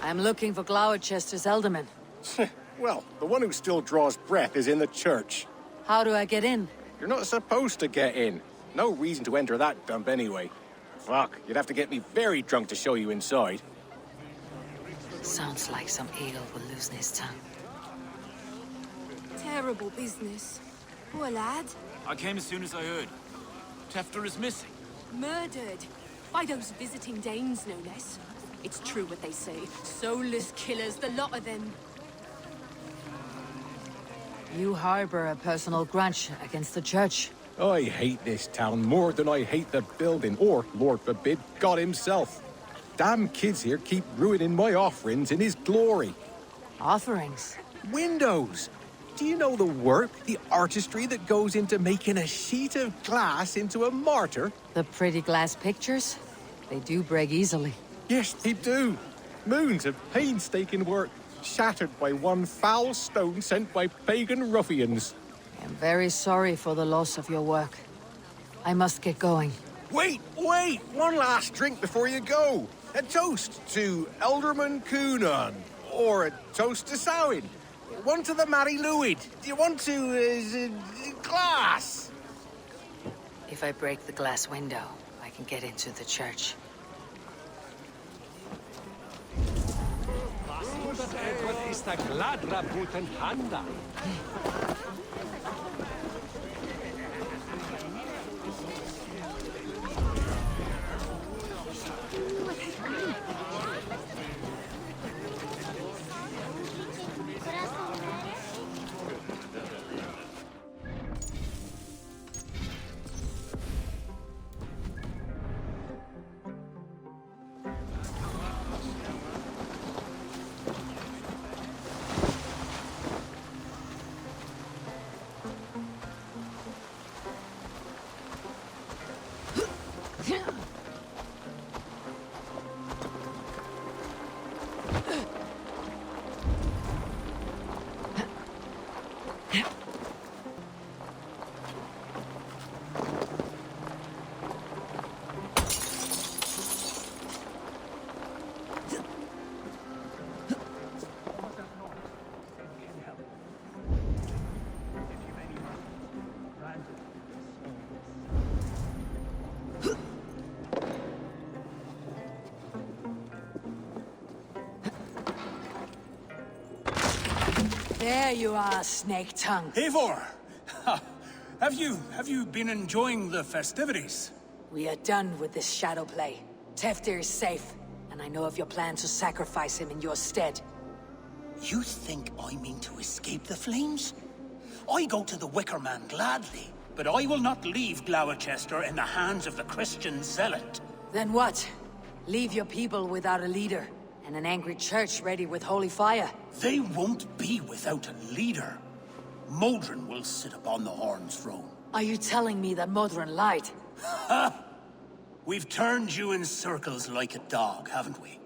I'm looking for Gloucester's alderman. Well, the one who still draws breath is in the church. How do I get in? You're not supposed to get in. No reason to enter that dump anyway. Fuck, you'd have to get me very drunk to show you inside. Sounds like some eagle will loosen his tongue. Terrible business. Poor lad. I came as soon as I heard. Tefter is missing. Murdered. By those visiting Danes, no less. It's true what they say. Soulless killers, the lot of them. You harbor a personal grudge against the church. I hate this town more than I hate the building, or, Lord forbid, God himself. Damn kids here keep ruining my offerings in his glory. Offerings? Windows! Do you know the work, the artistry that goes into making a sheet of glass into a martyr? The pretty glass pictures? They do break easily. Yes, they do. Moons of painstaking work, shattered by one foul stone sent by pagan ruffians. I'm very sorry for the loss of your work. I must get going. Wait! One last drink before you go. A toast to Alderman Coonan. Or a toast to Samhain. one to the Mary Louid. Do you want to, glass? If I break the glass window, I can get into the church. There you are, Snake Tongue. Eivor! Have you been enjoying the festivities? We are done with this shadow play. Teftir is safe, and I know of your plan to sacrifice him in your stead. You think I mean to escape the flames? I go to the Wicker Man gladly, but I will not leave Gloucester in the hands of the Christian zealot. Then what? Leave your people without a leader, and an angry church ready with holy fire. They won't be without a leader. Modron will sit upon the Horn's throne. Are you telling me that Modron lied? Ha! We've turned you in circles like a dog, haven't we?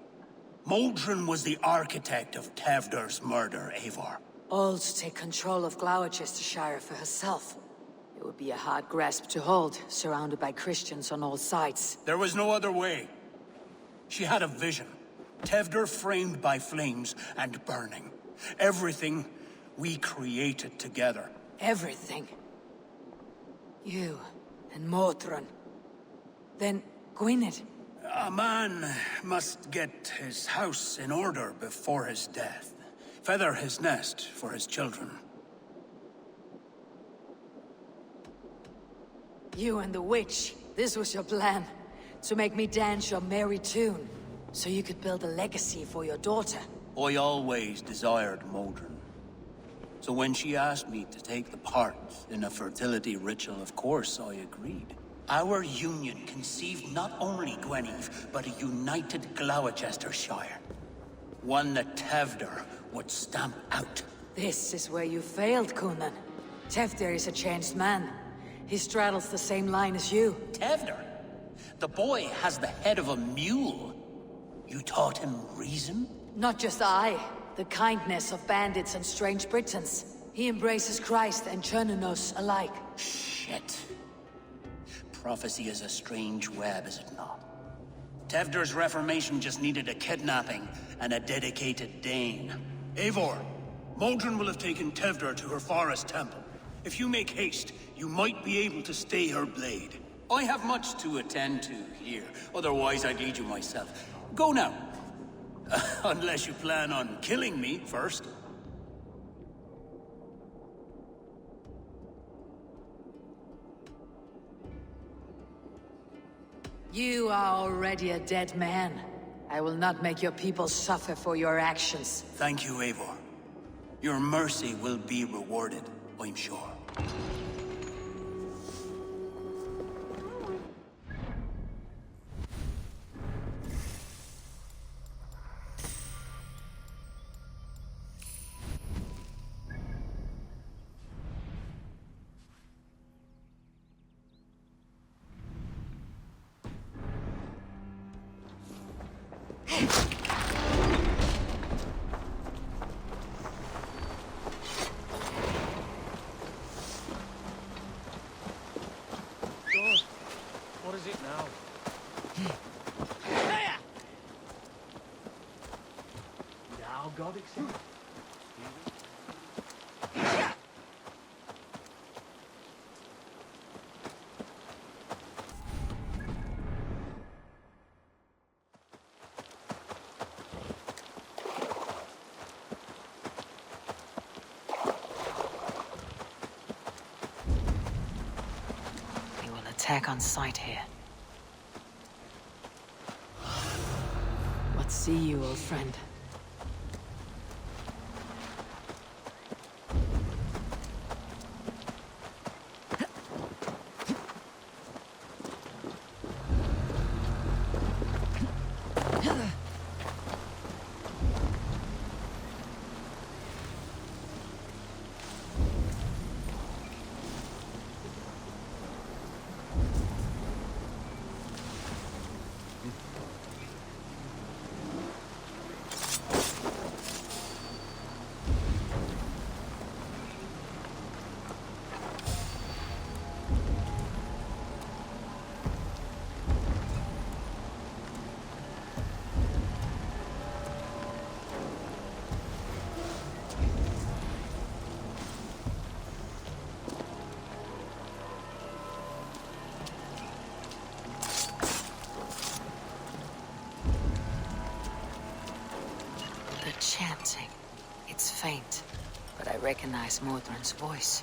Modron was the architect of Tevder's murder, Eivor. All to take control of Gloucestershire for herself. It would be a hard grasp to hold, surrounded by Christians on all sides. There was no other way. She had a vision. Tevder framed by flames and burning. Everything we created together. Everything? You and Modron. Then Gwynedd. A man must get his house in order before his death. Feather his nest for his children. You and the witch. This was your plan. To make me dance your merry tune. So you could build a legacy for your daughter. I always desired Modron. So when she asked me to take the part in a fertility ritual, of course I agreed. Our union conceived not only Gweneve, but a united Gloucestershire. One that Tevder would stamp out. This is where you failed, Conan. Teftir is a changed man. He straddles the same line as you. Tevder? The boy has the head of a mule. You taught him reason? Not just I. The kindness of bandits and strange Britons. He embraces Christ and Chernonos alike. Shit. Prophecy is a strange web, is it not? Tevder's reformation just needed a kidnapping and a dedicated Dane. Eivor, Modron will have taken Tevder to her forest temple. If you make haste, you might be able to stay her blade. I have much to attend to here, otherwise I'd lead you myself. Go now. Unless you plan on killing me first. You are already a dead man. I will not make your people suffer for your actions. Thank you, Eivor. Your mercy will be rewarded, I'm sure. What is it now? Now, God accept. attack on sight here. What see you, old friend? Chanting. It's faint, but I recognize Modron's voice.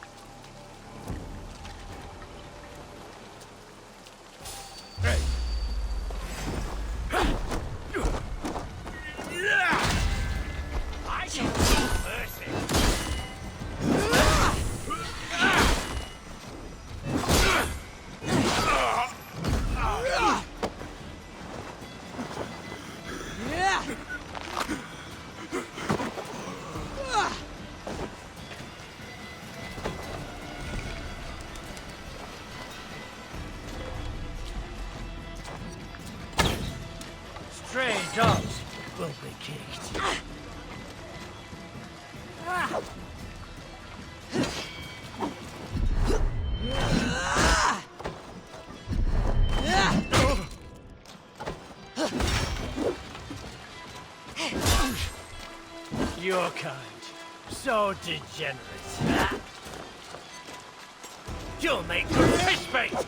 Stray dogs will be kicked. Your kind, so degenerate. You'll make good fish bait!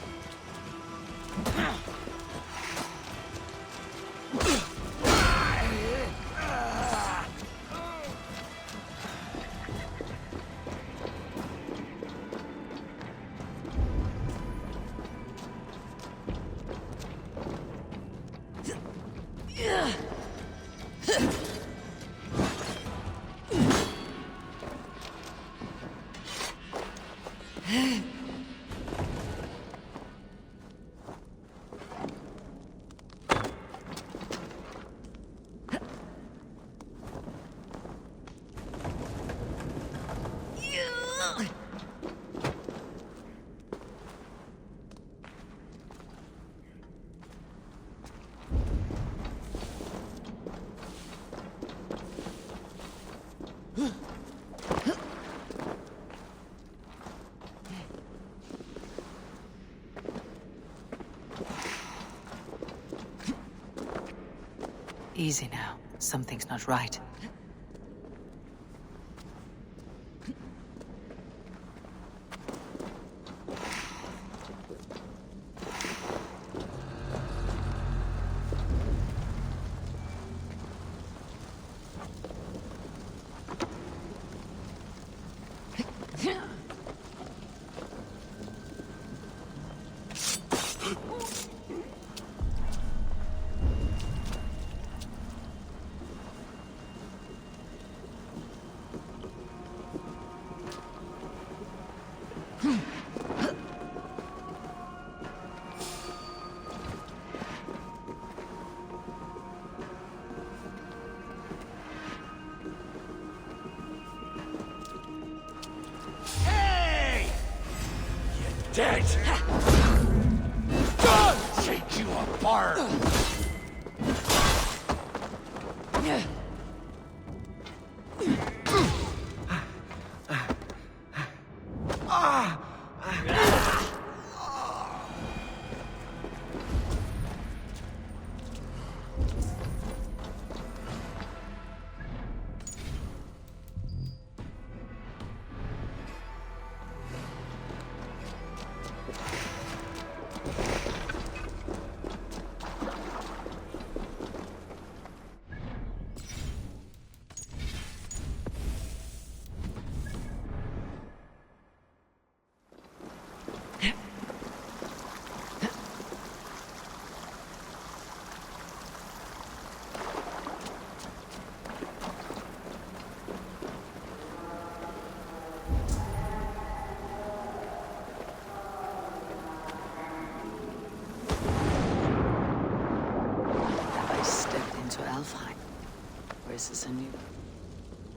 Easy now. Something's not right. Dead! God, take you apart! Or is this a new...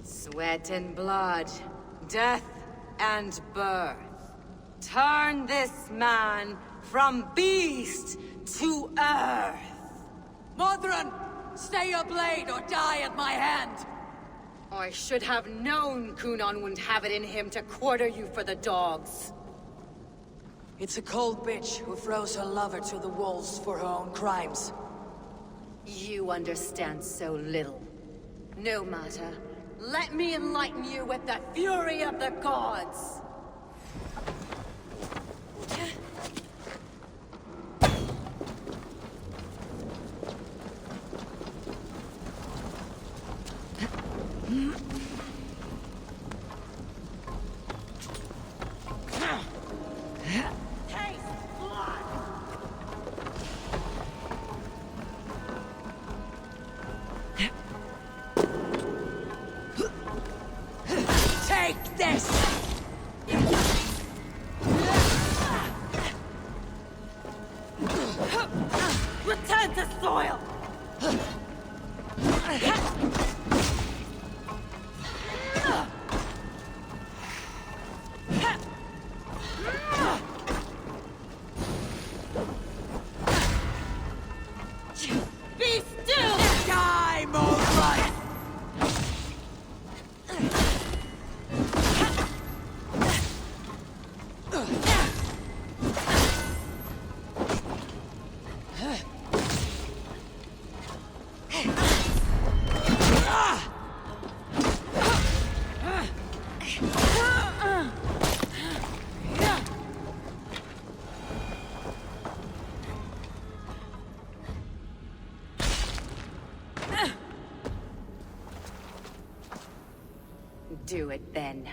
Sweat and blood, death and birth. Turn this man from beast to earth. Modron, stay your blade or die at my hand. I should have known Kunan wouldn't have it in him to quarter you for the dogs. It's a cold bitch who throws her lover to the wolves for her own crimes. You understand so little. No matter. Let me enlighten you with the fury of the gods! Take this! Return to soil! Be still! Die, Moonlight! Do it then.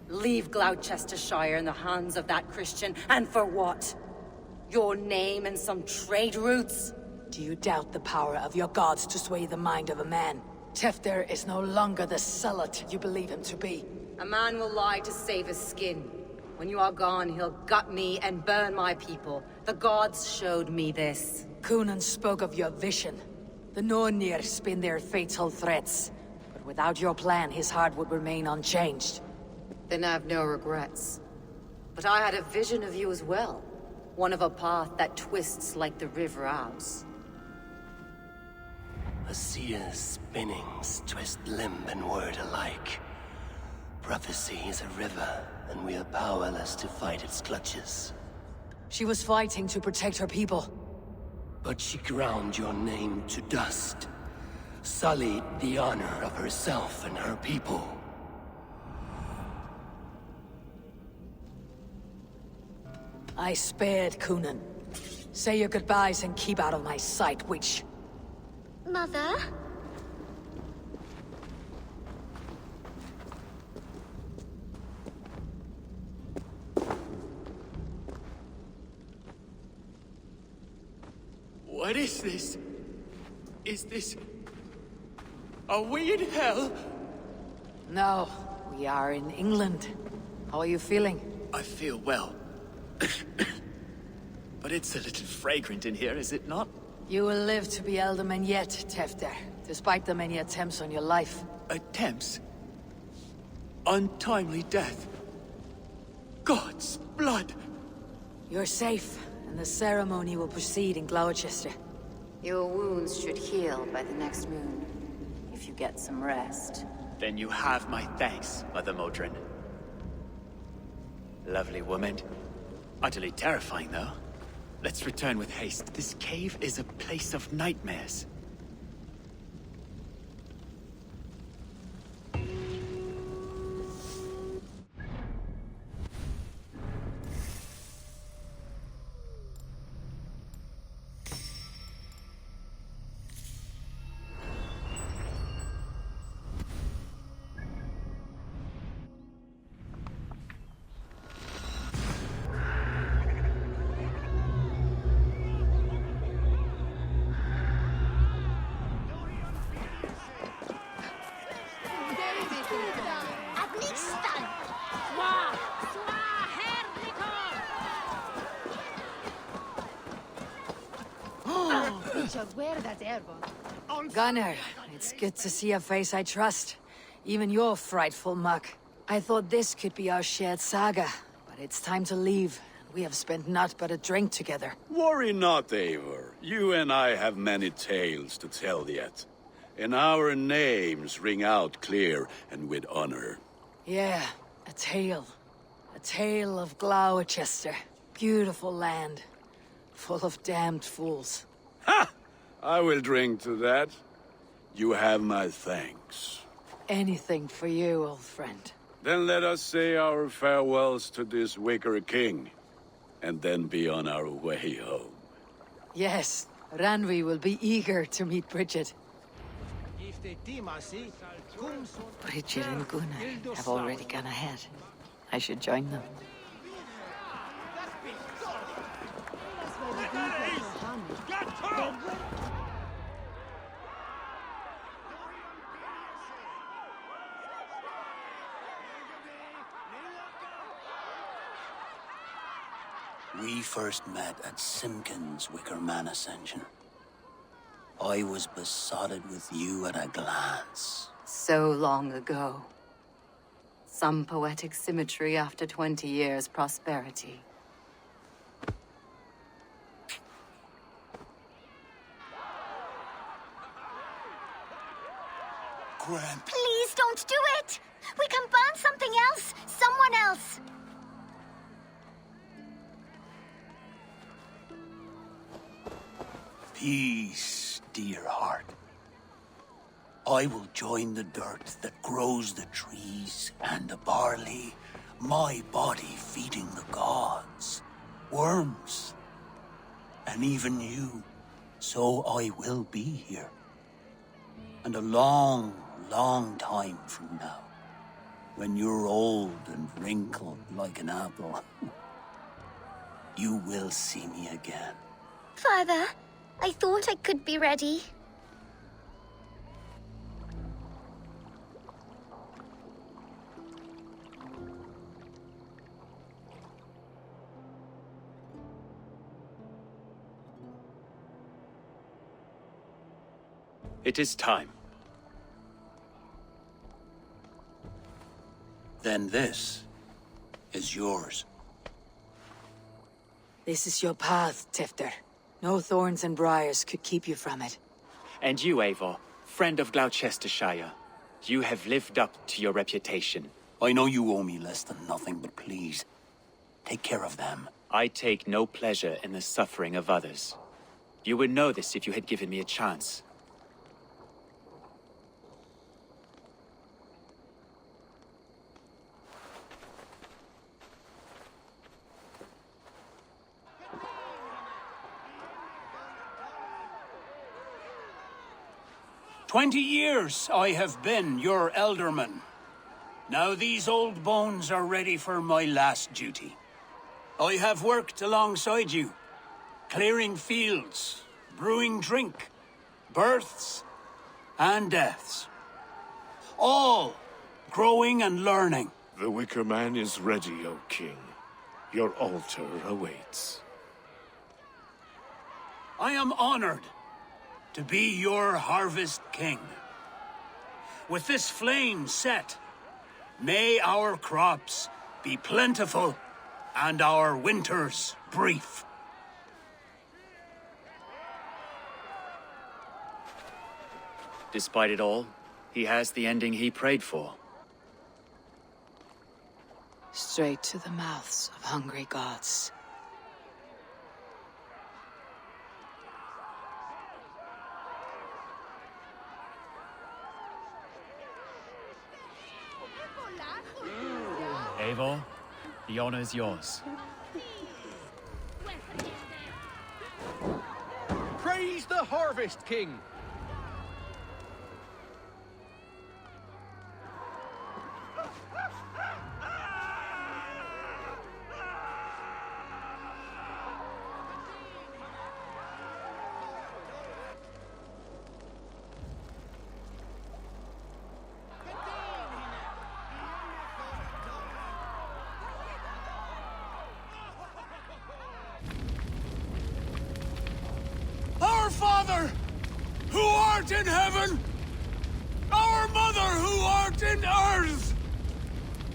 Leave Gloucestershire in the hands of that Christian, and for what? Your name and some trade routes? Do you doubt the power of your gods to sway the mind of a man? Tefter is no longer the zealot you believe him to be. A man will lie to save his skin. When you are gone, he'll gut me and burn my people. The gods showed me this. Kunan spoke of your vision. The Nornir spin their fatal threats. But without your plan, his heart would remain unchanged. Then I have no regrets. But I had a vision of you as well. One of a path that twists like the river Ouse. A seer's spinnings twist limb and word alike. Prophecy is a river, and we are powerless to fight its clutches. She was fighting to protect her people. But she ground your name to dust. Sullied the honor of herself and her people. I spared Kunan. Say your goodbyes and keep out of my sight, witch. Mother? What is this? Is this... Are we in hell? No, we are in England. How are you feeling? I feel well. But it's a little fragrant in here, is it not? You will live to be Elderman yet, Tefter, despite the many attempts on your life. Attempts? Untimely death? God's blood! You're safe, and the ceremony will proceed in Gloucester. Your wounds should heal by the next moon, if you get some rest. Then you have my thanks, Mother Modron. Lovely woman. Utterly terrifying, though. Let's return with haste. This cave is a place of nightmares. Gunnar, It's good to see a face I trust. Even your frightful muck. I thought this could be our shared saga, but it's time to leave. We have spent naught but a drink together. Worry not, Eivor. You and I have many tales to tell yet. And our names ring out clear and with honor. Yeah, a tale. A tale of Gloucester. Beautiful land. Full of damned fools. Ha! I will drink to that. You have my thanks. Anything for you, old friend. Then let us say our farewells to this Wicker King, and then be on our way home. Yes, Randvi will be eager to meet Bridget. Bridget and Gunnar have already gone ahead. I should join them. We first met at Simpkins' Wicker Man Ascension. I was besotted with you at a glance. So long ago. Some poetic symmetry after 20 years' prosperity. Grant. Please don't do it! We can burn something else! Someone else! Peace, dear heart. I will join the dirt that grows the trees and the barley, my body feeding the gods, worms, and even you. So I will be here. And a long, long time from now, when you're old and wrinkled like an apple, you will see me again. Father, I thought I could be ready. It is time. Then this is yours. This is your path, Tifter. No thorns and briars could keep you from it. And you, Eivor, friend of Gloucestershire, you have lived up to your reputation. I know you owe me less than nothing, but please, take care of them. I take no pleasure in the suffering of others. You would know this if you had given me a chance. "20 years I have been your elderman. Now these old bones are ready for my last duty. I have worked alongside you, clearing fields, brewing drink, births and deaths. All growing and learning. The Wicker Man is ready, O King. Your altar awaits. I am honored to be your harvest king. With this flame set, may our crops be plentiful and our winters brief. Despite it all, he has the ending he prayed for. Straight to the mouths of hungry gods. Eivor, the honor is yours. Praise the Harvest King! Our Father, who art in heaven,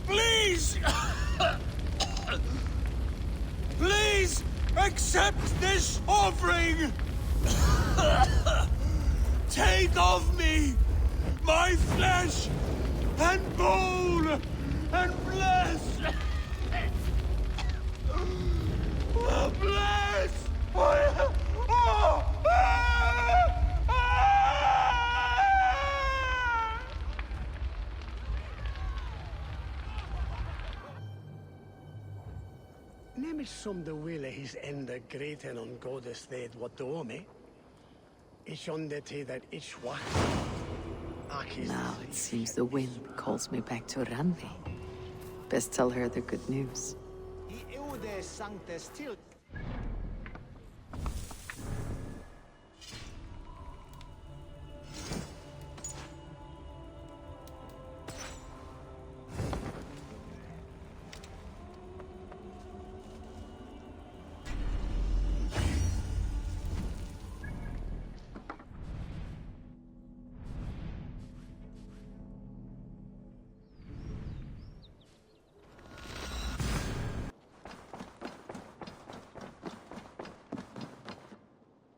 Please! Please accept this offering! Take of me my flesh and bone and bless! Bless! Nemes som de wille his enda greten on godes thede what dome. Ich on the te that ich what. Now it seems the wind calls me back to Randi. Best tell her the good news.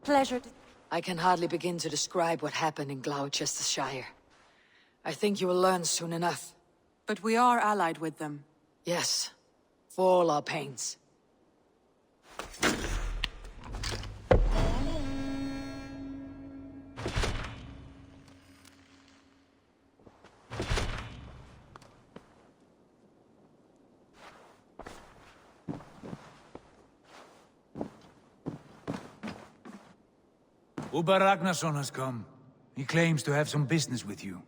Pleasure. I can hardly begin to describe what happened in Gloucestershire. I think you will learn soon enough. But we are allied with them. Yes, for all our pains. Uber Ragnarsson has come. He claims to have some business with you.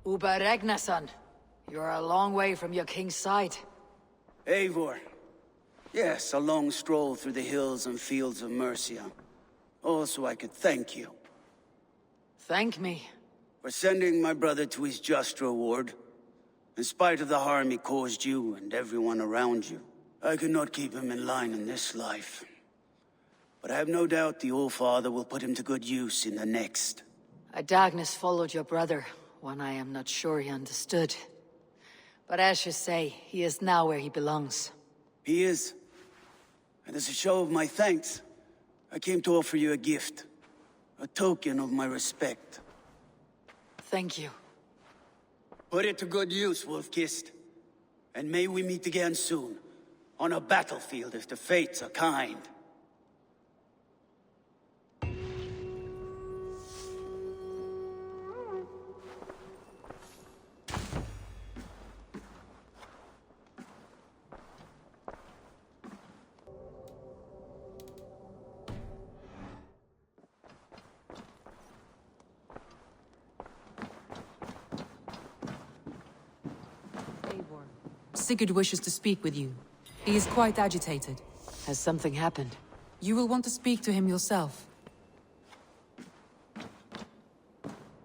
Uber Ragnarsson, you're a long way from your king's side. Eivor. Yes, a long stroll through the hills and fields of Mercia. Also, I could thank you. Thank me? For sending my brother to his just reward. In spite of the harm he caused you and everyone around you. I could not keep him in line in this life. But I have no doubt the All-Father will put him to good use in the next. A darkness followed your brother, one I am not sure he understood. But as you say, he is now where he belongs. He is. And as a show of my thanks, I came to offer you a gift. A token of my respect. Thank you. Put it to good use, Wolf-Kissed. And may we meet again soon. On a battlefield if the fates are kind. Sigurd wishes to speak with you. He is quite agitated. Has something happened? You will want to speak to him yourself.